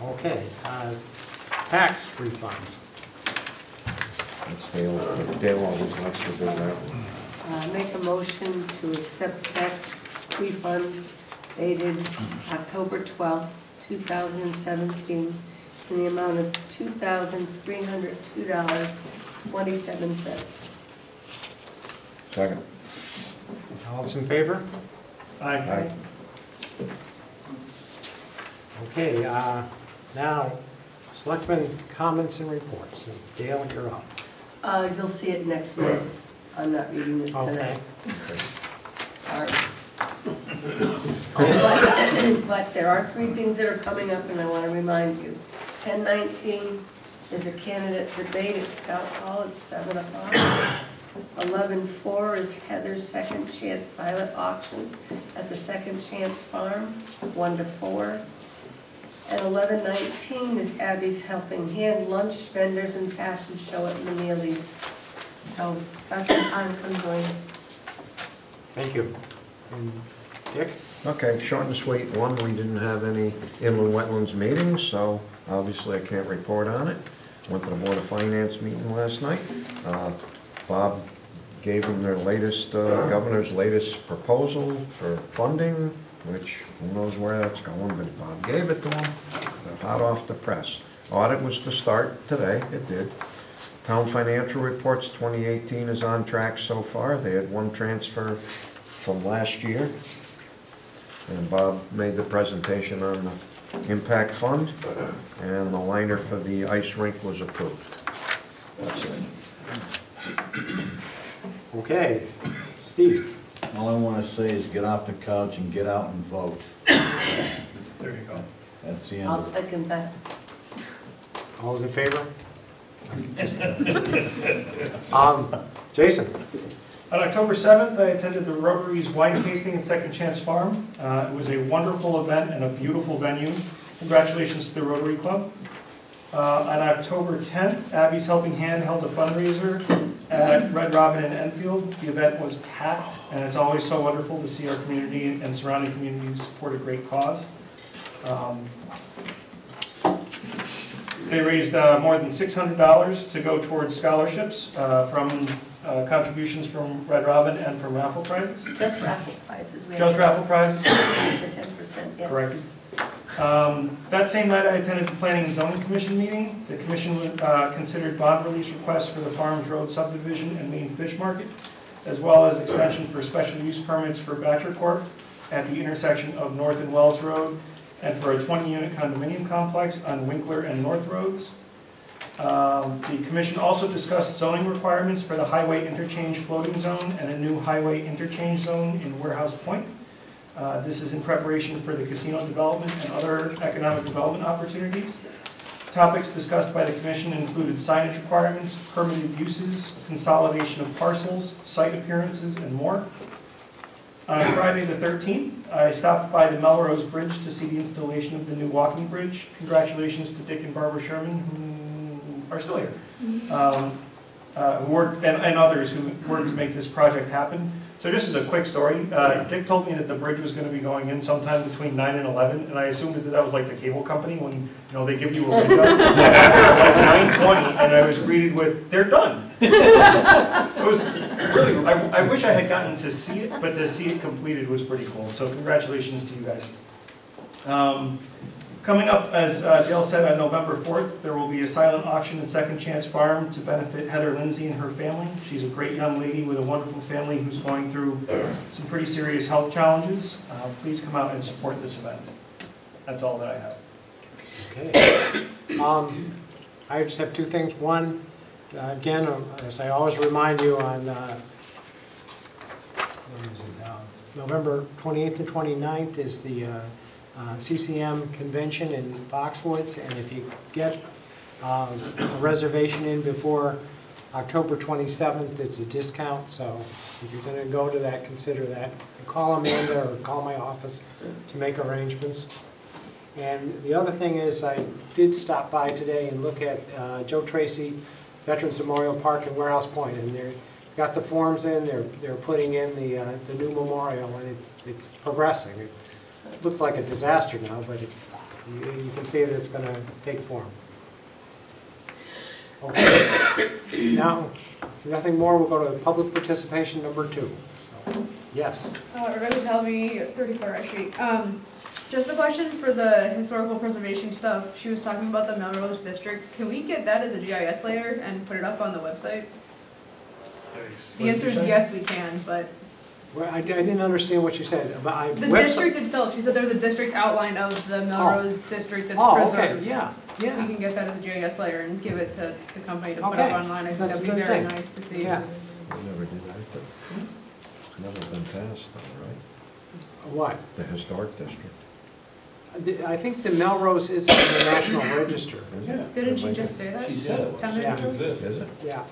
Okay, tax refunds. Dale always likes to do that one. Make a motion to accept tax refunds dated October 12th, 2017, in the amount of $2,302.27. Second. All those in favor? Aye. Okay, now, Selectmen comments and reports. Dale, you're up. You'll see it next month. I'm not reading this tonight. Sorry. But there are 3 things that are coming up, and I want to remind you. 10/19 is a candidate debate at Scout Hall at 7 o'clock. 11/4 is Heather's Second Chance Silent Auction at the Second Chance Farm, 1 to 4. And 11:19 is Abby's Helping Hand lunch, vendors and fashion show at Manili's. So that's the time for join us. Thank you. And Dick? Okay, short and sweet. One, we didn't have any inland wetlands meetings, so obviously I can't report on it. Went to the Board of Finance meeting last night. Bob gave them their latest, governor's latest proposal for funding, which who knows where that's going, but Bob gave it to them. They're hot off the press. Audit was to start today, it did. Town financial reports 2018 is on track so far. They had one transfer from last year. And Bob made the presentation on the impact fund, and the liner for the ice rink was approved. That's it. Okay, Steve. All I want to say is get off the couch and get out and vote. There you go. That's the end I'll of it. second that. All those in favor? Jason? On October 7th, I attended the Rotary's wine tasting at Second Chance Farm. It was a wonderful event and a beautiful venue. Congratulations to the Rotary Club. On October 10th, Abby's Helping Hand held a fundraiser at Red Robin in Enfield. The event was packed, and it's always so wonderful to see our community and surrounding communities support a great cause. They raised more than $600 to go towards scholarships from contributions from Red Robin and from raffle prizes. Just raffle prizes. Just raffle prizes? The 10%, yeah. Correct. That same night, I attended the Planning and Zoning Commission meeting. The commission considered bond release requests for the Farms Road subdivision and Main Fish Market, as well as extension for special use permits for Batcher Corp. At the intersection of North and Wells Road, and for a 20-unit condominium complex on Winkler and North Roads. The commission also discussed zoning requirements for the highway interchange floating zone and a new highway interchange zone in Warehouse Point. This is in preparation for the casino development and other economic development opportunities. Topics discussed by the commission included signage requirements, permitted uses, consolidation of parcels, site appearances, and more. On Friday the 13th, I stopped by the Melrose Bridge to see the installation of the new walking bridge. Congratulations to Dick and Barbara Sherman, who are still here, who worked, and others who worked to make this project happen. So just as a quick story, Dick told me that the bridge was going to be going in sometime between 9 and 11, and I assumed that was like the cable company when they give you a window. Like 9:20, and I was greeted with, "They're done." It was really. I wish I had gotten to see it, but to see it completed was pretty cool. So congratulations to you guys. Coming up, as Dale said, on November 4th, there will be a silent auction at Second Chance Farm to benefit Heather Lindsay and her family. She's a great young lady with a wonderful family who's going through some pretty serious health challenges. Please come out and support this event. That's all that I have. Okay. I just have two things. One, again, as I always remind you on November 28th and 29th is the CCM convention in Foxwoods, and if you get a reservation in before October 27th, it's a discount, so if you're going to go to that, consider that. Call Amanda or call my office to make arrangements. And the other thing is I did stop by today and look at Joe Tracy Veterans Memorial Park in Warehouse Point, and they've got the forms in, they're putting in the new memorial, and it's progressing. It looks like a disaster now, but you can see that it's going to take form. Okay. Now, if nothing more, we'll go to public participation number 2. So, yes. Rebecca Talby, 34 Street. Just a question for the historical preservation stuff. She was talking about the Melrose district. Can we get that as a GIS layer and put it up on the website? The answer is yes, we can, but... Well, I didn't understand what you said. The district itself, she said there's a district outline of the Melrose district that's preserved. Okay, yeah. If we can get that as a GIS layer and give it to the company to put up online, I think that'd be very nice to see. Yeah. We never did that, but it's never been passed though, right? What? The historic district. I think the Melrose is in the National Register. Yeah. Didn't she just say that? She said it. 10 minutes ago? Is it? Yeah.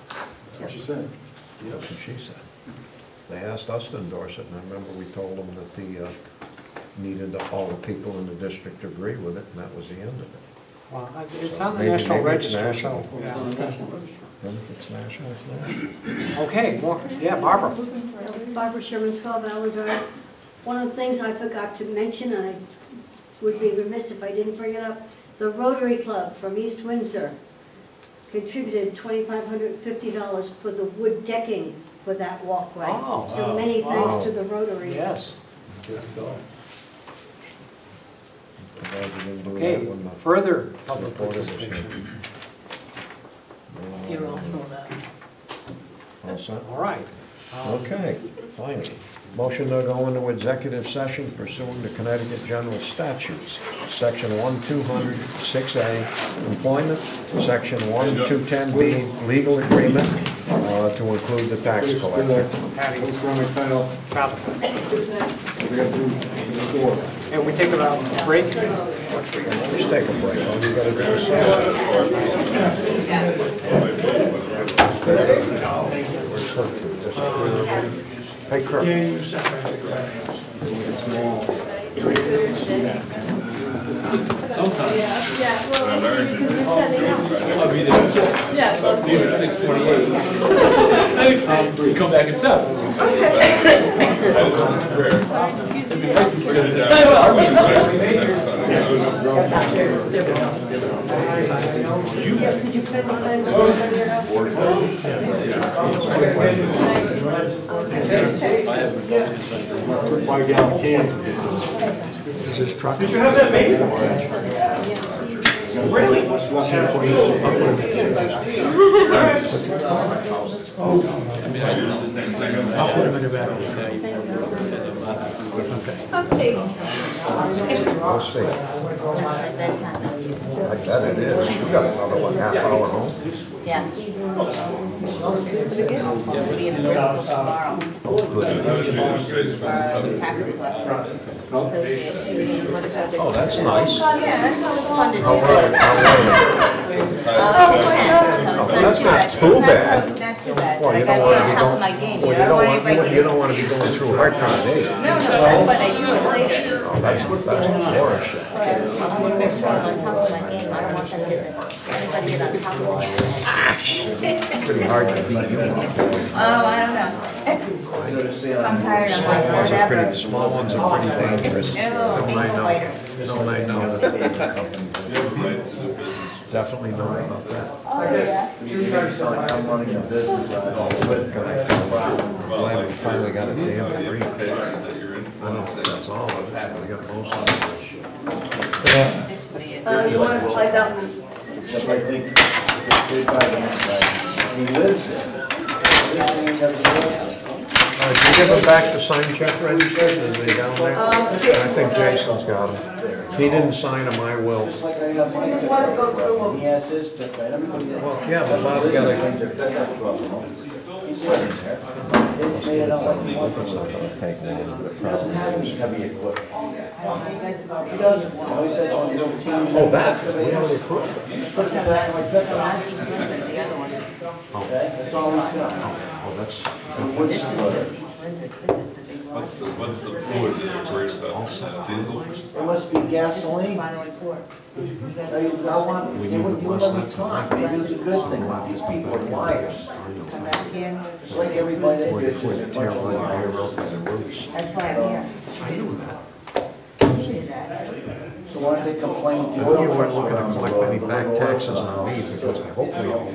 What she said. Yeah, that's what she said. They asked us to endorse it, and I remember we told them that needed all the people in the district to agree with it, and that was the end of it. Well, it's on the Maybe- National maybe it's Register, so. national. yeah. If it's national, it's national. Okay, well, yeah, Barbara. Barbara Sherman, 12 Aller Drive. One of the things I forgot to mention, and I would be remiss if I didn't bring it up, the Rotary Club from East Windsor contributed $2,550 for the wood decking for that walkway. Oh, So many thanks wow. to the Rotary. Yes. Good thought. I'm glad you didn't do Okay, that when the further public reporter was here. participation. You're all filled up. All set? All right. Okay, finally. Motion to go into executive session pursuant to Connecticut General Statutes, Section 1200-6A, employment, Section 1210B, legal agreement to include the tax collector. Patty. And we take a break? Just take a break. All you gotta do is Hey, Kirk. I'll be there. Yes. I'll see you at 6:48. We come back at 7. It'd be nice if we could have Could you fit on Is this truck? Did you have that baby? Really? I'll put him in the back. Okay. We'll see. I bet it is. You got another one, half hour home? Yeah. I'll be in Bristol tomorrow. Oh, good. Tax collector. Oh, that's nice. Yeah, that's fun to do. How Oh, that's not too bad. Not too bad. Well, you I don't gotta want get to be on top of going, my game. well, I don't want anybody you don't want to be going through Hartford at 8. No, that's what I do it later. Oh, that's a horror show. I want to make sure I'm on top of my game. I don't want them to get anybody get on top of me. Pretty hard to beat you up. Oh, I don't know. I'm tired, I'm like, whatever. Small ones are pretty dangerous. No, Don't I ankle know? biters. Don't I know? Definitely know about that. Oh, yeah. I'm running a business. Glad we finally got a damn degree. I don't know if that's all of it, but we got most of it. You want to slide down? But I think he lives there. All right, can you give them back the sign check registers? Is they down there? I think Jason's got them. He didn't sign them, I will. Just like I got my. He has his pick, right? Everybody has. Well, yeah, but Bob got a... He's living there. It's made it up like he wants. It's not gonna take long, but it He doesn't probably have any is. heavy equipment. He doesn't. He always says on the little team. Oh, that, we already approved it. Put it back like that. The other one. Okay, that's all he's got. Oh, that's... The wood splitter. What's the fluid that breaks that? Diesel? It must be gasoline. Final report. You wouldn't let me talk, maybe it's a good thing, these people are liars. Come back here. It's like everybody that Before gets you is a tear bunch of one of your liars. rope by the roots. That's why I'm here. I knew that. See that? So why don't they complain to You oil weren't trucks looking around to the collect road, any the back little taxes oil on me, trucks? because I hope we don't.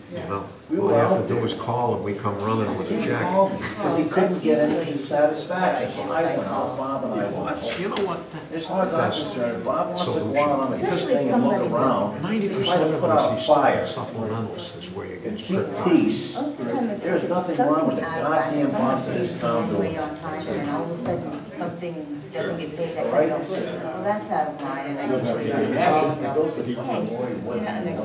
You know, We all were you have out to do is call and we come running with a check. Because he couldn't get any satisfaction, so I went out, Bob and I went out. You know what? As far as I'm concerned, Bob wants to go Solution. out on a good thing and look around, 90% try to of put out a these fire. supplementals is where you get Keep tripped up. peace. There's nothing wrong with the goddamn boss in this town Way doing. on time, and then all of a sudden, something doesn't get paid, I go, well, that's out of line, and I usually don't know, hey, and they go,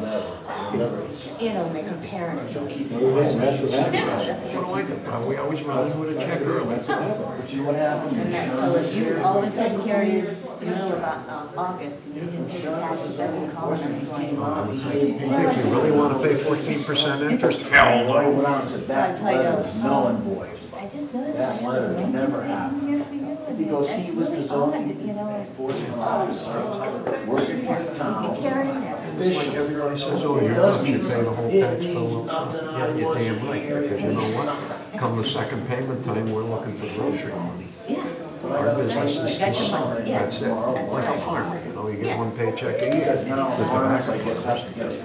you know, and they come tearing it. What do I do? We always run with a check early. But you know what happened? And that, so if you, all of a sudden, here it is, the middle of August, and you didn't pay your taxes, then you call them and going, You think you really want to pay 14% interest? Hell I went no. out and said, that letter is null and void. I just noticed I That haven't letter arranged never anything happened. here for you. Because he was the zoning enforcement officer, working for the town. It's like everybody says, oh, you're nuts, you pay the whole tax bill up front. Yeah, you're damn right, because you know what? Come the second payment time, we're looking for grocery money. Our business is the summer, that's it. Like a farmer, you know, you get one paycheck a year. The tobacco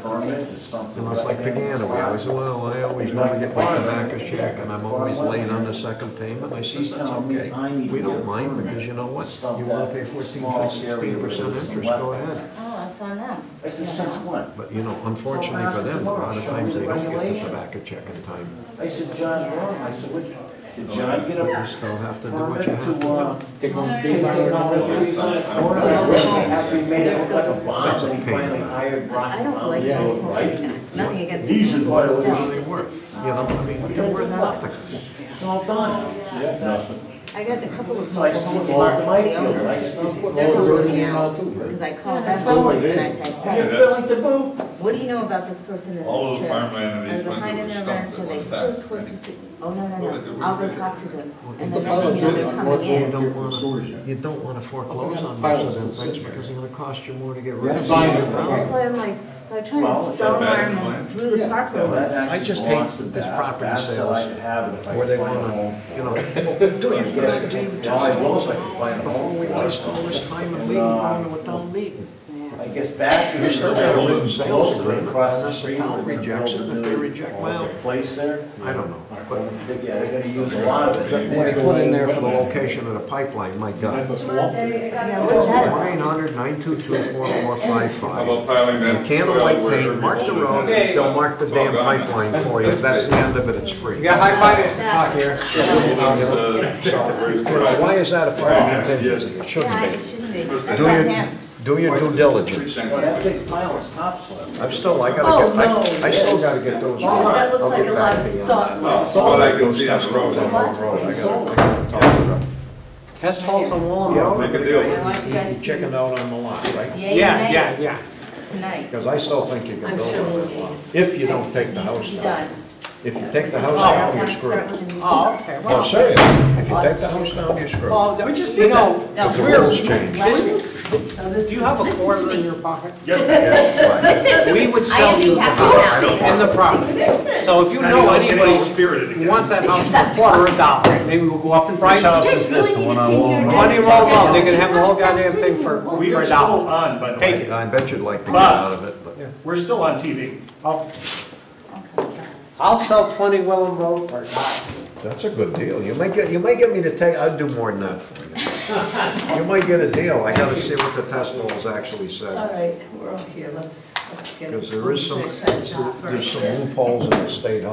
farmers. And it's like Pagana, we always, well, I always never get my tobacco check, and I'm always late on the second payment. I says, that's okay. We don't mind, because you know what? You want to pay 16% interest, go ahead. Oh, that's on them. But, you know, unfortunately for them, a lot of times they don't get the tobacco check in time. I said, John, I said, what? Did John get up? You still have to do what you have to do. Take all the trees on the corner, after he made it look like a bomb, That's a and he pain in finally the hired Brock. I don't like Yeah, that. right? Nothing against. These are what they're worth, you know, I mean, they're worth nothing. It's all done. I got a couple of So I people said, home Mark, about my the field, owners. right? They're moving out, because I called them and I said, You hey, feel like the boo? what do you know about this person in All this those chair? farmland and They're these behind in ones their that were rent, so stumped they at still one towards the time. city. Oh, no, What is it? I'll go talk to them. And the The next thing you know, they're coming in. You don't want to foreclose on most of them things because it's going to cost you more to get rid of That's them. why I'm like, so I try and strong arm them through the park road. I just hate this property sales where they want to, you know, do your goddamn testimony before we waste all this time and leave them to a town meeting. I guess back. You still got a written sales agreement, unless the town rejects it, if they reject, well, Place there. I don't know. But Yeah, they're gonna use a lot of it. what he put in there for the location of the pipeline, my God. Yeah, what's that? 1-800-922-4455. How about piling that You can't soil white where paint, every mark the boulder road, is? they'll mark the damn pipeline for you, that's the end of it, it's free. You got high finance to talk here. So, why is that a part of contingency? It shouldn't Yeah, be. it shouldn't be. Do your due diligence. Well, that big pile is topsoil. I still gotta get those. That looks I'll like get a back lot of to you. stuff. Well, I can see on the Those road. on Long Road, I gotta talk to them. Test holes on Wallen Yeah, Road. Make a deal. I want you guys You to checking out on the lot, right? Yeah. tonight. Because I still think you can I'm build sure on we'll that lot. be. If you don't take the house down. Done. If you take the house Oh, down, you're that's screwed. certainly- Oh, okay. No, serious. If you take the house down, you're screwed. Well, we just did that. No, Because the we're- rules change. Do you have a quarter in your pocket? Listen to me. We would I sell am you the happy house now. and the property. So if you know anybody who wants that house for $250, maybe we'll go up in price. house is this, the one on Walnut? 20 roll up, they can have the whole goddamn thing for We are $1. still on, by the Take way. it. I bet you'd like to get out of it, but. We're still on TV. I'll sell 20 Willem Road for $1. That's a good deal. You might get me to take, I'd do more than that for you. You might get a deal. I gotta see what the test holes actually All said. right, we're okay, let's get. Because there is some, Shut it off there's first. some loopholes in the state